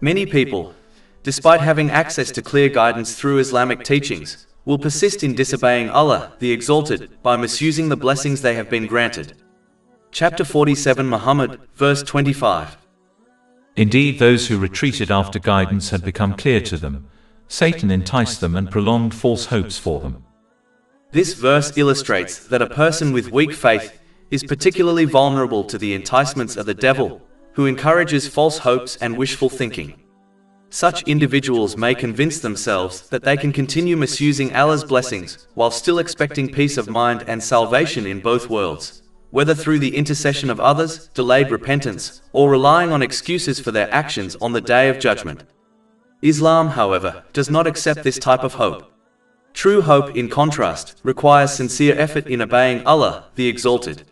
Many people, despite having access to clear guidance through Islamic teachings, will persist in disobeying Allah the Exalted by misusing the blessings they have been granted. Chapter 47 Muhammad, verse 25. Indeed, those who retreated after guidance had become clear to them. Satan enticed them and prolonged false hopes for them. This verse illustrates that a person with weak faith is particularly vulnerable to the enticements of the devil, who encourages false hopes and wishful thinking. Such individuals may convince themselves that they can continue misusing Allah's blessings while still expecting peace of mind and salvation in both worlds, whether through the intercession of others, delayed repentance, or relying on excuses for their actions on the Day of Judgment. Islam, however, does not accept this type of hope. True hope, in contrast, requires sincere effort in obeying Allah the Exalted.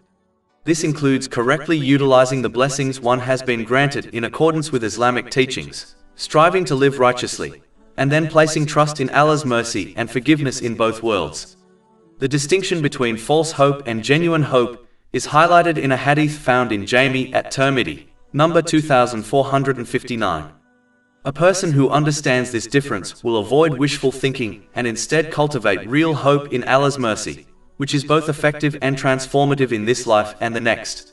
This includes correctly utilizing the blessings one has been granted in accordance with Islamic teachings, striving to live righteously, and then placing trust in Allah's mercy and forgiveness in both worlds. The distinction between false hope and genuine hope is highlighted in a hadith found in Jami at Tirmidhi, number 2459. A person who understands this difference will avoid wishful thinking and instead cultivate real hope in Allah's mercy, which is both effective and transformative in this life and the next.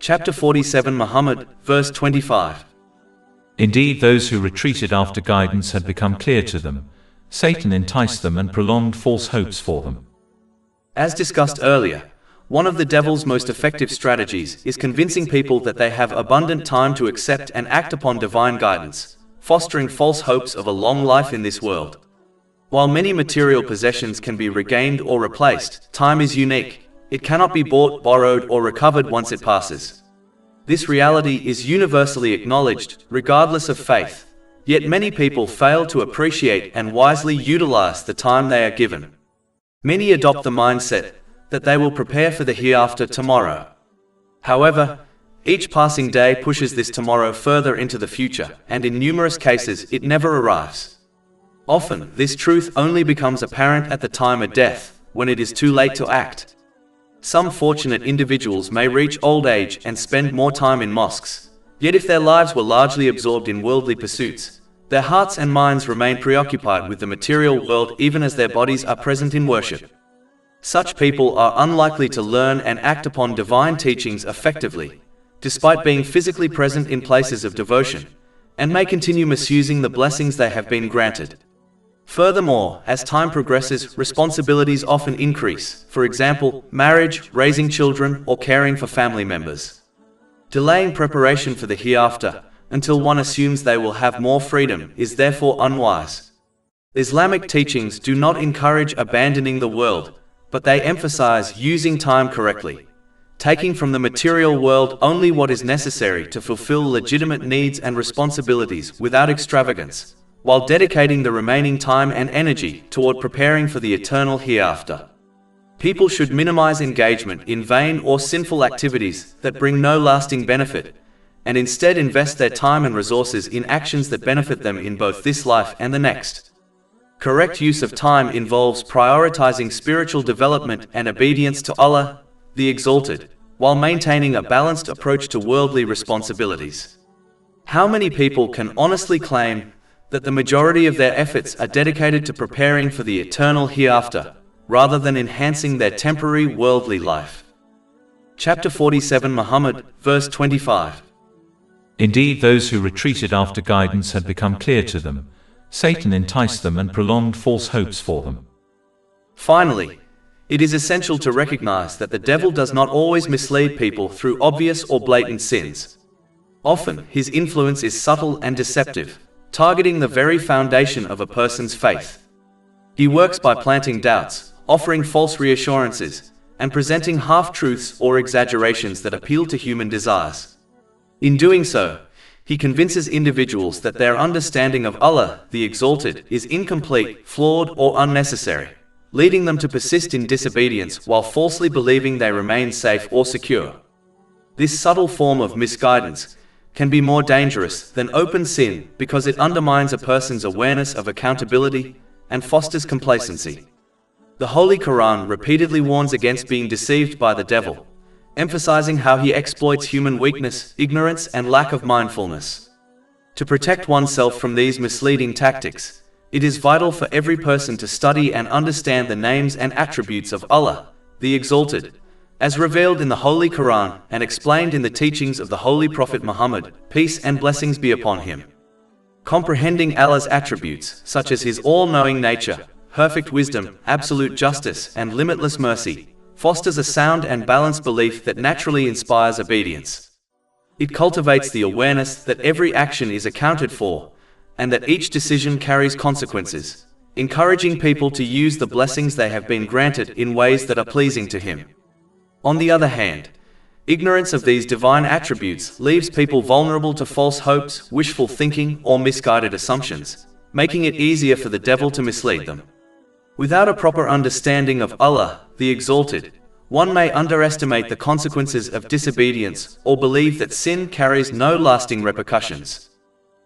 Chapter 47 Muhammad, verse 25. Indeed, those who retreated after guidance had become clear to them. Satan enticed them and prolonged false hopes for them. As discussed earlier, one of the devil's most effective strategies is convincing people that they have abundant time to accept and act upon divine guidance, fostering false hopes of a long life in this world. While many material possessions can be regained or replaced, time is unique. It cannot be bought, borrowed, or recovered once it passes. This reality is universally acknowledged, regardless of faith, yet many people fail to appreciate and wisely utilize the time they are given. Many adopt the mindset that they will prepare for the hereafter tomorrow. However, each passing day pushes this tomorrow further into the future, and in numerous cases it never arrives. Often, this truth only becomes apparent at the time of death, when it is too late to act. Some fortunate individuals may reach old age and spend more time in mosques, yet if their lives were largely absorbed in worldly pursuits, their hearts and minds remain preoccupied with the material world even as their bodies are present in worship. Such people are unlikely to learn and act upon divine teachings effectively, despite being physically present in places of devotion, and may continue misusing the blessings they have been granted. Furthermore, as time progresses, responsibilities often increase, for example, marriage, raising children, or caring for family members. Delaying preparation for the hereafter until one assumes they will have more freedom is therefore unwise. Islamic teachings do not encourage abandoning the world, but they emphasize using time correctly. taking from the material world only what is necessary to fulfill legitimate needs and responsibilities without extravagance, while dedicating the remaining time and energy toward preparing for the eternal hereafter. People should minimize engagement in vain or sinful activities that bring no lasting benefit, and instead invest their time and resources in actions that benefit them in both this life and the next. Correct use of time involves prioritizing spiritual development and obedience to Allah, the Exalted, while maintaining a balanced approach to worldly responsibilities. How many people can honestly claim that the majority of their efforts are dedicated to preparing for the eternal hereafter, rather than enhancing their temporary worldly life? Chapter 47 Muhammad, verse 25. Indeed, those who retreated after guidance had become clear to them. Satan enticed them and prolonged false hopes for them. Finally, it is essential to recognize that the devil does not always mislead people through obvious or blatant sins. Often, his influence is subtle and deceptive, targeting the very foundation of a person's faith. He works by planting doubts, offering false reassurances, and presenting half-truths or exaggerations that appeal to human desires. In doing so, he convinces individuals that their understanding of Allah, the Exalted, is incomplete, flawed, or unnecessary, leading them to persist in disobedience while falsely believing they remain safe or secure. This subtle form of misguidance can be more dangerous than open sin because it undermines a person's awareness of accountability and fosters complacency. The Holy Quran repeatedly warns against being deceived by the devil, emphasizing how he exploits human weakness, ignorance, and lack of mindfulness. To protect oneself from these misleading tactics, it is vital for every person to study and understand the names and attributes of Allah, the Exalted, as revealed in the Holy Quran and explained in the teachings of the Holy Prophet Muhammad, peace and blessings be upon him. Comprehending Allah's attributes, such as His all-knowing nature, perfect wisdom, absolute justice, and limitless mercy, fosters a sound and balanced belief that naturally inspires obedience. It cultivates the awareness that every action is accounted for, and that each decision carries consequences, encouraging people to use the blessings they have been granted in ways that are pleasing to Him. On the other hand, ignorance of these divine attributes leaves people vulnerable to false hopes, wishful thinking, or misguided assumptions, making it easier for the devil to mislead them. Without a proper understanding of Allah, the Exalted, one may underestimate the consequences of disobedience or believe that sin carries no lasting repercussions.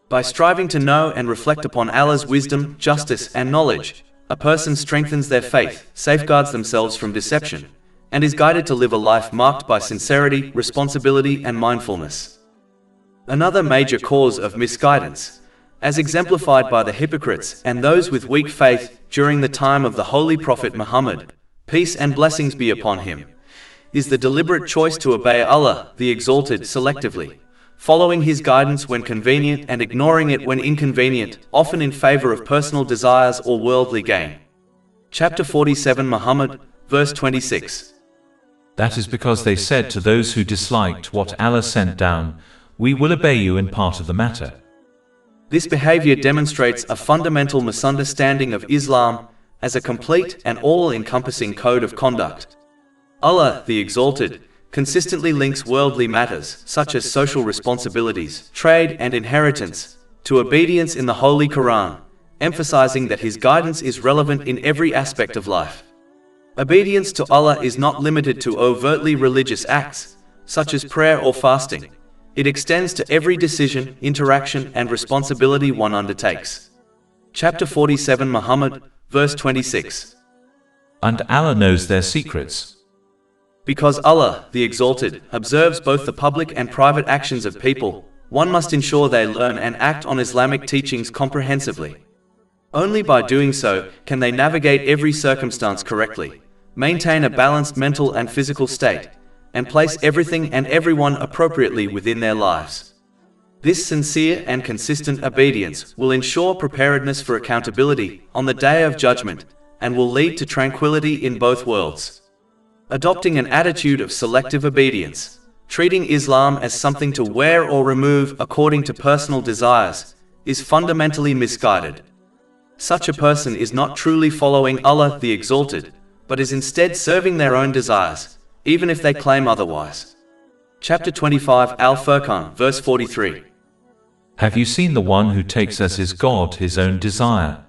By striving to know and reflect upon Allah's wisdom, justice, and knowledge, a person strengthens their faith, safeguards themselves from deception, and is guided to live a life marked by sincerity, responsibility, and mindfulness. Another major cause of misguidance, as exemplified by the hypocrites and those with weak faith during the time of the Holy Prophet Muhammad, peace and blessings be upon him, is the deliberate choice to obey Allah, the Exalted, selectively, following His guidance when convenient and ignoring it when inconvenient, often in favor of personal desires or worldly gain. Chapter 47 Muhammad, verse 26. That is because they said to those who disliked what Allah sent down, "We will obey you in part of the matter." This behavior demonstrates a fundamental misunderstanding of Islam as a complete and all-encompassing code of conduct. Allah, the Exalted, consistently links worldly matters, such as social responsibilities, trade, and inheritance, to obedience in the Holy Quran, emphasizing that His guidance is relevant in every aspect of life. Obedience to Allah is not limited to overtly religious acts, such as prayer or fasting. It extends to every decision, interaction, and responsibility one undertakes. Chapter 47 Muhammad, verse 26. And Allah knows their secrets. Because Allah, the Exalted, observes both the public and private actions of people, one must ensure they learn and act on Islamic teachings comprehensively. Only by doing so can they navigate every circumstance correctly, maintain a balanced mental and physical state, and place everything and everyone appropriately within their lives. This sincere and consistent obedience will ensure preparedness for accountability on the Day of Judgment and will lead to tranquility in both worlds. Adopting an attitude of selective obedience, treating Islam as something to wear or remove according to personal desires, is fundamentally misguided. Such a person is not truly following Allah the Exalted, but is instead serving their own desires, even if they claim otherwise. Chapter 25 Al-Furqan, verse 43. Have you seen the one who takes as his God his own desire?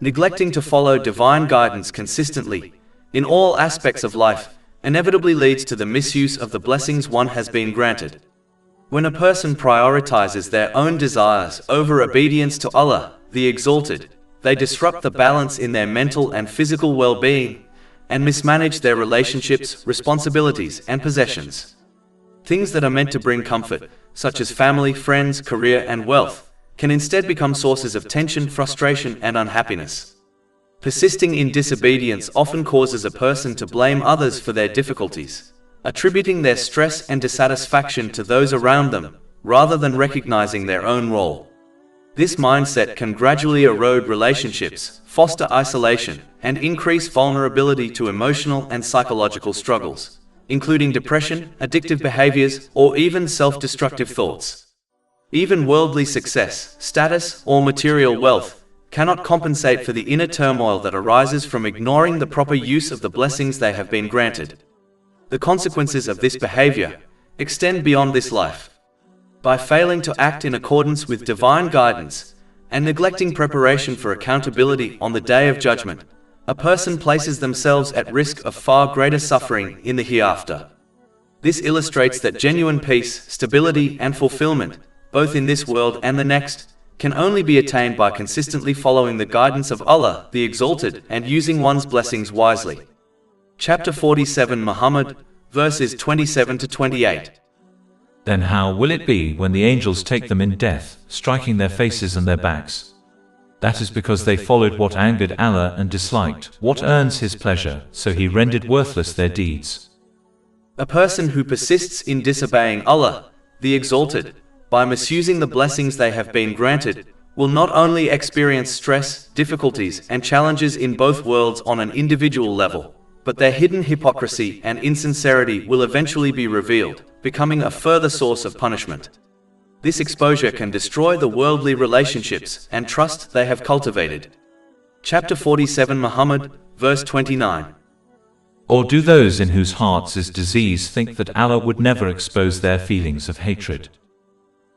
Neglecting to follow divine guidance consistently, in all aspects of life, inevitably leads to the misuse of the blessings one has been granted. When a person prioritizes their own desires over obedience to Allah, the Exalted, they disrupt the balance in their mental and physical well-being, and mismanage their relationships, responsibilities, and possessions. Things that are meant to bring comfort, such as family, friends, career, and wealth, can instead become sources of tension, frustration, and unhappiness. Persisting in disobedience often causes a person to blame others for their difficulties, attributing their stress and dissatisfaction to those around them, rather than recognizing their own role. This mindset can gradually erode relationships, foster isolation, and increase vulnerability to emotional and psychological struggles, including depression, addictive behaviors, or even self-destructive thoughts. Even worldly success, status, or material wealth cannot compensate for the inner turmoil that arises from ignoring the proper use of the blessings they have been granted. The consequences of this behavior extend beyond this life. By failing to act in accordance with divine guidance and neglecting preparation for accountability on the Day of Judgment, a person places themselves at risk of far greater suffering in the hereafter. This illustrates that genuine peace, stability, and fulfillment, both in this world and the next, can only be attained by consistently following the guidance of Allah, the Exalted, and using one's blessings wisely. Chapter 47 Muhammad, verses 27 to 28. Then how will it be when the angels take them in death, striking their faces and their backs? That is because they followed what angered Allah and disliked what earns His pleasure, so He rendered worthless their deeds. A person who persists in disobeying Allah, the Exalted, by misusing the blessings they have been granted, will not only experience stress, difficulties, and challenges in both worlds on an individual level, but their hidden hypocrisy and insincerity will eventually be revealed, becoming a further source of punishment. This exposure can destroy the worldly relationships and trust they have cultivated. Chapter 47 Muhammad, verse 29. Or do those in whose hearts is disease think that Allah would never expose their feelings of hatred?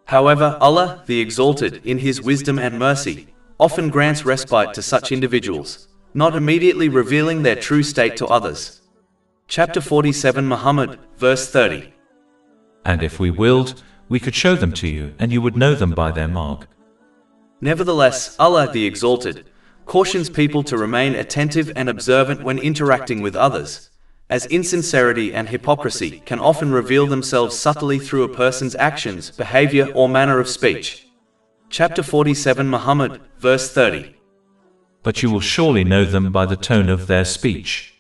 However, Allah, the Exalted, in His wisdom and mercy, often grants respite to such individuals, not immediately revealing their true state to others. Chapter 47 Muhammad, verse 30. And if we willed, we could show them to you, and you would know them by their mark. Nevertheless, Allah, the Exalted, cautions people to remain attentive and observant when interacting with others, as insincerity and hypocrisy can often reveal themselves subtly through a person's actions, behavior, or manner of speech. Chapter 47 Muhammad, verse 30. But you will surely know them by the tone of their speech.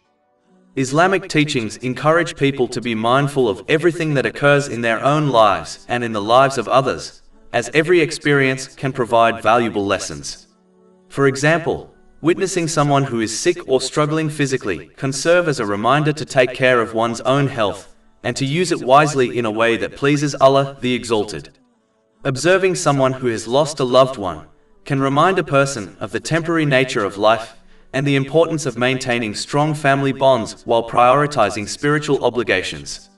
Islamic teachings encourage people to be mindful of everything that occurs in their own lives and in the lives of others, as every experience can provide valuable lessons. For example, witnessing someone who is sick or struggling physically can serve as a reminder to take care of one's own health and to use it wisely in a way that pleases Allah, the Exalted. Observing someone who has lost a loved one can remind a person of the temporary nature of life and the importance of maintaining strong family bonds while prioritizing spiritual obligations.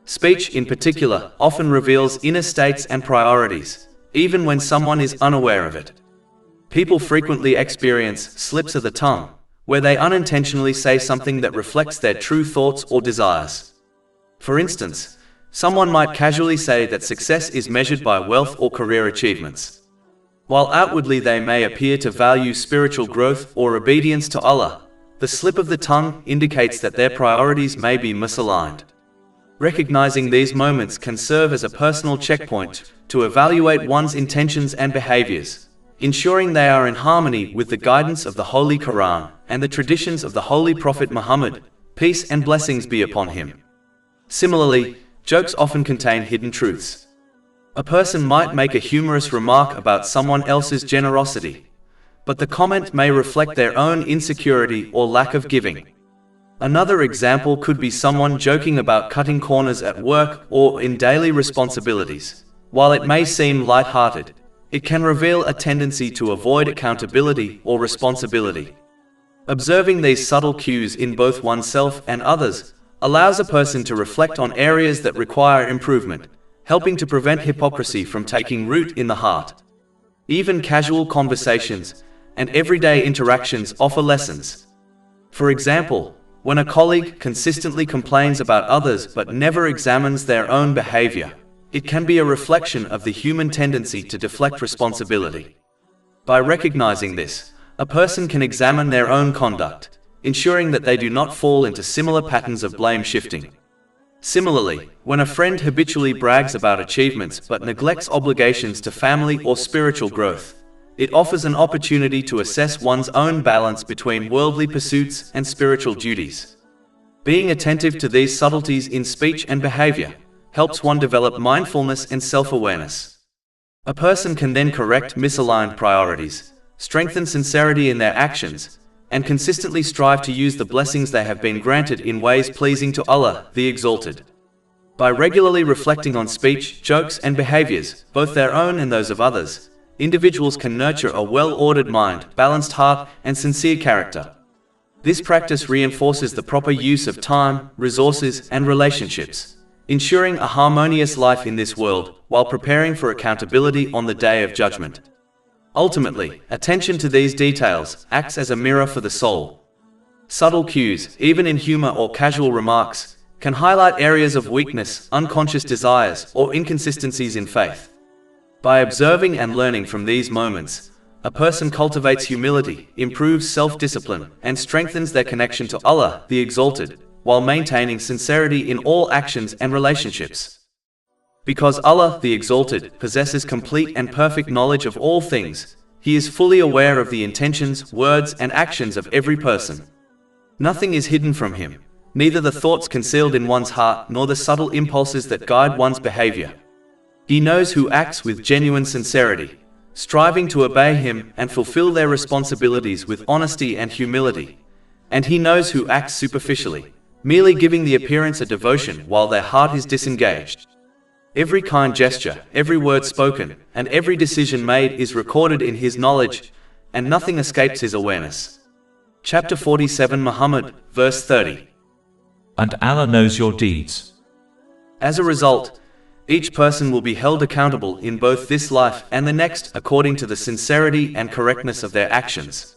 Speech, in particular, often reveals inner states and priorities, even when someone is unaware of it. People frequently experience slips of the tongue, where they unintentionally say something that reflects their true thoughts or desires. For instance, someone might casually say that success is measured by wealth or career achievements. While outwardly they may appear to value spiritual growth or obedience to Allah, the slip of the tongue indicates that their priorities may be misaligned. Recognizing these moments can serve as a personal checkpoint to evaluate one's intentions and behaviors, ensuring they are in harmony with the guidance of the Holy Quran and the traditions of the Holy Prophet Muhammad, peace and blessings be upon him. Similarly, jokes often contain hidden truths. A person might make a humorous remark about someone else's generosity, but the comment may reflect their own insecurity or lack of giving. Another example could be someone joking about cutting corners at work or in daily responsibilities. While it may seem light-hearted, it can reveal a tendency to avoid accountability or responsibility. Observing these subtle cues in both oneself and others allows a person to reflect on areas that require improvement, helping to prevent hypocrisy from taking root in the heart. Even casual conversations and everyday interactions offer lessons. For example, when a colleague consistently complains about others but never examines their own behavior, it can be a reflection of the human tendency to deflect responsibility. By recognizing this, a person can examine their own conduct, ensuring that they do not fall into similar patterns of blame shifting. Similarly, when a friend habitually brags about achievements but neglects obligations to family or spiritual growth, it offers an opportunity to assess one's own balance between worldly pursuits and spiritual duties. Being attentive to these subtleties in speech and behavior helps one develop mindfulness and self-awareness. A person can then correct misaligned priorities, strengthen sincerity in their actions, and consistently strive to use the blessings they have been granted in ways pleasing to Allah, the Exalted. By regularly reflecting on speech, jokes, and behaviors, both their own and those of others, individuals can nurture a well-ordered mind, balanced heart, and sincere character. This practice reinforces the proper use of time, resources, and relationships, ensuring a harmonious life in this world while preparing for accountability on the Day of Judgment. Ultimately, attention to these details acts as a mirror for the soul. Subtle cues, even in humor or casual remarks, can highlight areas of weakness, unconscious desires, or inconsistencies in faith. By observing and learning from these moments, a person cultivates humility, improves self-discipline, and strengthens their connection to Allah, the Exalted, while maintaining sincerity in all actions and relationships. Because Allah, the Exalted, possesses complete and perfect knowledge of all things, He is fully aware of the intentions, words, and actions of every person. Nothing is hidden from Him, neither the thoughts concealed in one's heart nor the subtle impulses that guide one's behavior. He knows who acts with genuine sincerity, striving to obey Him and fulfill their responsibilities with honesty and humility, and He knows who acts superficially, merely giving the appearance of devotion while their heart is disengaged. Every kind gesture, every word spoken, and every decision made is recorded in His knowledge, and nothing escapes His awareness. Chapter 47 Muhammad, verse 30. And Allah knows your deeds. As a result, each person will be held accountable in both this life and the next according to the sincerity and correctness of their actions.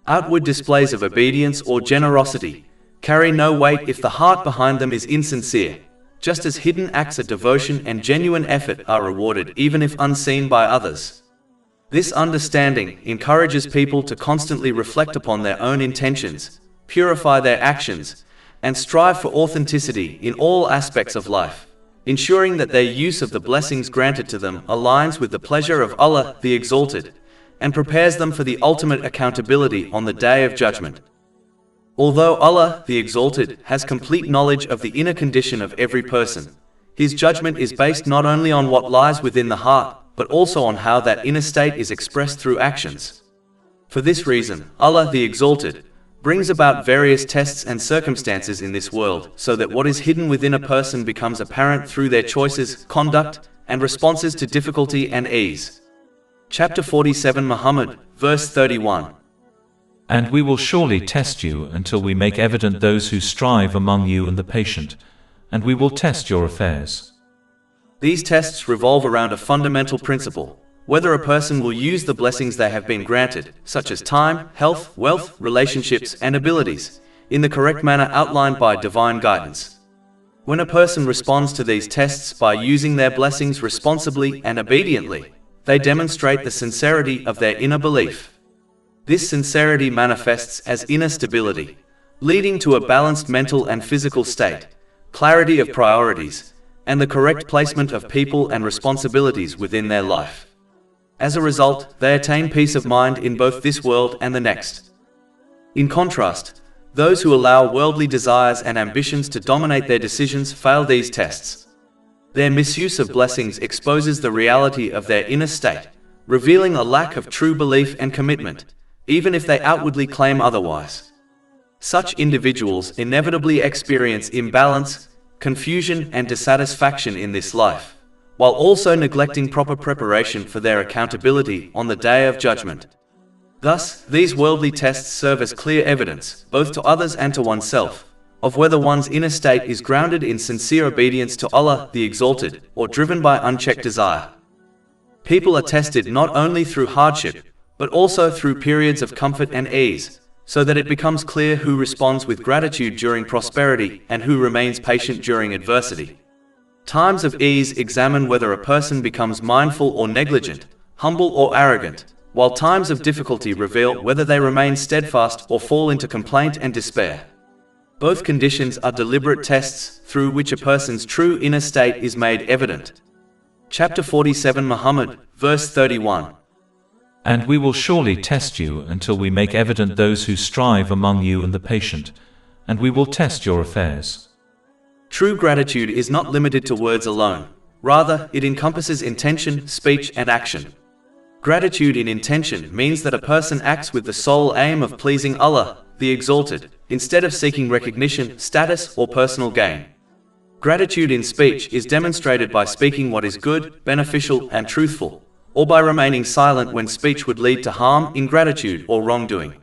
Outward displays of obedience or generosity carry no weight if the heart behind them is insincere, just as hidden acts of devotion and genuine effort are rewarded even if unseen by others. This understanding encourages people to constantly reflect upon their own intentions, purify their actions, and strive for authenticity in all aspects of life, ensuring that their use of the blessings granted to them aligns with the pleasure of Allah, the Exalted, and prepares them for the ultimate accountability on the Day of Judgment. Although Allah, the Exalted, has complete knowledge of the inner condition of every person, His judgment is based not only on what lies within the heart, but also on how that inner state is expressed through actions. For this reason, Allah, the Exalted, brings about various tests and circumstances in this world so that what is hidden within a person becomes apparent through their choices, conduct, and responses to difficulty and ease. Chapter 47 Muhammad, verse 31. And we will surely test you until we make evident those who strive among you and the patient, and we will test your affairs. These tests revolve around a fundamental principle: whether a person will use the blessings they have been granted, such as time, health, wealth, relationships, and abilities, in the correct manner outlined by divine guidance. When a person responds to these tests by using their blessings responsibly and obediently, they demonstrate the sincerity of their inner belief. This sincerity manifests as inner stability, leading to a balanced mental and physical state, clarity of priorities, and the correct placement of people and responsibilities within their life. As a result, they attain peace of mind in both this world and the next. In contrast, those who allow worldly desires and ambitions to dominate their decisions fail these tests. Their misuse of blessings exposes the reality of their inner state, revealing a lack of true belief and commitment, even if they outwardly claim otherwise. Such individuals inevitably experience imbalance, confusion, and dissatisfaction in this life, while also neglecting proper preparation for their accountability on the Day of Judgment. Thus, these worldly tests serve as clear evidence, both to others and to oneself, of whether one's inner state is grounded in sincere obedience to Allah the Exalted, or driven by unchecked desire. People are tested not only through hardship, but also through periods of comfort and ease, so that it becomes clear who responds with gratitude during prosperity and who remains patient during adversity. Times of ease examine whether a person becomes mindful or negligent, humble or arrogant, while times of difficulty reveal whether they remain steadfast or fall into complaint and despair. Both conditions are deliberate tests through which a person's true inner state is made evident. Chapter 47 Muhammad, verse 31. And we will surely test you until we make evident those who strive among you and the patient, and we will test your affairs. True gratitude is not limited to words alone. Rather, it encompasses intention, speech, and action. Gratitude in intention means that a person acts with the sole aim of pleasing Allah, the Exalted, instead of seeking recognition, status, or personal gain. Gratitude in speech is demonstrated by speaking what is good, beneficial, and truthful, or by remaining silent when speech would lead to harm, ingratitude, or wrongdoing.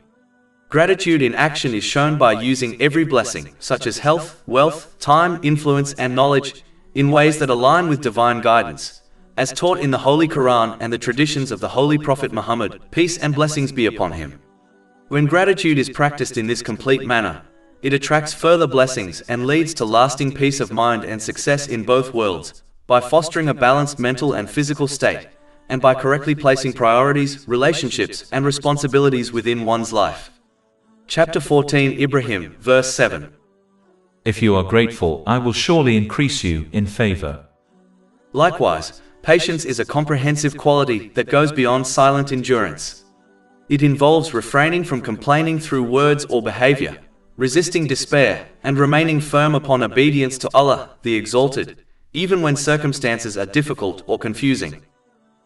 Gratitude in action is shown by using every blessing, such as health, wealth, time, influence, and knowledge, in ways that align with divine guidance, as taught in the Holy Quran and the traditions of the Holy Prophet Muhammad, peace and blessings be upon him. When gratitude is practiced in this complete manner, it attracts further blessings and leads to lasting peace of mind and success in both worlds, by fostering a balanced mental and physical state, and by correctly placing priorities, relationships, and responsibilities within one's life. Chapter 14 Ibrahim, verse 7. If you are grateful, I will surely increase you in favor. Likewise, patience is a comprehensive quality that goes beyond silent endurance. It involves refraining from complaining through words or behavior, resisting despair, and remaining firm upon obedience to Allah, the Exalted, even when circumstances are difficult or confusing.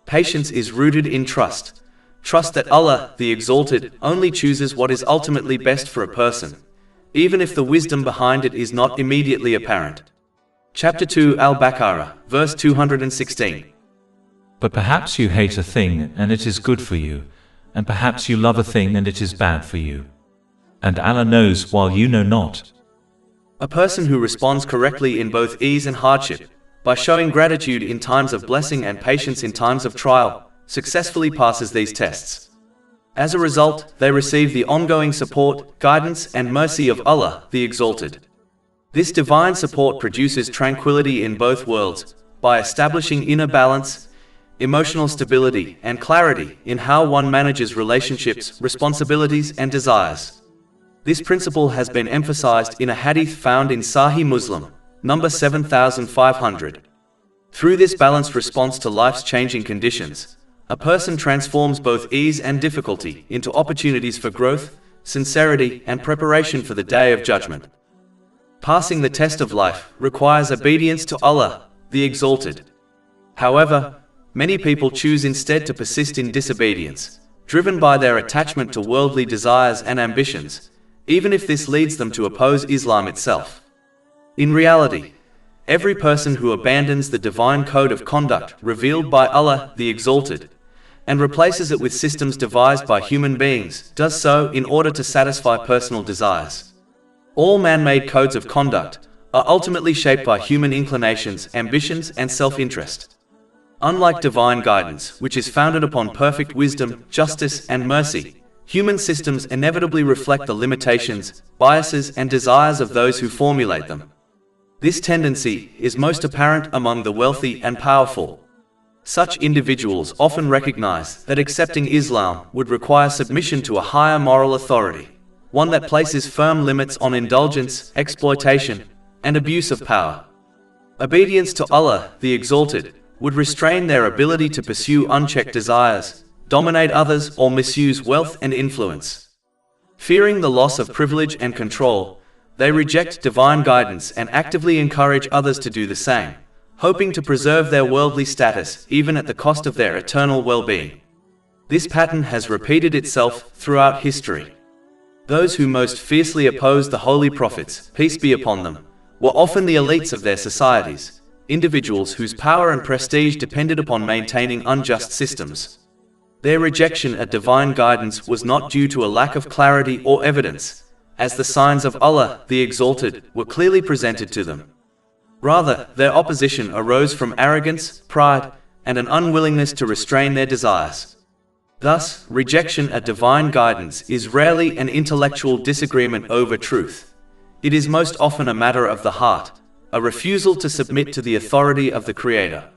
Patience is rooted in trust. Trust that Allah, the Exalted, only chooses what is ultimately best for a person, even if the wisdom behind it is not immediately apparent. Chapter 2 Al-Baqarah, verse 216. But perhaps you hate a thing and it is good for you, and perhaps you love a thing and it is bad for you. And Allah knows while you know not. A person who responds correctly in both ease and hardship, by showing gratitude in times of blessing and patience in times of trial, successfully passes these tests. As a result, they receive the ongoing support, guidance, and mercy of Allah, the Exalted. This divine support produces tranquility in both worlds, by establishing inner balance, emotional stability, and clarity in how one manages relationships, responsibilities, and desires. This principle has been emphasized in a hadith found in Sahih Muslim, number 7500. Through this balanced response to life's changing conditions, a person transforms both ease and difficulty into opportunities for growth, sincerity, and preparation for the Day of Judgment. Passing the test of life requires obedience to Allah, the Exalted. However, many people choose instead to persist in disobedience, driven by their attachment to worldly desires and ambitions, even if this leads them to oppose Islam itself. In reality, every person who abandons the divine code of conduct revealed by Allah, the Exalted, and replaces it with systems devised by human beings, does so in order to satisfy personal desires. All man-made codes of conduct are ultimately shaped by human inclinations, ambitions, and self-interest. Unlike divine guidance, which is founded upon perfect wisdom, justice, and mercy, human systems inevitably reflect the limitations, biases, and desires of those who formulate them. This tendency is most apparent among the wealthy and powerful. Such individuals often recognize that accepting Islam would require submission to a higher moral authority, one that places firm limits on indulgence, exploitation, and abuse of power. Obedience to Allah, the Exalted, would restrain their ability to pursue unchecked desires, dominate others, or misuse wealth and influence. Fearing the loss of privilege and control, they reject divine guidance and actively encourage others to do the same, hoping to preserve their worldly status even at the cost of their eternal well-being. This pattern has repeated itself throughout history. Those who most fiercely opposed the holy prophets, peace be upon them, were often the elites of their societies, individuals whose power and prestige depended upon maintaining unjust systems. Their rejection at divine guidance was not due to a lack of clarity or evidence, as the signs of Allah, the Exalted, were clearly presented to them. Rather, their opposition arose from arrogance, pride, and an unwillingness to restrain their desires. Thus, rejection of divine guidance is rarely an intellectual disagreement over truth. It is most often a matter of the heart, a refusal to submit to the authority of the Creator.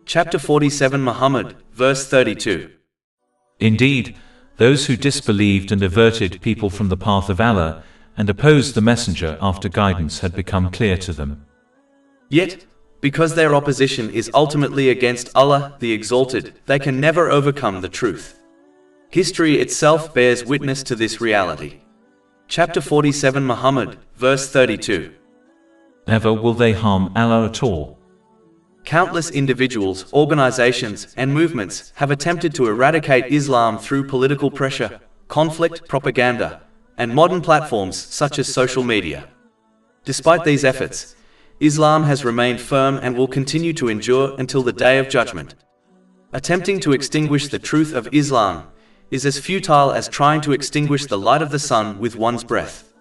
Chapter 47 Muhammad, verse 32. Indeed, those who disbelieved and averted people from the path of Allah, and opposed the Messenger after guidance had become clear to them. Yet, because their opposition is ultimately against Allah, the Exalted, they can never overcome the truth. History itself bears witness to this reality. Chapter 47 Muhammad, verse 32. Never will they harm Allah at all. Countless individuals, organizations, and movements have attempted to eradicate Islam through political pressure, conflict, propaganda, and modern platforms such as social media. Despite these efforts, Islam has remained firm and will continue to endure until the Day of Judgment. Attempting to extinguish the truth of Islam is as futile as trying to extinguish the light of the sun with one's breath.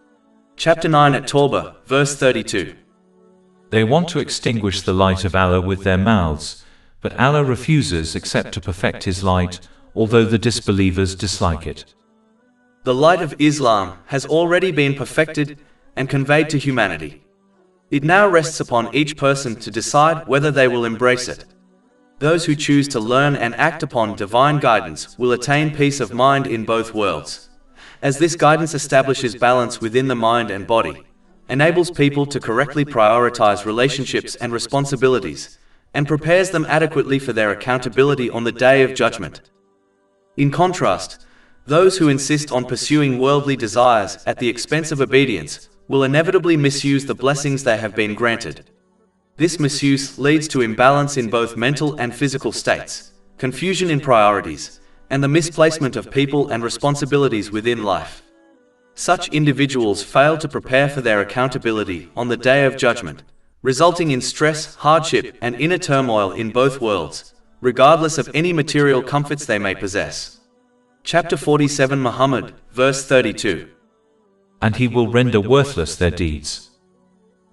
Chapter 9 at Tawbah, verse 32. They want to extinguish the light of Allah with their mouths, but Allah refuses except to perfect His light, although the disbelievers dislike it. The light of Islam has already been perfected and conveyed to humanity. It now rests upon each person to decide whether they will embrace it. Those who choose to learn and act upon divine guidance will attain peace of mind in both worlds, as this guidance establishes balance within the mind and body, enables people to correctly prioritize relationships and responsibilities, and prepares them adequately for their accountability on the Day of Judgment. In contrast, those who insist on pursuing worldly desires at the expense of obedience will inevitably misuse the blessings they have been granted. This misuse leads to imbalance in both mental and physical states, confusion in priorities, and the misplacement of people and responsibilities within life. Such individuals fail to prepare for their accountability on the Day of Judgment, resulting in stress, hardship, and inner turmoil in both worlds, regardless of any material comforts they may possess. Chapter 47 Muhammad, verse 32. And He will render worthless their deeds.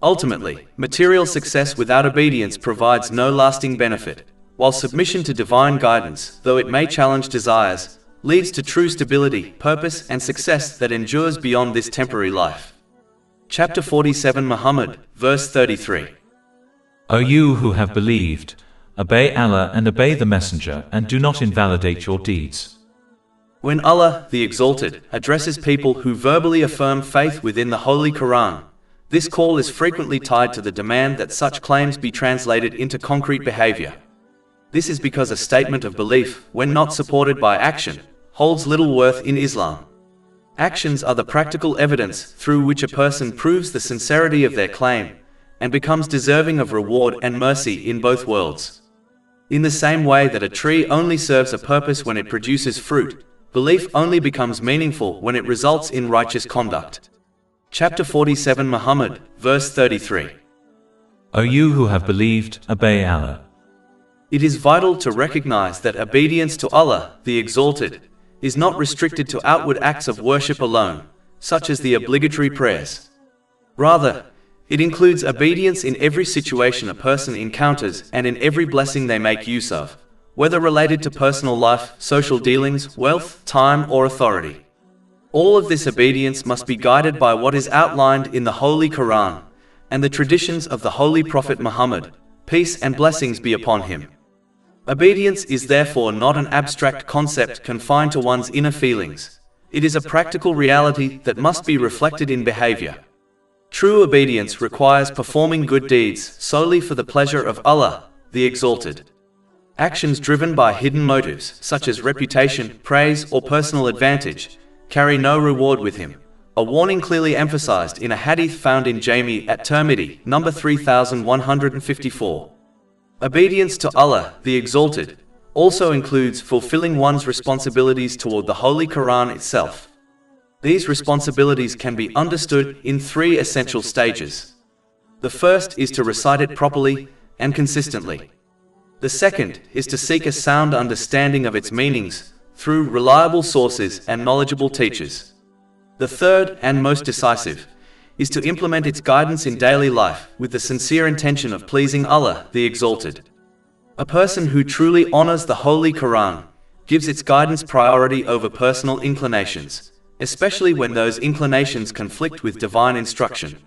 Ultimately, material success without obedience provides no lasting benefit, while submission to divine guidance, though it may challenge desires, leads to true stability, purpose, and success that endures beyond this temporary life. Chapter 47 Muhammad, verse 33. O you who have believed, obey Allah and obey the Messenger, and do not invalidate your deeds. When Allah, the Exalted, addresses people who verbally affirm faith within the Holy Quran, this call is frequently tied to the demand that such claims be translated into concrete behavior. This is because a statement of belief, when not supported by action, holds little worth in Islam. Actions are the practical evidence through which a person proves the sincerity of their claim and becomes deserving of reward and mercy in both worlds. In the same way that a tree only serves a purpose when it produces fruit, belief only becomes meaningful when it results in righteous conduct. Chapter 47 Muhammad, verse 33. O you who have believed, obey Allah. It is vital to recognize that obedience to Allah, the Exalted, is not restricted to outward acts of worship alone, such as the obligatory prayers. Rather, it includes obedience in every situation a person encounters and in every blessing they make use of, whether related to personal life, social dealings, wealth, time, or authority. All of this obedience must be guided by what is outlined in the Holy Quran and the traditions of the Holy Prophet Muhammad, peace and blessings be upon him. Obedience is therefore not an abstract concept confined to one's inner feelings. It is a practical reality that must be reflected in behavior. True obedience requires performing good deeds solely for the pleasure of Allah, the Exalted. Actions driven by hidden motives, such as reputation, praise, or personal advantage, carry no reward with him, a warning clearly emphasized in a hadith found in Jami at Tirmidhi, number 3154. Obedience to Allah, the Exalted, also includes fulfilling one's responsibilities toward the Holy Quran itself. These responsibilities can be understood in three essential stages. The first is to recite it properly and consistently. The second is to seek a sound understanding of its meanings through reliable sources and knowledgeable teachers. The third, and most decisive, is to implement its guidance in daily life with the sincere intention of pleasing Allah, the Exalted. A person who truly honors the Holy Quran gives its guidance priority over personal inclinations, especially when those inclinations conflict with divine instruction.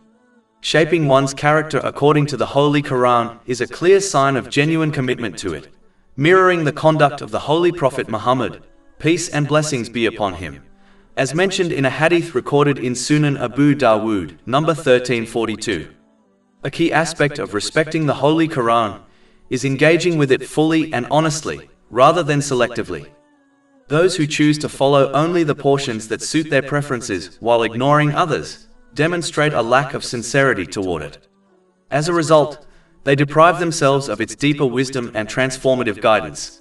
Shaping one's character according to the Holy Quran is a clear sign of genuine commitment to it, mirroring the conduct of the Holy Prophet Muhammad, peace and blessings be upon him, as mentioned in a hadith recorded in Sunan Abu Dawood, number 1342. A key aspect of respecting the Holy Quran is engaging with it fully and honestly, rather than selectively. Those who choose to follow only the portions that suit their preferences while ignoring others demonstrate a lack of sincerity toward it. As a result, they deprive themselves of its deeper wisdom and transformative guidance.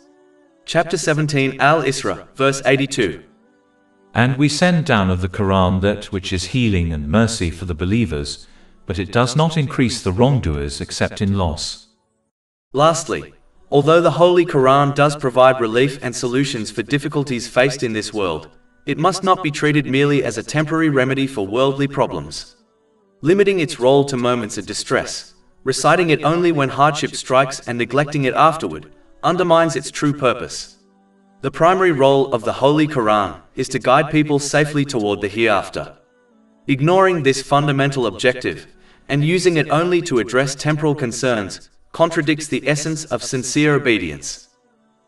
Chapter 17 Al-Isra, verse 82. And we send down of the Quran that which is healing and mercy for the believers, but it does not increase the wrongdoers except in loss. Lastly, although the Holy Quran does provide relief and solutions for difficulties faced in this world, it must not be treated merely as a temporary remedy for worldly problems. Limiting its role to moments of distress, reciting it only when hardship strikes and neglecting it afterward, undermines its true purpose. The primary role of the Holy Quran is to guide people safely toward the hereafter. Ignoring this fundamental objective, and using it only to address temporal concerns, contradicts the essence of sincere obedience.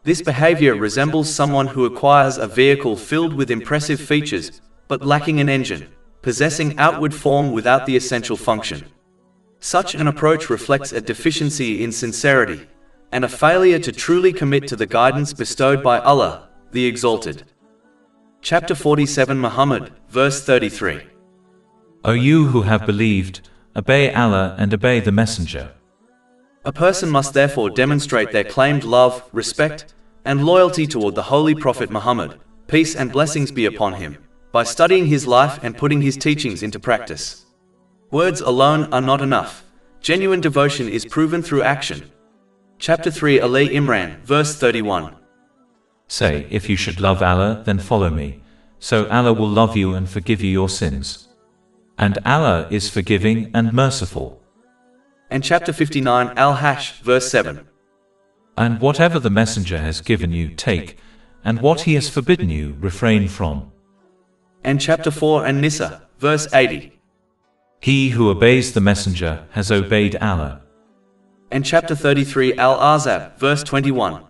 This behavior resembles someone who acquires a vehicle filled with impressive features, but lacking an engine, possessing outward form without the essential function. Such an approach reflects a deficiency in sincerity, and a failure to truly commit to the guidance bestowed by Allah, the Exalted. Chapter 47 Muhammad, verse 33. O you who have believed, obey Allah and obey the Messenger. A person must therefore demonstrate their claimed love, respect, and loyalty toward the Holy Prophet Muhammad, peace and blessings be upon him, by studying his life and putting his teachings into practice. Words alone are not enough. Genuine devotion is proven through action. Chapter 3 Ali Imran, verse 31. Say, if you should love Allah, then follow me, so Allah will love you and forgive you your sins. And Allah is forgiving and merciful. And chapter 59 Al-Hash, verse 7. And whatever the Messenger has given you, take, and what he has forbidden you, refrain from. And chapter 4 An-Nisa, verse 80. He who obeys the Messenger has obeyed Allah. And chapter 33 Al-Ahzab, verse 21.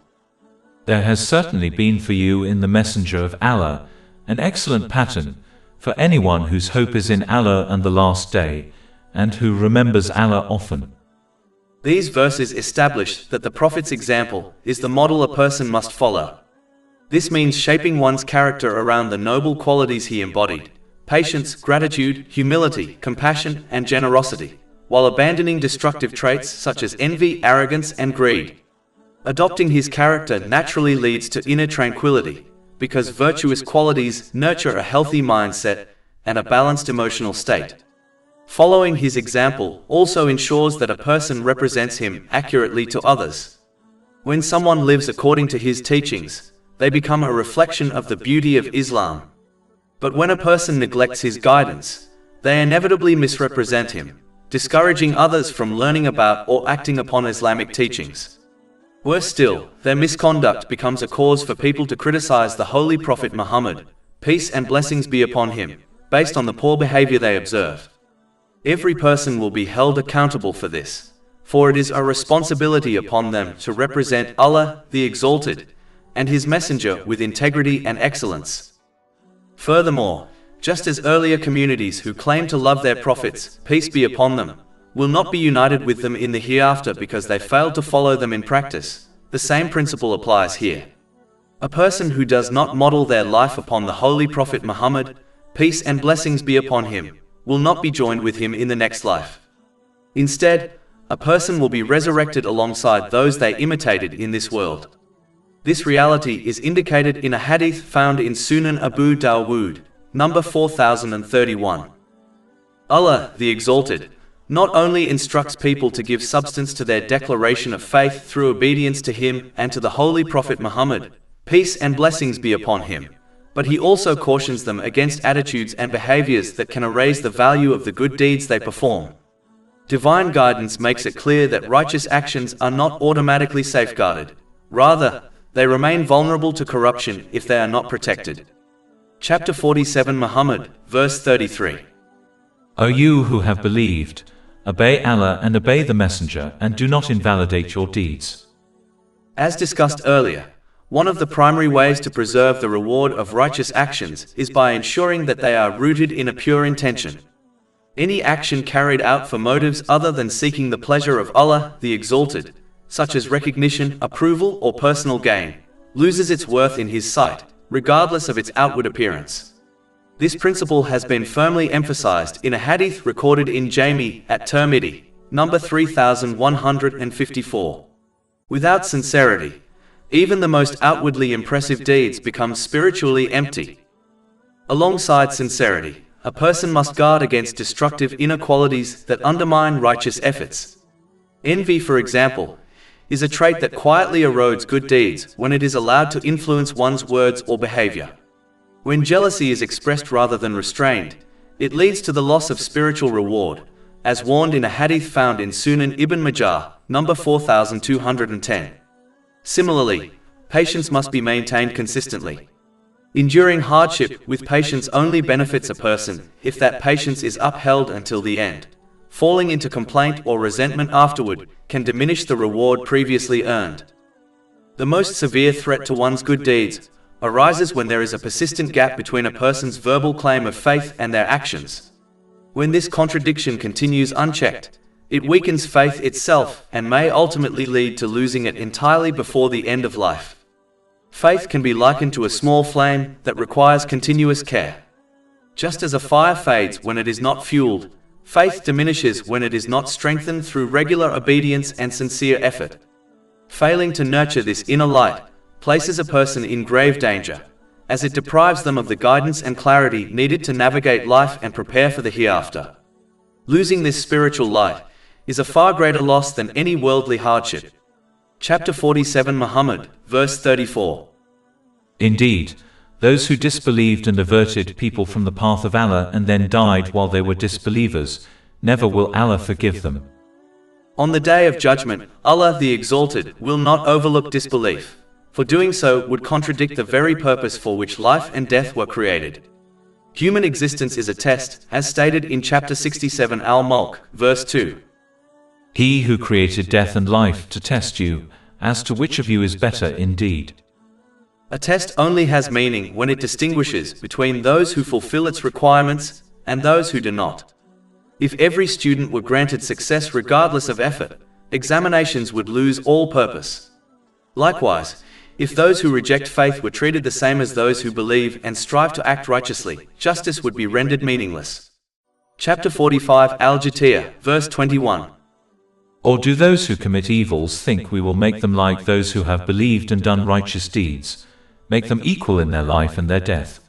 There has certainly been for you in the Messenger of Allah an excellent pattern for anyone whose hope is in Allah and the last day, and who remembers Allah often. These verses establish that the Prophet's example is the model a person must follow. This means shaping one's character around the noble qualities he embodied: patience, gratitude, humility, compassion, and generosity, while abandoning destructive traits such as envy, arrogance, and greed. Adopting his character naturally leads to inner tranquility, because virtuous qualities nurture a healthy mindset and a balanced emotional state. Following his example also ensures that a person represents him accurately to others. When someone lives according to his teachings, they become a reflection of the beauty of Islam. But when a person neglects his guidance, they inevitably misrepresent him, discouraging others from learning about or acting upon Islamic teachings. Worse still, their misconduct becomes a cause for people to criticize the Holy Prophet Muhammad, peace and blessings be upon him, based on the poor behavior they observe. Every person will be held accountable for this, for it is a responsibility upon them to represent Allah, the Exalted, and His Messenger with integrity and excellence. Furthermore, just as earlier communities who claim to love their prophets, peace be upon them, will not be united with them in the hereafter because they failed to follow them in practice, the same principle applies here. A person who does not model their life upon the Holy Prophet Muhammad, peace and blessings be upon him, will not be joined with him in the next life. Instead, a person will be resurrected alongside those they imitated in this world. This reality is indicated in a hadith found in Sunan Abu Dawood, number 4031. Allah, the Exalted, not only instructs people to give substance to their declaration of faith through obedience to Him and to the Holy Prophet Muhammad, peace and blessings be upon him, but he also cautions them against attitudes and behaviors that can erase the value of the good deeds they perform. Divine guidance makes it clear that righteous actions are not automatically safeguarded. Rather, they remain vulnerable to corruption if they are not protected. Chapter 47 Muhammad, verse 33. O you who have believed, obey Allah and obey the Messenger, and do not invalidate your deeds. As discussed earlier, one of the primary ways to preserve the reward of righteous actions is by ensuring that they are rooted in a pure intention. Any action carried out for motives other than seeking the pleasure of Allah the Exalted, such as recognition, approval, or personal gain, loses its worth in His sight, regardless of its outward appearance. This principle has been firmly emphasized in a hadith recorded in Jami at Tirmidhi, number 3154. Without sincerity, even the most outwardly impressive deeds become spiritually empty. Alongside sincerity, a person must guard against destructive inner qualities that undermine righteous efforts. Envy, for example, is a trait that quietly erodes good deeds when it is allowed to influence one's words or behavior. When jealousy is expressed rather than restrained, it leads to the loss of spiritual reward, as warned in a hadith found in Sunan Ibn Majah, number 4210. Similarly, patience must be maintained consistently. Enduring hardship with patience only benefits a person if that patience is upheld until the end. Falling into complaint or resentment afterward can diminish the reward previously earned. The most severe threat to one's good deeds arises when there is a persistent gap between a person's verbal claim of faith and their actions. When this contradiction continues unchecked, it weakens faith itself and may ultimately lead to losing it entirely before the end of life. Faith can be likened to a small flame that requires continuous care. Just as a fire fades when it is not fueled, faith diminishes when it is not strengthened through regular obedience and sincere effort. Failing to nurture this inner light places a person in grave danger, as it deprives them of the guidance and clarity needed to navigate life and prepare for the hereafter. Losing this spiritual light is a far greater loss than any worldly hardship. Chapter 47 Muhammad, verse 34. Indeed, those who disbelieved and averted people from the path of Allah and then died while they were disbelievers, never will Allah forgive them. On the Day of Judgment, Allah the Exalted will not overlook disbelief, for doing so would contradict the very purpose for which life and death were created. Human existence is a test, as stated in chapter 67 Al-Mulk, verse 2. He who created death and life to test you, as to which of you is better indeed. A test only has meaning when it distinguishes between those who fulfill its requirements and those who do not. If every student were granted success regardless of effort, examinations would lose all purpose. Likewise, if those who reject faith were treated the same as those who believe and strive to act righteously, justice would be rendered meaningless. Chapter 45 Al-Jatiyah, verse 21. Or do those who commit evils think we will make them like those who have believed and done righteous deeds, make them equal in their life and their death?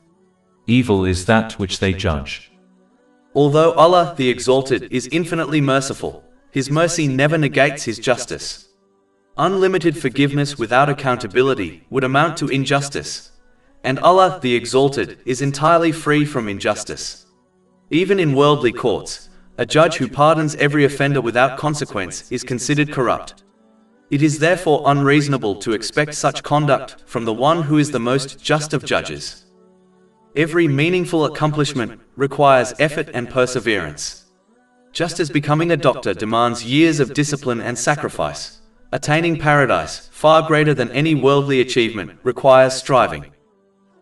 Evil is that which they judge. Although Allah the Exalted is infinitely merciful, His mercy never negates His justice. Unlimited forgiveness without accountability would amount to injustice, and Allah the Exalted is entirely free from injustice. Even in worldly courts, a judge who pardons every offender without consequence is considered corrupt. It is therefore unreasonable to expect such conduct from the one who is the most just of judges. Every meaningful accomplishment requires effort and perseverance. Just as becoming a doctor demands years of discipline and sacrifice, attaining paradise, far greater than any worldly achievement, requires striving.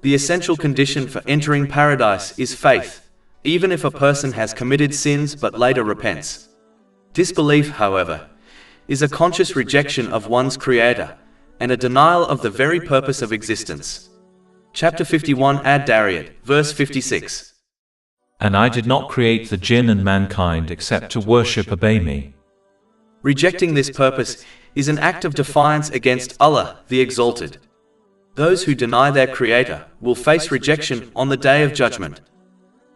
The essential condition for entering paradise is faith, even if a person has committed sins but later repents. Disbelief, however, is a conscious rejection of one's Creator and a denial of the very purpose of existence. Chapter 51 Ad-Dariyat, verse 56. And I did not create the jinn and mankind except to worship obey me. Rejecting this purpose is an act of defiance against Allah the Exalted. Those who deny their Creator will face rejection on the Day of Judgment.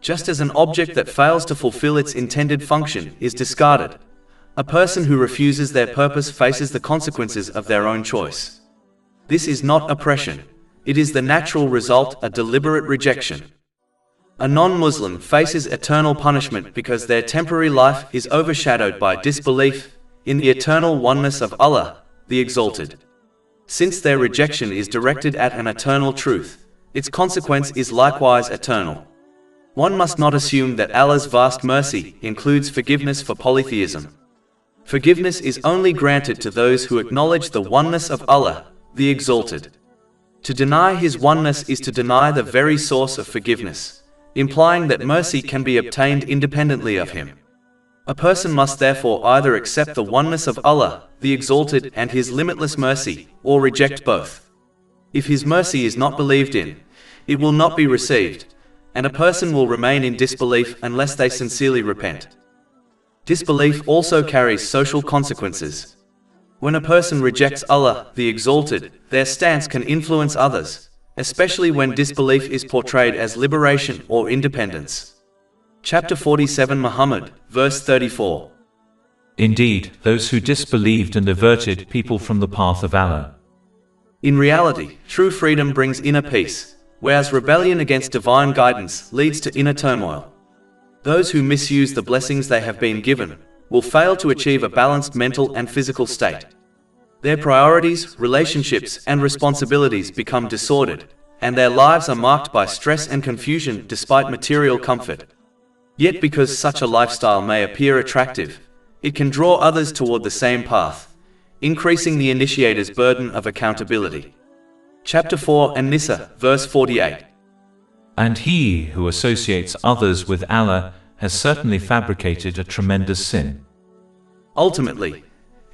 Just as an object that fails to fulfill its intended function is discarded, a person who refuses their purpose faces the consequences of their own choice. This is not oppression, It is the natural result, a deliberate rejection. A non-Muslim faces eternal punishment because their temporary life is overshadowed by disbelief in the eternal oneness of Allah, the Exalted. Since their rejection is directed at an eternal truth, its consequence is likewise eternal. One must not assume that Allah's vast mercy includes forgiveness for polytheism. Forgiveness is only granted to those who acknowledge the oneness of Allah, the Exalted. To deny His oneness is to deny the very source of forgiveness, implying that mercy can be obtained independently of Him. A person must therefore either accept the oneness of Allah, the Exalted, and His limitless mercy, or reject both. If His mercy is not believed in, it will not be received, and a person will remain in disbelief unless they sincerely repent. Disbelief also carries social consequences. When a person rejects Allah, the Exalted, their stance can influence others, especially when disbelief is portrayed as liberation or independence. Chapter 47 Muhammad, verse 34. Indeed, those who disbelieved and averted people from the path of Allah. In reality, true freedom brings inner peace, whereas rebellion against divine guidance leads to inner turmoil. Those who misuse the blessings they have been given will fail to achieve a balanced mental and physical state. Their priorities, relationships, and responsibilities become disordered, and their lives are marked by stress and confusion despite material comfort. Yet because such a lifestyle may appear attractive, it can draw others toward the same path, increasing the initiator's burden of accountability. Chapter 4 An-Nisa, verse 48. And he who associates others with Allah has certainly fabricated a tremendous sin. Ultimately,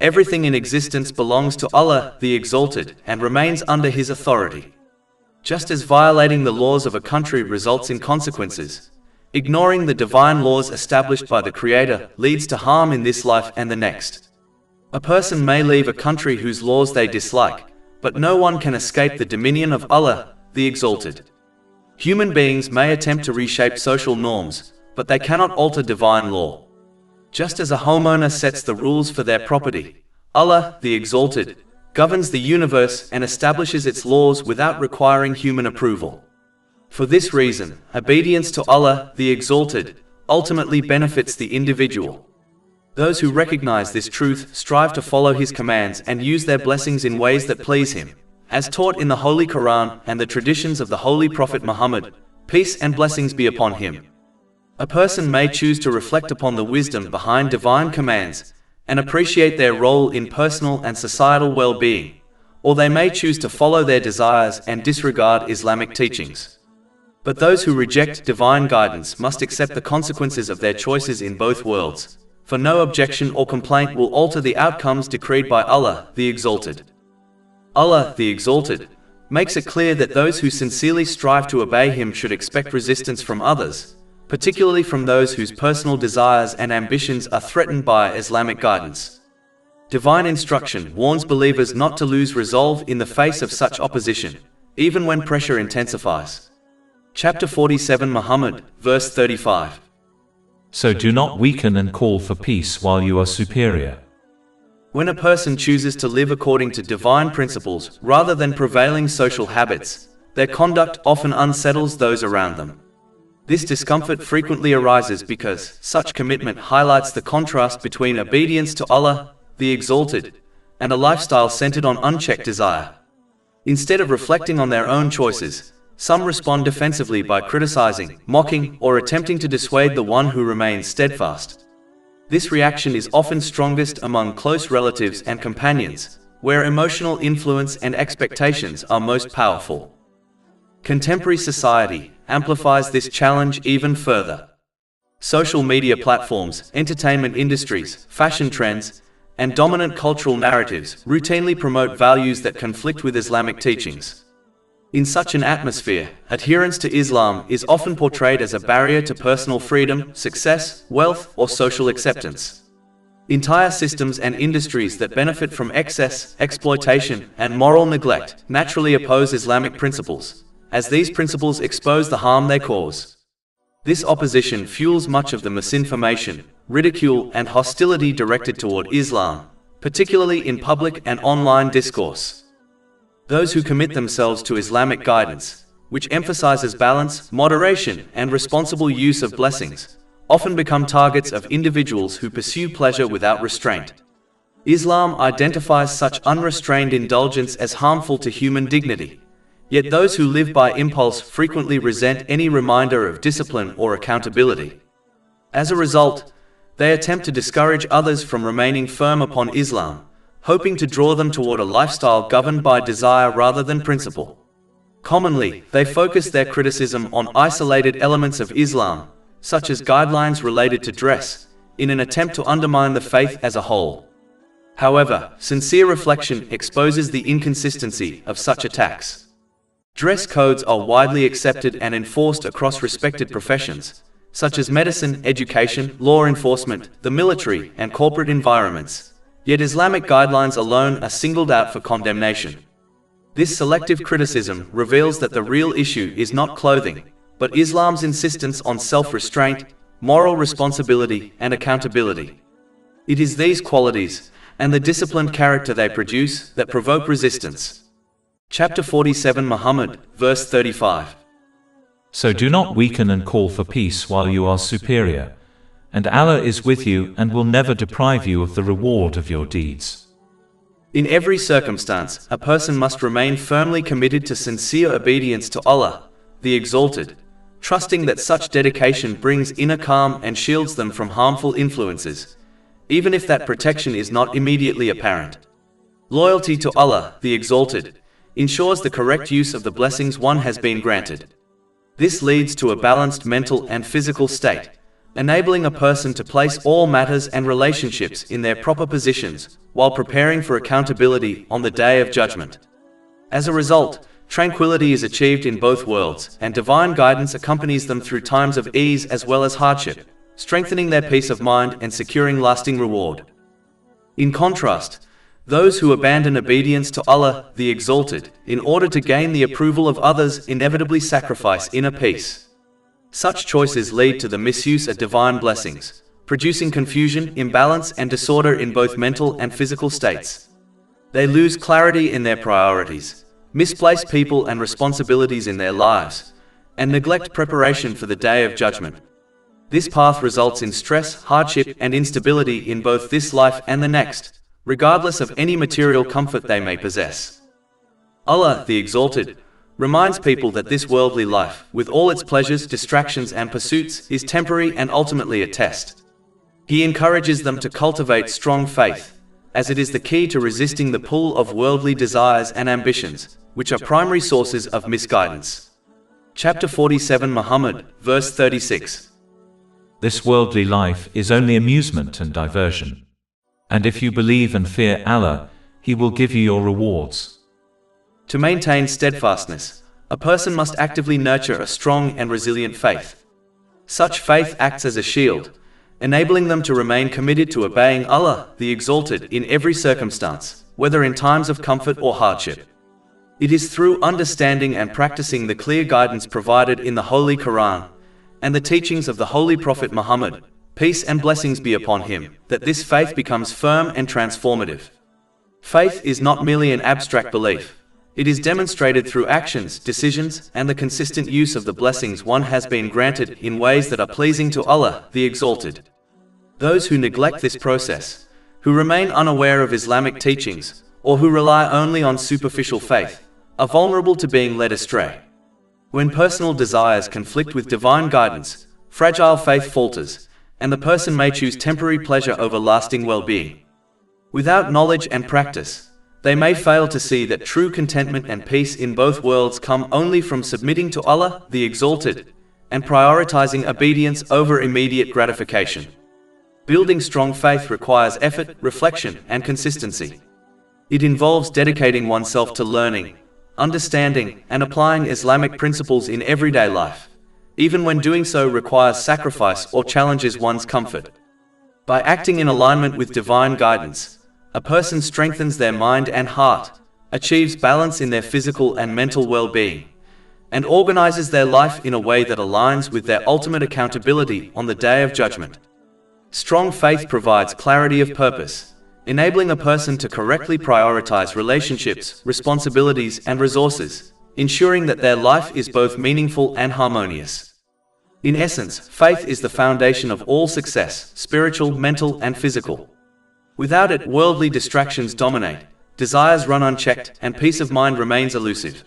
everything in existence belongs to Allah, the Exalted, and remains under His authority. Just as violating the laws of a country results in consequences, ignoring the divine laws established by the Creator leads to harm in this life and the next. A person may leave a country whose laws they dislike, but no one can escape the dominion of Allah, the Exalted. Human beings may attempt to reshape social norms, but they cannot alter divine law. Just as a homeowner sets the rules for their property, Allah, the Exalted, governs the universe and establishes its laws without requiring human approval. For this reason, obedience to Allah, the Exalted, ultimately benefits the individual. Those who recognize this truth strive to follow His commands and use their blessings in ways that please Him, as taught in the Holy Quran and the traditions of the Holy Prophet Muhammad, peace and blessings be upon him. A person may choose to reflect upon the wisdom behind divine commands and appreciate their role in personal and societal well-being, or they may choose to follow their desires and disregard Islamic teachings. But those who reject divine guidance must accept the consequences of their choices in both worlds, for no objection or complaint will alter the outcomes decreed by Allah, the Exalted. Allah, the Exalted, makes it clear that those who sincerely strive to obey Him should expect resistance from others, particularly from those whose personal desires and ambitions are threatened by Islamic guidance. Divine instruction warns believers not to lose resolve in the face of such opposition, even when pressure intensifies. Chapter 47 Muhammad, verse 35. So do not weaken and call for peace while you are superior. When a person chooses to live according to divine principles rather than prevailing social habits, their conduct often unsettles those around them. This discomfort frequently arises because such commitment highlights the contrast between obedience to Allah, the Exalted, and a lifestyle centered on unchecked desire. Instead of reflecting on their own choices, some respond defensively by criticizing, mocking, or attempting to dissuade the one who remains steadfast. This reaction is often strongest among close relatives and companions, where emotional influence and expectations are most powerful. Contemporary society amplifies this challenge even further. Social media platforms, entertainment industries, fashion trends, and dominant cultural narratives routinely promote values that conflict with Islamic teachings. In such an atmosphere, adherence to Islam is often portrayed as a barrier to personal freedom, success, wealth, or social acceptance. Entire systems and industries that benefit from excess, exploitation, and moral neglect naturally oppose Islamic principles, as these principles expose the harm they cause. This opposition fuels much of the misinformation, ridicule, and hostility directed toward Islam, particularly in public and online discourse. Those who commit themselves to Islamic guidance, which emphasizes balance, moderation, and responsible use of blessings, often become targets of individuals who pursue pleasure without restraint. Islam identifies such unrestrained indulgence as harmful to human dignity. Yet those who live by impulse frequently resent any reminder of discipline or accountability. As a result, they attempt to discourage others from remaining firm upon Islam, hoping to draw them toward a lifestyle governed by desire rather than principle. Commonly, they focus their criticism on isolated elements of Islam, such as guidelines related to dress, in an attempt to undermine the faith as a whole. However, sincere reflection exposes the inconsistency of such attacks. Dress codes are widely accepted and enforced across respected professions, such as medicine, education, law enforcement, the military, and corporate environments. Yet Islamic guidelines alone are singled out for condemnation. This selective criticism reveals that the real issue is not clothing, but Islam's insistence on self-restraint, moral responsibility, and accountability. It is these qualities, and the disciplined character they produce, that provoke resistance. Chapter 47 Muhammad, verse 35. So do not weaken and call for peace while you are superior, and Allah is with you and will never deprive you of the reward of your deeds. In every circumstance, a person must remain firmly committed to sincere obedience to Allah, the Exalted, trusting that such dedication brings inner calm and shields them from harmful influences, even if that protection is not immediately apparent. Loyalty to Allah, the Exalted, ensures the correct use of the blessings one has been granted. This leads to a balanced mental and physical state, enabling a person to place all matters and relationships in their proper positions while preparing for accountability on the Day of Judgment. As a result, tranquility is achieved in both worlds, and divine guidance accompanies them through times of ease as well as hardship, strengthening their peace of mind and securing lasting reward. In contrast, those who abandon obedience to Allah, the Exalted, in order to gain the approval of others inevitably sacrifice inner peace. Such choices lead to the misuse of divine blessings, producing confusion, imbalance, and disorder in both mental and physical states. They lose clarity in their priorities, misplace people and responsibilities in their lives, and neglect preparation for the Day of Judgment. This path results in stress, hardship, and instability in both this life and the next, regardless of any material comfort they may possess. Allah, the Exalted, reminds people that this worldly life, with all its pleasures, distractions, and pursuits, is temporary and ultimately a test. He encourages them to cultivate strong faith, as it is the key to resisting the pull of worldly desires and ambitions, which are primary sources of misguidance. Chapter 47 Muhammad, verse 36. This worldly life is only amusement and diversion. And if you believe and fear Allah, He will give you your rewards. To maintain steadfastness, a person must actively nurture a strong and resilient faith. Such faith acts as a shield, enabling them to remain committed to obeying Allah, the Exalted, in every circumstance, whether in times of comfort or hardship. It is through understanding and practicing the clear guidance provided in the Holy Quran and the teachings of the Holy Prophet Muhammad, peace and blessings be upon him, that this faith becomes firm and transformative. Faith is not merely an abstract belief. It is demonstrated through actions, decisions, and the consistent use of the blessings one has been granted in ways that are pleasing to Allah, the Exalted. Those who neglect this process, who remain unaware of Islamic teachings, or who rely only on superficial faith, are vulnerable to being led astray. When personal desires conflict with divine guidance, fragile faith falters, and the person may choose temporary pleasure over lasting well-being. Without knowledge and practice, they may fail to see that true contentment and peace in both worlds come only from submitting to Allah, the Exalted, and prioritizing obedience over immediate gratification. Building strong faith requires effort, reflection, and consistency. It involves dedicating oneself to learning, understanding, and applying Islamic principles in everyday life, even when doing so requires sacrifice or challenges one's comfort. By acting in alignment with divine guidance, a person strengthens their mind and heart, achieves balance in their physical and mental well-being, and organizes their life in a way that aligns with their ultimate accountability on the Day of Judgment. Strong faith provides clarity of purpose, enabling a person to correctly prioritize relationships, responsibilities, and resources, ensuring that their life is both meaningful and harmonious. In essence, faith is the foundation of all success, spiritual, mental, and physical. Without it, worldly distractions dominate, desires run unchecked, and peace of mind remains elusive.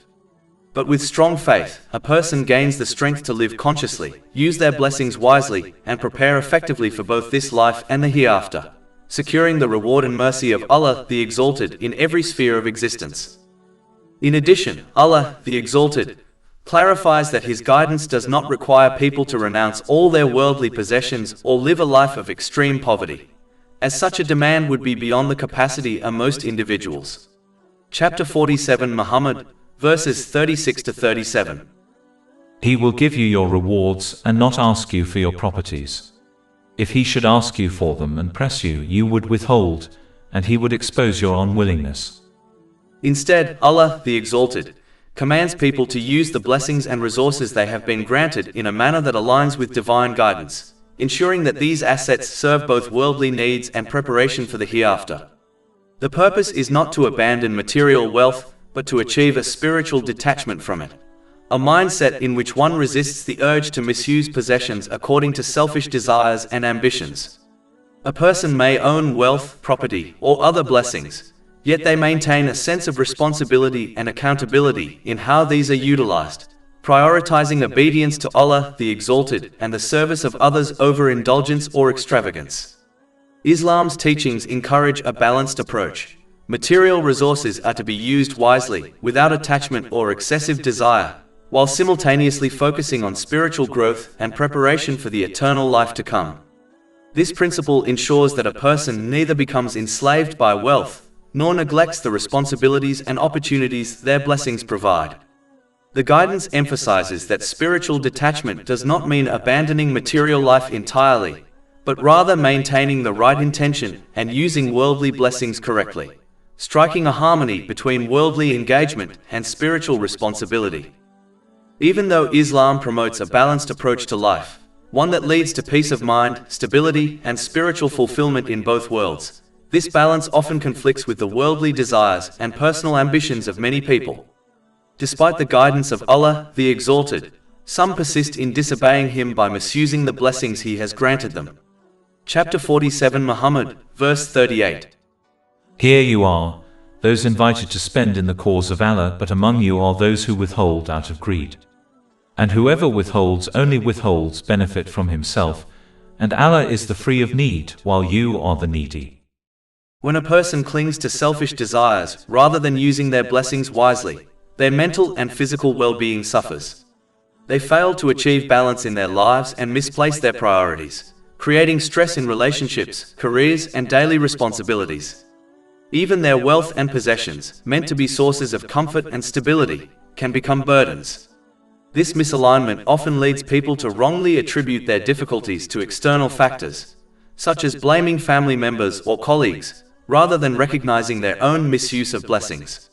But with strong faith, a person gains the strength to live consciously, use their blessings wisely, and prepare effectively for both this life and the hereafter, securing the reward and mercy of Allah the Exalted in every sphere of existence. In addition, Allah the Exalted clarifies that His guidance does not require people to renounce all their worldly possessions or live a life of extreme poverty, as such a demand would be beyond the capacity of most individuals. Chapter 47 Muhammad, verses 36 to 37. He will give you your rewards and not ask you for your properties. If He should ask you for them and press you, you would withhold, and He would expose your unwillingness. Instead, Allah the Exalted commands people to use the blessings and resources they have been granted in a manner that aligns with divine guidance, ensuring that these assets serve both worldly needs and preparation for the hereafter. The purpose is not to abandon material wealth, but to achieve a spiritual detachment from it, a mindset in which one resists the urge to misuse possessions according to selfish desires and ambitions. A person may own wealth, property, or other blessings, yet they maintain a sense of responsibility and accountability in how these are utilized, prioritizing obedience to Allah the Exalted and the service of others over indulgence or extravagance. Islam's teachings encourage a balanced approach. Material resources are to be used wisely, without attachment or excessive desire, while simultaneously focusing on spiritual growth and preparation for the eternal life to come. This principle ensures that a person neither becomes enslaved by wealth, nor neglects the responsibilities and opportunities their blessings provide. The guidance emphasizes that spiritual detachment does not mean abandoning material life entirely, but rather maintaining the right intention and using worldly blessings correctly, striking a harmony between worldly engagement and spiritual responsibility. Even though Islam promotes a balanced approach to life, one that leads to peace of mind, stability, and spiritual fulfillment in both worlds, this balance often conflicts with the worldly desires and personal ambitions of many people. Despite the guidance of Allah the Exalted, some persist in disobeying Him by misusing the blessings He has granted them. Chapter 47 Muhammad, verse 38. Here you are, those invited to spend in the cause of Allah, but among you are those who withhold out of greed. And whoever withholds only withholds benefit from himself, and Allah is the free of need, while you are the needy. When a person clings to selfish desires rather than using their blessings wisely, their mental and physical well-being suffers. They fail to achieve balance in their lives and misplace their priorities, creating stress in relationships, careers, and daily responsibilities. Even their wealth and possessions, meant to be sources of comfort and stability, can become burdens. This misalignment often leads people to wrongly attribute their difficulties to external factors, such as blaming family members or colleagues, rather than recognizing their own misuse of blessings.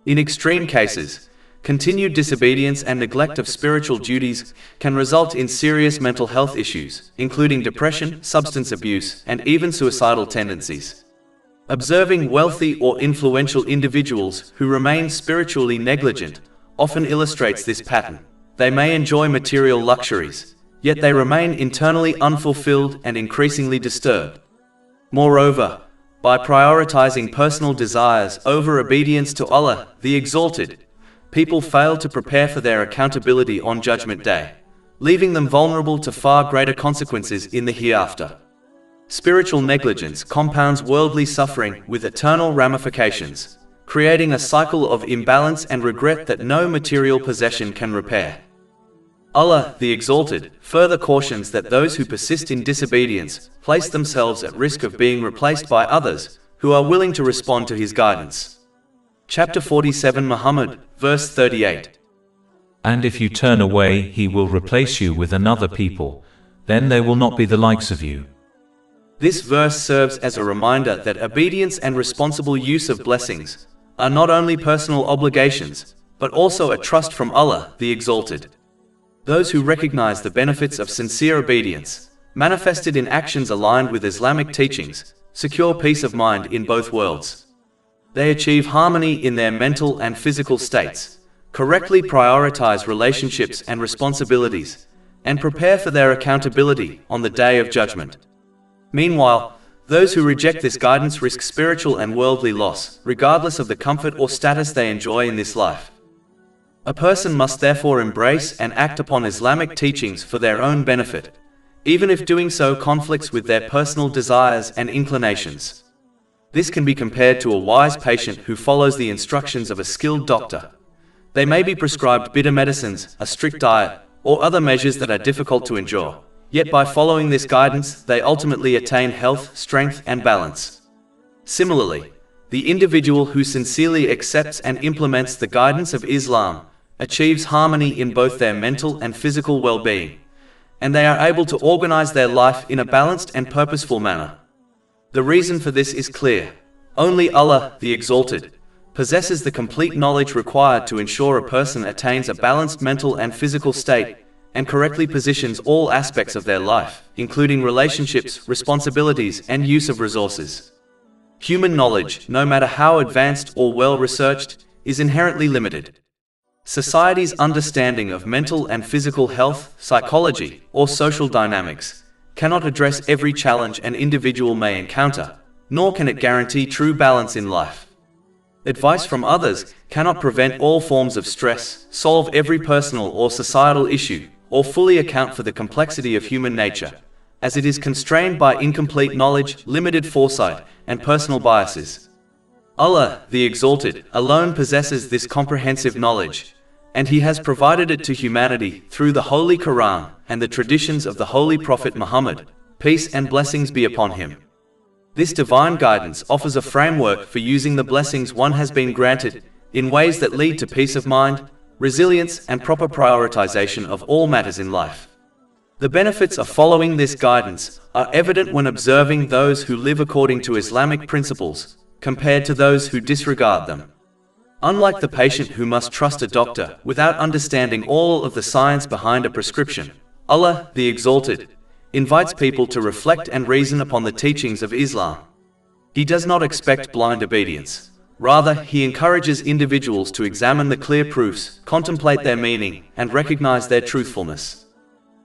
In extreme cases, continued disobedience and neglect of spiritual duties can result in serious mental health issues, including depression, substance abuse, and even suicidal tendencies. Observing wealthy or influential individuals who remain spiritually negligent often illustrates this pattern. They may enjoy material luxuries, yet they remain internally unfulfilled and increasingly disturbed. Moreover, by prioritizing personal desires over obedience to Allah the Exalted, people fail to prepare for their accountability on Judgment Day, leaving them vulnerable to far greater consequences in the hereafter. Spiritual negligence compounds worldly suffering with eternal ramifications, creating a cycle of imbalance and regret that no material possession can repair. Allah the Exalted further cautions that those who persist in disobedience place themselves at risk of being replaced by others who are willing to respond to His guidance. Chapter 47 Muhammad, verse 38. And if you turn away, He will replace you with another people, then they will not be the likes of you. This verse serves as a reminder that obedience and responsible use of blessings are not only personal obligations, but also a trust from Allah the Exalted. Those who recognize the benefits of sincere obedience, manifested in actions aligned with Islamic teachings, secure peace of mind in both worlds. They achieve harmony in their mental and physical states, correctly prioritize relationships and responsibilities, and prepare for their accountability on the day of judgment. Meanwhile, those who reject this guidance risk spiritual and worldly loss, regardless of the comfort or status they enjoy in this life. A person must therefore embrace and act upon Islamic teachings for their own benefit, even if doing so conflicts with their personal desires and inclinations. This can be compared to a wise patient who follows the instructions of a skilled doctor. They may be prescribed bitter medicines, a strict diet, or other measures that are difficult to endure. Yet by following this guidance, they ultimately attain health, strength, and balance. Similarly, the individual who sincerely accepts and implements the guidance of Islam achieves harmony in both their mental and physical well-being, and they are able to organize their life in a balanced and purposeful manner. The reason for this is clear. Only Allah, the Exalted, possesses the complete knowledge required to ensure a person attains a balanced mental and physical state and correctly positions all aspects of their life, including relationships, responsibilities, and use of resources. Human knowledge, no matter how advanced or well-researched, is inherently limited. Society's understanding of mental and physical health, psychology, or social dynamics cannot address every challenge an individual may encounter, nor can it guarantee true balance in life. Advice from others cannot prevent all forms of stress, solve every personal or societal issue, or fully account for the complexity of human nature, as it is constrained by incomplete knowledge, limited foresight, and personal biases. Allah, the Exalted, alone possesses this comprehensive knowledge, and He has provided it to humanity through the Holy Quran and the traditions of the Holy Prophet Muhammad, peace and blessings be upon him. This divine guidance offers a framework for using the blessings one has been granted in ways that lead to peace of mind, resilience, and proper prioritization of all matters in life. The benefits of following this guidance are evident when observing those who live according to Islamic principles, compared to those who disregard them. Unlike the patient who must trust a doctor without understanding all of the science behind a prescription, Allah, the Exalted, invites people to reflect and reason upon the teachings of Islam. He does not expect blind obedience. Rather, He encourages individuals to examine the clear proofs, contemplate their meaning, and recognize their truthfulness.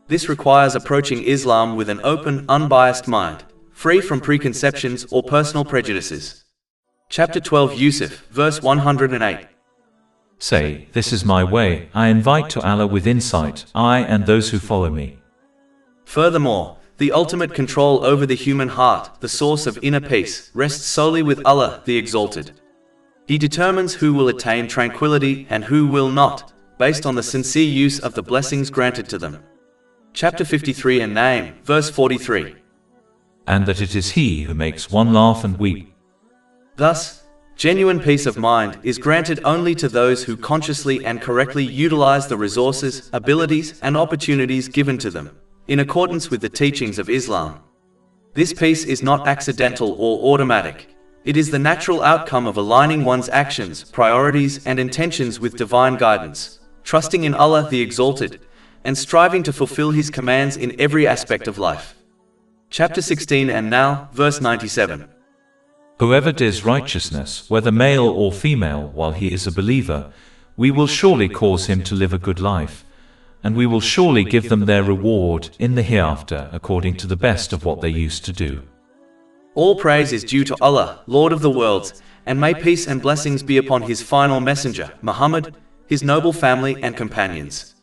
This requires approaching Islam with an open, unbiased mind, free from preconceptions or personal prejudices. Chapter 12 Yusuf, verse 108. Say, this is my way, I invite to Allah with insight, I and those who follow me. Furthermore, the ultimate control over the human heart, the source of inner peace, rests solely with Allah, the Exalted. He determines who will attain tranquility and who will not, based on the sincere use of the blessings granted to them. Chapter 53 and Name, verse 43. And that it is He who makes one laugh and weep. Thus, genuine peace of mind is granted only to those who consciously and correctly utilize the resources, abilities, and opportunities given to them, in accordance with the teachings of Islam. This peace is not accidental or automatic. It is the natural outcome of aligning one's actions, priorities, and intentions with divine guidance, trusting in Allah the Exalted, and striving to fulfill His commands in every aspect of life. Chapter 16 and now, verse 97. Whoever does righteousness, whether male or female, while he is a believer, we will surely cause him to live a good life, and we will surely give them their reward in the hereafter according to the best of what they used to do. All praise is due to Allah, Lord of the worlds, and may peace and blessings be upon His final messenger, Muhammad, his noble family and companions.